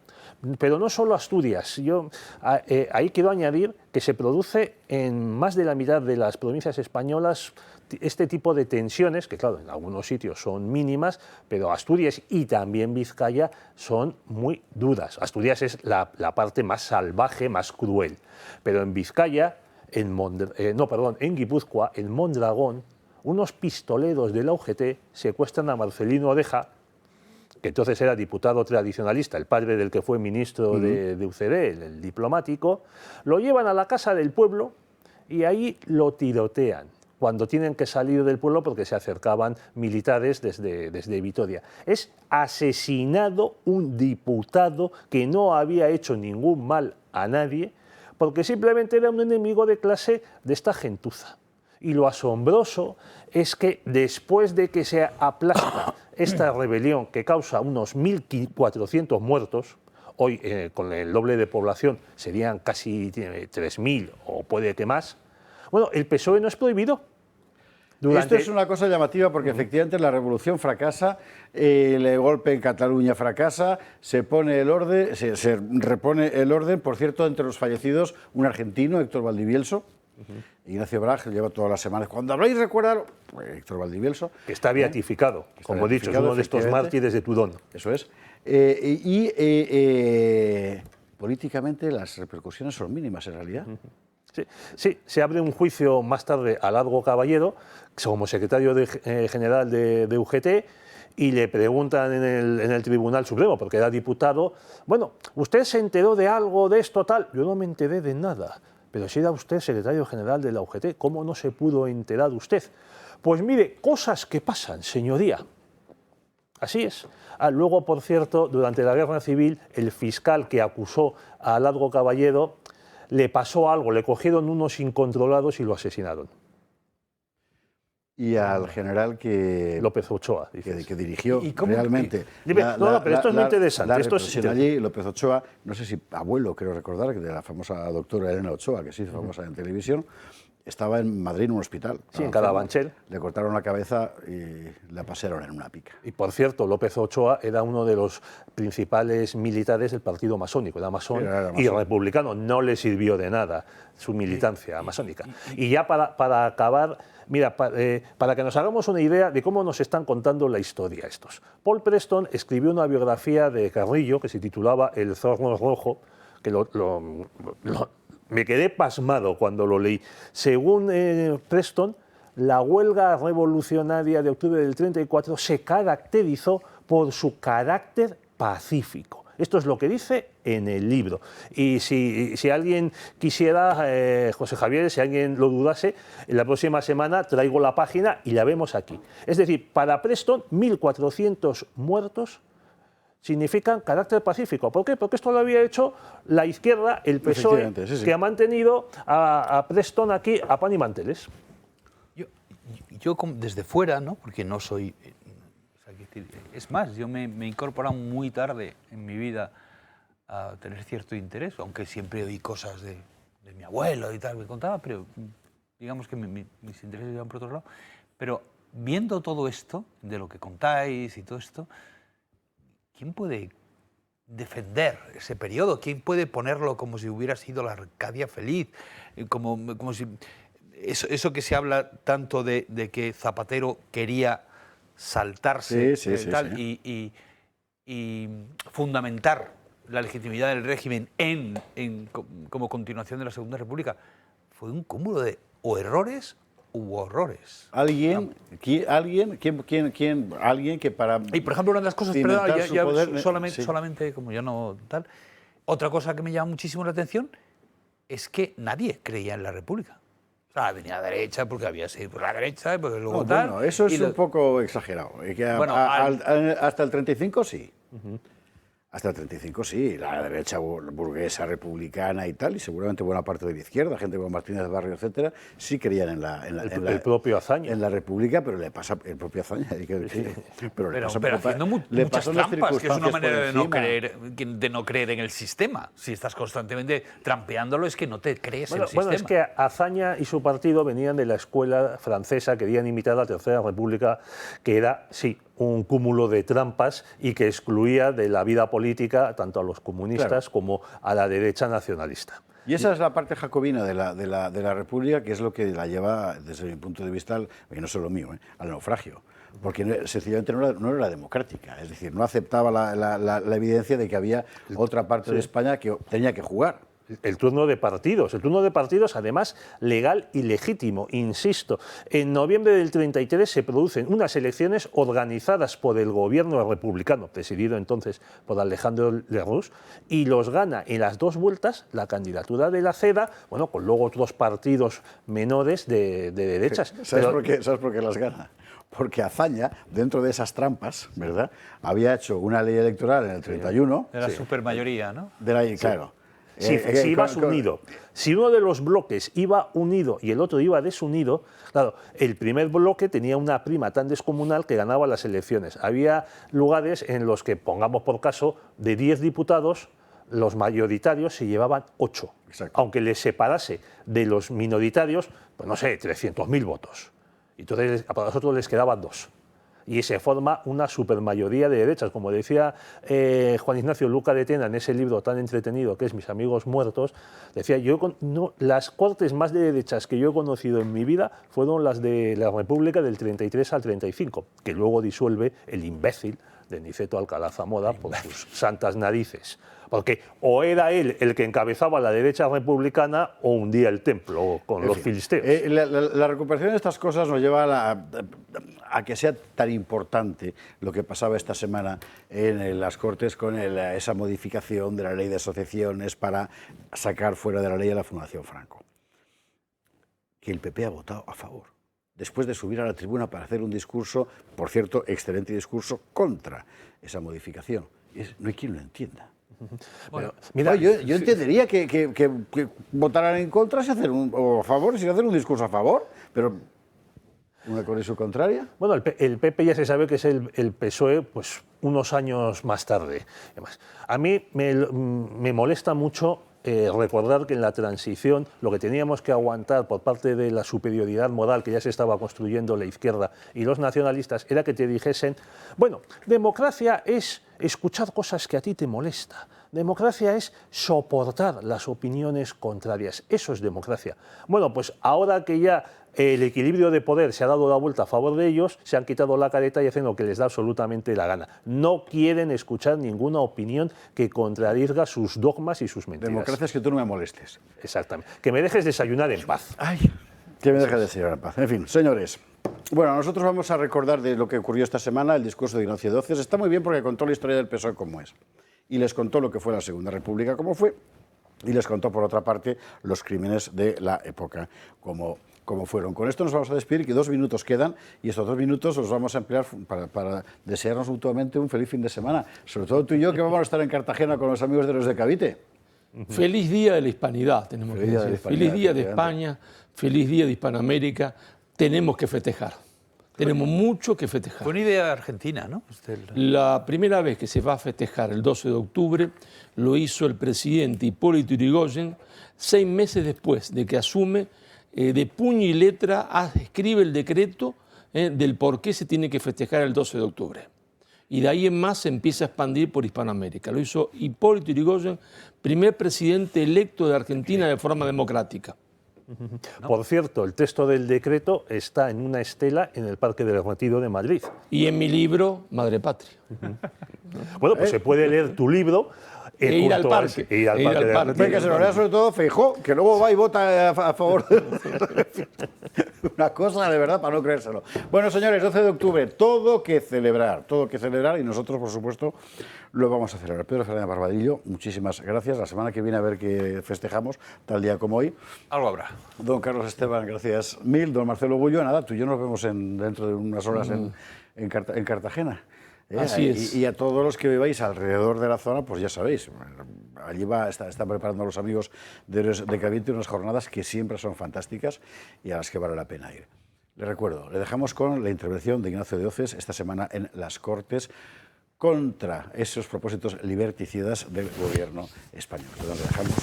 [SPEAKER 2] Pero no solo Asturias, ahí quiero añadir que se produce en más de la mitad de las provincias españolas este tipo de tensiones, que claro, en algunos sitios son mínimas, pero Asturias y también Vizcaya son muy duras. Asturias es la parte más salvaje, más cruel, pero en Vizcaya, en Guipúzcoa, en Mondragón, unos pistoleros de la UGT secuestran a Marcelino Oreja, que entonces era diputado tradicionalista, el padre del que fue ministro de UCD, el diplomático, lo llevan a la casa del pueblo y ahí lo tirotean cuando tienen que salir del pueblo porque se acercaban militares desde Vitoria. Es asesinado un diputado que no había hecho ningún mal a nadie porque simplemente era un enemigo de clase de esta gentuza. Y lo asombroso es que después de que se aplasta esta rebelión que causa unos 1.400 muertos, hoy con el doble de población serían casi 3.000 o puede que más, bueno, el PSOE no es prohibido.
[SPEAKER 1] Esto es una cosa llamativa porque efectivamente la revolución fracasa, el golpe en Cataluña fracasa, se pone el orden, se repone el orden. Por cierto, entre los fallecidos, un argentino, Héctor Valdivielso. Ignacio Brag lleva todas las semanas. Cuando habláis, recuerda, Héctor Valdivielso.
[SPEAKER 2] Que está beatificado, como he dicho, es uno de estos mártires de Tudón.
[SPEAKER 1] Eso es. Políticamente las repercusiones son mínimas en realidad.
[SPEAKER 2] Sí, se abre un juicio más tarde a Largo Caballero, como secretario general de UGT, y le preguntan en el Tribunal Supremo, porque era diputado, bueno, ¿usted se enteró de algo de esto tal? Yo no me enteré de nada, pero si era usted secretario general de la UGT, ¿cómo no se pudo enterar usted? Pues mire, cosas que pasan, señoría. Así es. Luego, por cierto, durante la Guerra Civil, el fiscal que acusó a Largo Caballero le pasó algo, le cogieron unos incontrolados y lo asesinaron.
[SPEAKER 1] Y al general que...
[SPEAKER 2] López Ochoa.
[SPEAKER 1] Que dirigió realmente...
[SPEAKER 2] pero esto es muy interesante.
[SPEAKER 1] La represión allí, López Ochoa, no sé si abuelo, creo recordar, de la famosa doctora Elena Ochoa, que se hizo famosa en televisión, estaba en Madrid en un hospital.
[SPEAKER 2] Sí, en Carabanchel.
[SPEAKER 1] Le cortaron la cabeza y la pasaron en una pica.
[SPEAKER 2] Y por cierto, López Ochoa era uno de los principales militares del partido masónico, era masón y republicano. No le sirvió de nada su militancia masónica. Y ya para acabar, mira, para que nos hagamos una idea de cómo nos están contando la historia estos. Paul Preston escribió una biografía de Carrillo que se titulaba El Zorro Rojo, que me quedé pasmado cuando lo leí. Según Preston, la huelga revolucionaria de octubre del 34 se caracterizó por su carácter pacífico. Esto es lo que dice en el libro. Y si alguien quisiera, José Javier, si alguien lo dudase, en la próxima semana traigo la página y la vemos aquí. Es decir, para Preston, 1.400 muertos significan carácter pacífico. ¿Por qué? Porque esto lo había hecho la izquierda, el PSOE, que ha mantenido a Preston aquí a pan y manteles.
[SPEAKER 3] Yo desde fuera, ¿no? Porque no soy... Es más, yo me he incorporado muy tarde en mi vida a tener cierto interés, aunque siempre oí cosas de mi abuelo y tal, me contaba, pero digamos que mis intereses iban por otro lado. Pero viendo todo esto, de lo que contáis y todo esto, ¿quién puede defender ese periodo? ¿Quién puede ponerlo como si hubiera sido la Arcadia feliz? Como si eso que se habla tanto de que Zapatero quería saltarse y fundamentar la legitimidad del régimen como continuación de la Segunda República, fue un cúmulo de errores u horrores.
[SPEAKER 1] Alguien que para...
[SPEAKER 3] Y por ejemplo, una de las cosas, solamente como yo no tal, otra cosa que me llama muchísimo la atención es que nadie creía en la República. O sea, venía a la derecha porque había sido por la derecha, porque luego tal...
[SPEAKER 1] Bueno, eso es un poco exagerado. Hasta el 35 sí. Hasta el 35 sí, la derecha burguesa, republicana y tal, y seguramente buena parte de la izquierda, gente como Martínez Barrio, etcétera, sí creían
[SPEAKER 2] el propio Azaña.
[SPEAKER 1] En la República, pero le pasa el propio Azaña, hay que decir. Pero
[SPEAKER 3] haciendo muchas trampas, que es una manera de no creer en el sistema. Si estás constantemente trampeándolo, es que no te crees en el sistema.
[SPEAKER 2] Bueno, es que Azaña y su partido venían de la escuela francesa, querían imitar la Tercera República, que era, sí, un cúmulo de trampas y que excluía de la vida política tanto a los comunistas como a la derecha nacionalista.
[SPEAKER 1] Y esa es la parte jacobina de la República, que es lo que la lleva, desde mi punto de vista, y no solo mío, al naufragio. Porque sencillamente no era democrática, es decir, no aceptaba la evidencia de que había otra parte de España que tenía que jugar.
[SPEAKER 2] El turno de partidos además legal y legítimo, insisto. En noviembre del 33 se producen unas elecciones organizadas por el gobierno republicano, presidido entonces por Alejandro Lerroux, y los gana en las dos vueltas la candidatura de la CEDA, bueno, con luego otros partidos menores de derechas.
[SPEAKER 1] ¿Sabes por qué las gana? Porque Azaña, dentro de esas trampas, ¿verdad?, había hecho una ley electoral en el 31...
[SPEAKER 3] De la supermayoría, ¿no?
[SPEAKER 1] Claro.
[SPEAKER 2] Si ibas unido. Si uno de los bloques iba unido y el otro iba desunido, claro, el primer bloque tenía una prima tan descomunal que ganaba las elecciones. Había lugares en los que, pongamos por caso, de 10 diputados, los mayoritarios se llevaban 8. Exacto. Aunque les separase de los minoritarios, pues no sé, 300.000 votos. Y entonces a nosotros les quedaban 2. Y se forma una supermayoría de derechas. Como decía Juan Ignacio Luca de Tena en ese libro tan entretenido que es Mis amigos muertos, decía, las cortes más de derechas que yo he conocido en mi vida fueron las de la República del 33 al 35, que luego disuelve el imbécil de Niceto Alcalá Zamora por sus santas narices. Porque o era él el que encabezaba la derecha republicana o hundía el templo con los filisteos.
[SPEAKER 1] La recuperación de estas cosas nos lleva a que sea tan importante lo que pasaba esta semana en las Cortes con esa modificación de la ley de asociaciones para sacar fuera de la ley a la Fundación Franco. Que el PP ha votado a favor, después de subir a la tribuna para hacer un discurso, por cierto, excelente discurso, contra esa modificación. No hay quien lo entienda.
[SPEAKER 2] Bueno, mira,
[SPEAKER 1] yo entendería que votaran en contra o a favor sin hacer un discurso a favor, pero una cosa y su contraria.
[SPEAKER 2] Bueno, el PP ya se sabe que es el PSOE pues, unos años más tarde. Además, a mí me molesta mucho recordar que en la transición lo que teníamos que aguantar por parte de la superioridad moral que ya se estaba construyendo la izquierda y los nacionalistas era que te dijesen, bueno, democracia es escuchar cosas que a ti te molesta. Democracia es soportar las opiniones contrarias. Eso es democracia. Bueno, pues ahora que ya el equilibrio de poder se ha dado la vuelta a favor de ellos, se han quitado la careta y hacen lo que les da absolutamente la gana. No quieren escuchar ninguna opinión que contradiga sus dogmas y sus mentiras.
[SPEAKER 1] Democracia es que tú no me molestes.
[SPEAKER 2] Exactamente. Que me dejes desayunar en paz.
[SPEAKER 1] Ay, que me dejes desayunar en paz. En fin, señores. Bueno, nosotros vamos a recordar de lo que ocurrió esta semana, el discurso de Ignacio Doces. Está muy bien porque contó la historia del PSOE como es. Y les contó lo que fue la Segunda República como fue. Y les contó, por otra parte, los crímenes de la época como fueron. Con esto nos vamos a despedir, que 2 minutos quedan, y estos 2 minutos los vamos a emplear para desearnos mutuamente un feliz fin de semana. Sobre todo tú y yo, que vamos a estar en Cartagena con los amigos de los de Cavite.
[SPEAKER 4] Feliz Día de la Hispanidad, tenemos que decir. Feliz Día de España, feliz Día de Hispanoamérica. Tenemos que festejar. Tenemos mucho que festejar.
[SPEAKER 3] Fue una idea argentina, ¿no?
[SPEAKER 4] La primera vez que se va a festejar el 12 de octubre lo hizo el presidente Hipólito Yrigoyen 6 meses después de que asume, de puño y letra, escribe el decreto del por qué se tiene que festejar el 12 de octubre. Y de ahí en más se empieza a expandir por Hispanoamérica. Lo hizo Hipólito Yrigoyen, primer presidente electo de Argentina de forma democrática.
[SPEAKER 2] Por cierto, el texto del decreto está en una estela en el Parque del Retiro de Madrid.
[SPEAKER 4] Y en mi libro, Madre Patria.
[SPEAKER 2] Bueno, pues se puede leer tu libro.
[SPEAKER 4] Ir al parque.
[SPEAKER 1] Que se lo lea sobre todo Feijóo, que luego va y vota a favor. Una cosa de verdad para no creérselo. Bueno, señores, 12 de octubre, todo que celebrar y nosotros, por supuesto, lo vamos a celebrar. Pedro Fernández Barbadillo, muchísimas gracias. La semana que viene a ver qué festejamos, tal día como hoy.
[SPEAKER 3] Algo habrá.
[SPEAKER 1] Don Carlos Esteban, gracias mil. Don Marcelo Bullo, nada, tú y yo nos vemos dentro de unas horas en Cartagena.
[SPEAKER 4] Así es.
[SPEAKER 1] Y a todos los que viváis alrededor de la zona, pues ya sabéis, allí están preparando los amigos de Cavite unas jornadas que siempre son fantásticas y a las que vale la pena ir. Les recuerdo, le dejamos con la intervención de Ignacio Doces esta semana en las Cortes contra esos propósitos liberticidas del gobierno español. Le dejamos.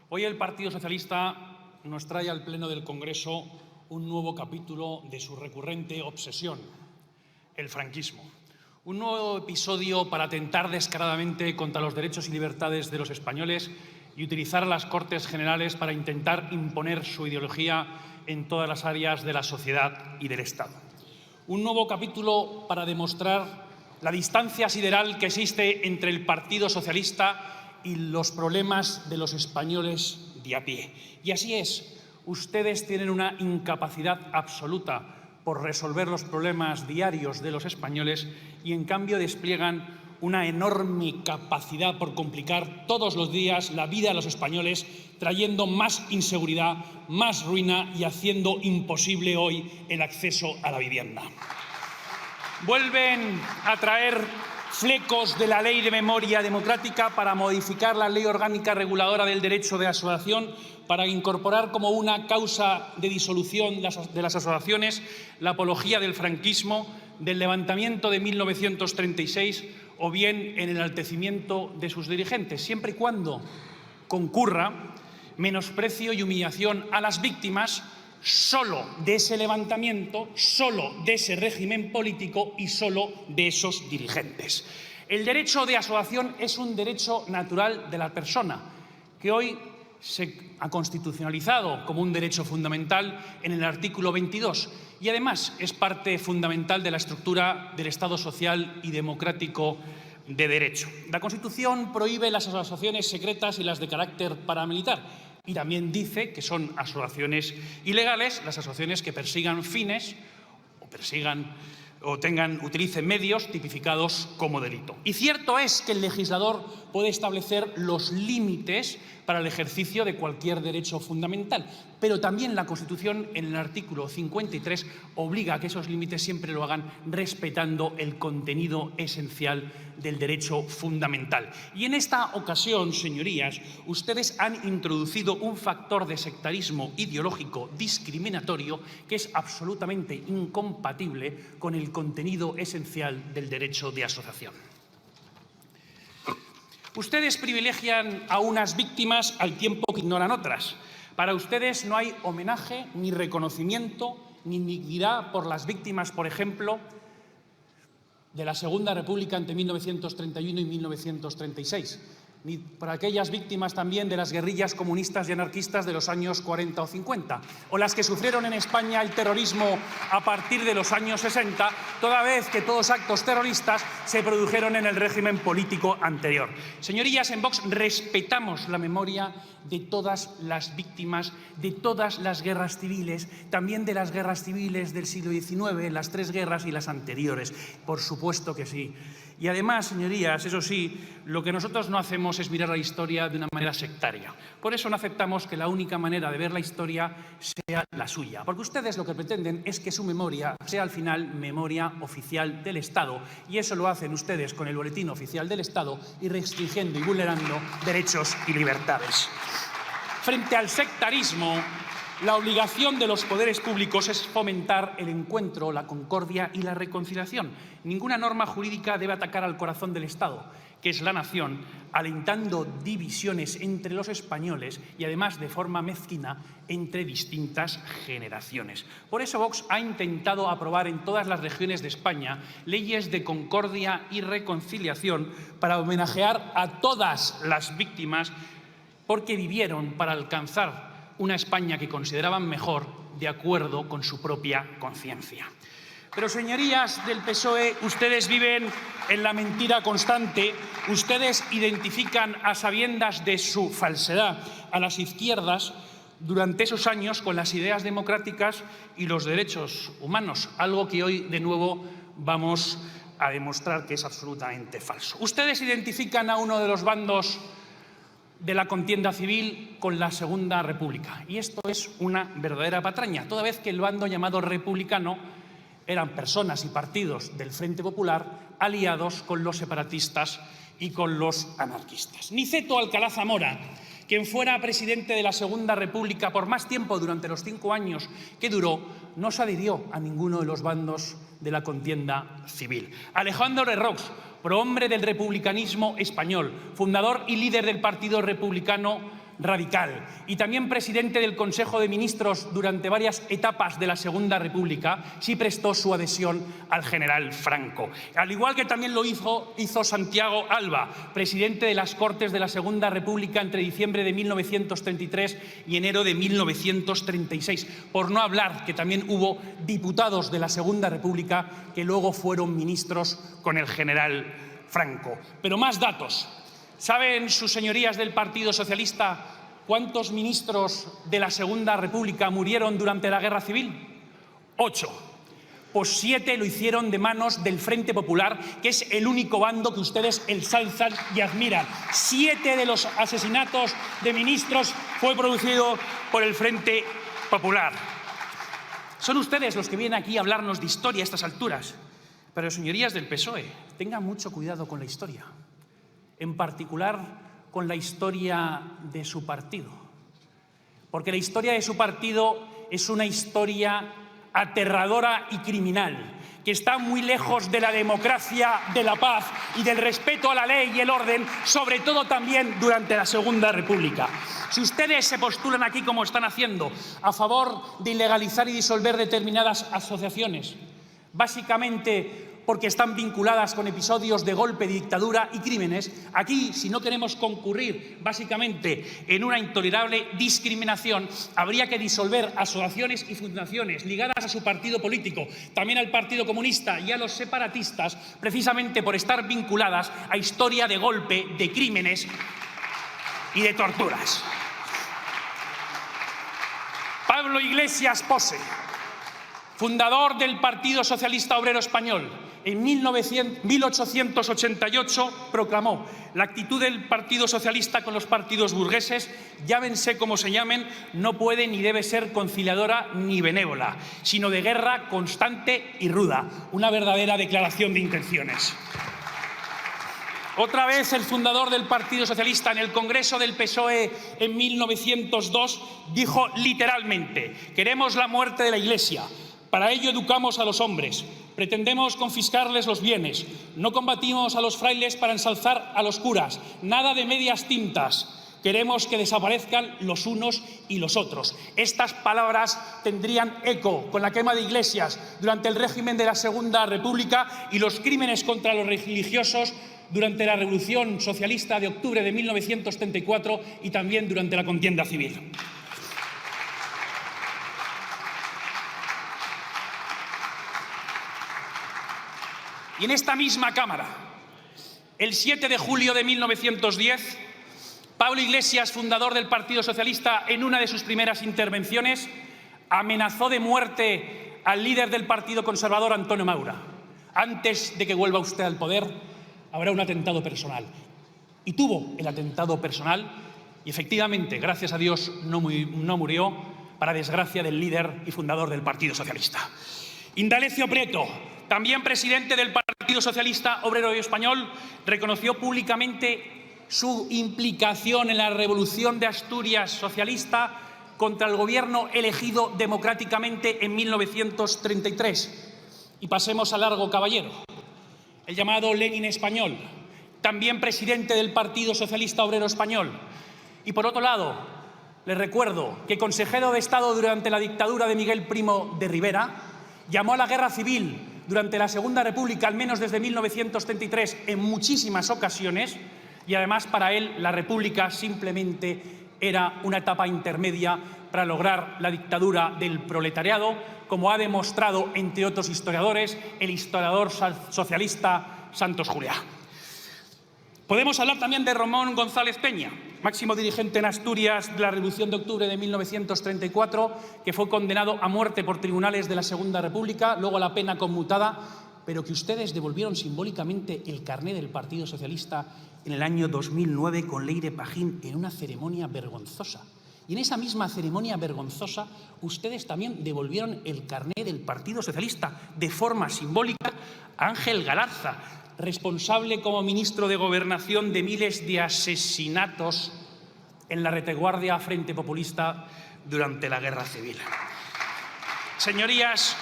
[SPEAKER 18] Hoy el Partido Socialista nos trae al Pleno del Congreso un nuevo capítulo de su recurrente obsesión, el franquismo. Un nuevo episodio para atentar descaradamente contra los derechos y libertades de los españoles y utilizar las Cortes Generales para intentar imponer su ideología en todas las áreas de la sociedad y del Estado. Un nuevo capítulo para demostrar la distancia sideral que existe entre el Partido Socialista y los problemas de los españoles de a pie. Y así es, ustedes tienen una incapacidad absoluta por resolver los problemas diarios de los españoles y en cambio despliegan una enorme capacidad por complicar todos los días la vida de los españoles, trayendo más inseguridad, más ruina y haciendo imposible hoy el acceso a la vivienda. Vuelven a traer flecos de la Ley de Memoria Democrática para modificar la Ley Orgánica Reguladora del Derecho de Asociación, para incorporar como una causa de disolución de las asociaciones la apología del franquismo, del levantamiento de 1936 o bien en el enaltecimiento de sus dirigentes, siempre y cuando concurra menosprecio y humillación a las víctimas solo de ese levantamiento, solo de ese régimen político y solo de esos dirigentes. El derecho de asociación es un derecho natural de la persona, que hoy se ha constitucionalizado como un derecho fundamental en el artículo 22 y además es parte fundamental de la estructura del Estado social y democrático de derecho. La Constitución prohíbe las asociaciones secretas y las de carácter paramilitar y también dice que son asociaciones ilegales las asociaciones que persigan fines o utilicen medios tipificados como delito. Y cierto es que el legislador puede establecer los límites para el ejercicio de cualquier derecho fundamental, pero también la Constitución, en el artículo 53, obliga a que esos límites siempre lo hagan respetando el contenido esencial del derecho fundamental. Y en esta ocasión, señorías, ustedes han introducido un factor de sectarismo ideológico discriminatorio que es absolutamente incompatible con el contenido esencial del derecho de asociación. Ustedes privilegian a unas víctimas al tiempo que ignoran otras. Para ustedes no hay homenaje, ni reconocimiento, ni dignidad por las víctimas, por ejemplo, de la Segunda República entre 1931 y 1936, ni por aquellas víctimas también de las guerrillas comunistas y anarquistas de los años 40 o 50, o las que sufrieron en España el terrorismo a partir de los años 60, toda vez que todos actos terroristas se produjeron en el régimen político anterior. Señorías, en Vox respetamos la memoria de todas las víctimas de todas las guerras civiles, también de las guerras civiles del siglo XIX, las tres guerras y las anteriores. Por supuesto que sí. Y además, señorías, eso sí, lo que nosotros no hacemos es mirar la historia de una manera sectaria. Por eso no aceptamos que la única manera de ver la historia sea la suya. Porque ustedes lo que pretenden es que su memoria sea al final memoria oficial del Estado. Y eso lo hacen ustedes con el Boletín Oficial del Estado y restringiendo y vulnerando derechos y libertades. Frente al sectarismo, la obligación de los poderes públicos es fomentar el encuentro, la concordia y la reconciliación. Ninguna norma jurídica debe atacar al corazón del Estado, que es la nación, alentando divisiones entre los españoles y además de forma mezquina entre distintas generaciones. Por eso Vox ha intentado aprobar en todas las regiones de España leyes de concordia y reconciliación para homenajear a todas las víctimas porque vivieron para alcanzar una España que consideraban mejor de acuerdo con su propia conciencia. Pero, señorías del PSOE, ustedes viven en la mentira constante, ustedes identifican a sabiendas de su falsedad a las izquierdas durante esos años con las ideas democráticas y los derechos humanos, algo que hoy de nuevo vamos a demostrar que es absolutamente falso. Ustedes identifican a uno de los bandos de la contienda civil con la Segunda República. Y esto es una verdadera patraña, toda vez que el bando llamado republicano eran personas y partidos del Frente Popular aliados con los separatistas y con los anarquistas. Niceto Alcalá Zamora, quien fuera presidente de la Segunda República por más tiempo durante los 5 años que duró, no se adhirió a ninguno de los bandos de la contienda civil. Alejandro Lerroux, prohombre del republicanismo español, fundador y líder del Partido Republicano Radical y también presidente del Consejo de Ministros durante varias etapas de la Segunda República, sí prestó su adhesión al general Franco. Al igual que también lo hizo Santiago Alba, presidente de las Cortes de la Segunda República entre diciembre de 1933 y enero de 1936. Por no hablar que también hubo diputados de la Segunda República que luego fueron ministros con el general Franco. Pero más datos. ¿Saben sus señorías del Partido Socialista cuántos ministros de la Segunda República murieron durante la Guerra Civil? 8. Pues 7 lo hicieron de manos del Frente Popular, que es el único bando que ustedes ensalzan y admiran. 7 de los asesinatos de ministros fue producido por el Frente Popular. Son ustedes los que vienen aquí a hablarnos de historia a estas alturas. Pero, señorías del PSOE, tengan mucho cuidado con la historia, en particular con la historia de su partido. Porque la historia de su partido es una historia aterradora y criminal, que está muy lejos de la democracia, de la paz y del respeto a la ley y el orden, sobre todo también durante la Segunda República. Si ustedes se postulan aquí, como están haciendo, a favor de ilegalizar y disolver determinadas asociaciones, básicamente porque están vinculadas con episodios de golpe, de dictadura y crímenes, aquí, si no queremos concurrir básicamente en una intolerable discriminación, habría que disolver asociaciones y fundaciones ligadas a su partido político, también al Partido Comunista y a los separatistas, precisamente por estar vinculadas a historia de golpe, de crímenes y de torturas. Pablo Iglesias Pose, fundador del Partido Socialista Obrero Español, en 1888 proclamó: la actitud del Partido Socialista con los partidos burgueses, llámense como se llamen, no puede ni debe ser conciliadora ni benévola, sino de guerra constante y ruda. Una verdadera declaración de intenciones. Otra vez el fundador del Partido Socialista en el Congreso del PSOE en 1902 dijo literalmente: queremos la muerte de la Iglesia. Para ello educamos a los hombres, pretendemos confiscarles los bienes, no combatimos a los frailes para ensalzar a los curas, nada de medias tintas, queremos que desaparezcan los unos y los otros. Estas palabras tendrían eco con la quema de iglesias durante el régimen de la Segunda República y los crímenes contra los religiosos durante la Revolución Socialista de octubre de 1934 y también durante la contienda civil. Y en esta misma Cámara, el 7 de julio de 1910, Pablo Iglesias, fundador del Partido Socialista, en una de sus primeras intervenciones, amenazó de muerte al líder del Partido Conservador, Antonio Maura. Antes de que vuelva usted al poder, habrá un atentado personal. Y tuvo el atentado personal y, efectivamente, gracias a Dios, no murió, para desgracia del líder y fundador del Partido Socialista. Indalecio Prieto, también presidente del Partido Socialista Obrero Español, reconoció públicamente su implicación en la Revolución de Asturias socialista contra el gobierno elegido democráticamente en 1933. Y pasemos a Largo Caballero, el llamado Lenin español, también presidente del Partido Socialista Obrero Español. Y por otro lado, les recuerdo que consejero de Estado durante la dictadura de Miguel Primo de Rivera, llamó a la guerra civil durante la Segunda República, al menos desde 1933, en muchísimas ocasiones, y además para él la República simplemente era una etapa intermedia para lograr la dictadura del proletariado, como ha demostrado, entre otros historiadores, el historiador socialista Santos Juliá. Podemos hablar también de Ramón González Peña, máximo dirigente en Asturias de la Revolución de Octubre de 1934, que fue condenado a muerte por tribunales de la Segunda República, luego a la pena conmutada, pero que ustedes devolvieron simbólicamente el carné del Partido Socialista en el año 2009 con Leire Pajín en una ceremonia vergonzosa. Y en esa misma ceremonia vergonzosa, ustedes también devolvieron el carné del Partido Socialista de forma simbólica a Ángel Galarza, responsable como ministro de Gobernación de miles de asesinatos en la retaguardia Frente Populista durante la Guerra Civil. Señorías,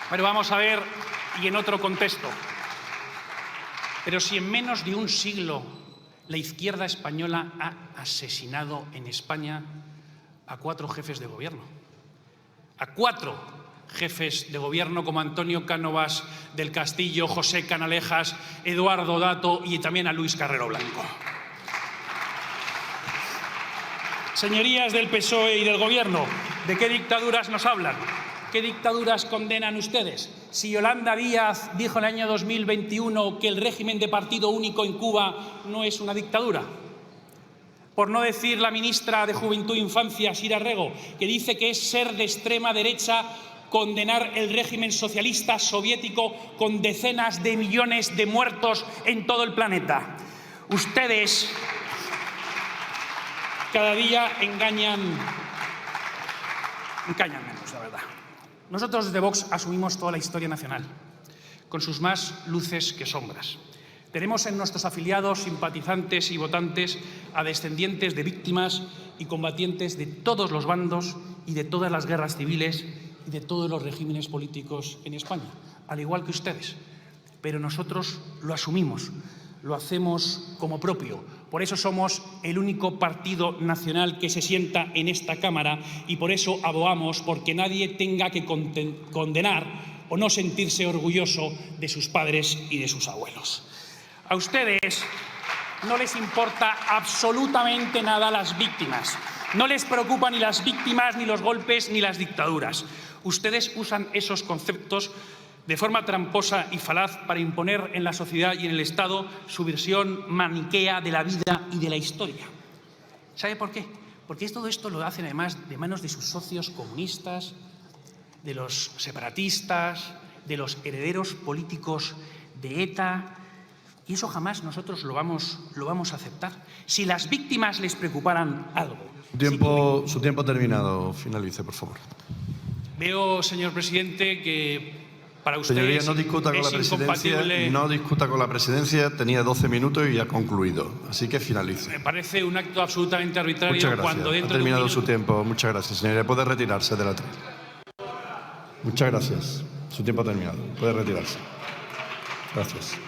[SPEAKER 18] pero vamos a ver, y en otro contexto, pero si en menos de un siglo la izquierda española ha asesinado en España a 4 jefes de gobierno, a 4 jefes de gobierno como Antonio Cánovas del Castillo, José Canalejas, Eduardo Dato y también a Luis Carrero Blanco. Señorías del PSOE y del Gobierno, ¿de qué dictaduras nos hablan? ¿Qué dictaduras condenan ustedes? Si Yolanda Díaz dijo en el año 2021 que el régimen de partido único en Cuba no es una dictadura. Por no decir la ministra de Juventud e Infancia, Sira Rego, que dice que es ser de extrema derecha condenar el régimen socialista soviético con decenas de millones de muertos en todo el planeta. Ustedes cada día engañan menos, la verdad. Nosotros desde Vox asumimos toda la historia nacional, con sus más luces que sombras. Tenemos en nuestros afiliados, simpatizantes y votantes a descendientes de víctimas y combatientes de todos los bandos y de todas las guerras civiles y de todos los regímenes políticos en España, al igual que ustedes. Pero nosotros lo asumimos, lo hacemos como propio. Por eso somos el único partido nacional que se sienta en esta Cámara y por eso abogamos porque nadie tenga que condenar o no sentirse orgulloso de sus padres y de sus abuelos. A ustedes no les importa absolutamente nada las víctimas. No les preocupan ni las víctimas, ni los golpes, ni las dictaduras. Ustedes usan esos conceptos de forma tramposa y falaz para imponer en la sociedad y en el Estado su versión maniquea de la vida y de la historia. ¿Sabe por qué? Porque todo esto lo hacen además de manos de sus socios comunistas, de los separatistas, de los herederos políticos de ETA, y eso jamás nosotros lo vamos a aceptar. Si las víctimas les preocuparan algo.
[SPEAKER 19] Su tiempo ha terminado. Finalice, por favor.
[SPEAKER 18] Veo, señor presidente, que para usted
[SPEAKER 19] Señoría, no discuta con la presidencia. No discuta con la presidencia. Tenía 12 minutos y ha concluido. Así que finalice.
[SPEAKER 18] Me parece un acto absolutamente arbitrario.
[SPEAKER 19] Muchas gracias.
[SPEAKER 18] Cuando dentro
[SPEAKER 19] ha terminado
[SPEAKER 18] de un
[SPEAKER 19] su tiempo. Muchas gracias, señoría. Puede retirarse de la tribuna. Muchas gracias. Su tiempo ha terminado. Puede retirarse. Gracias.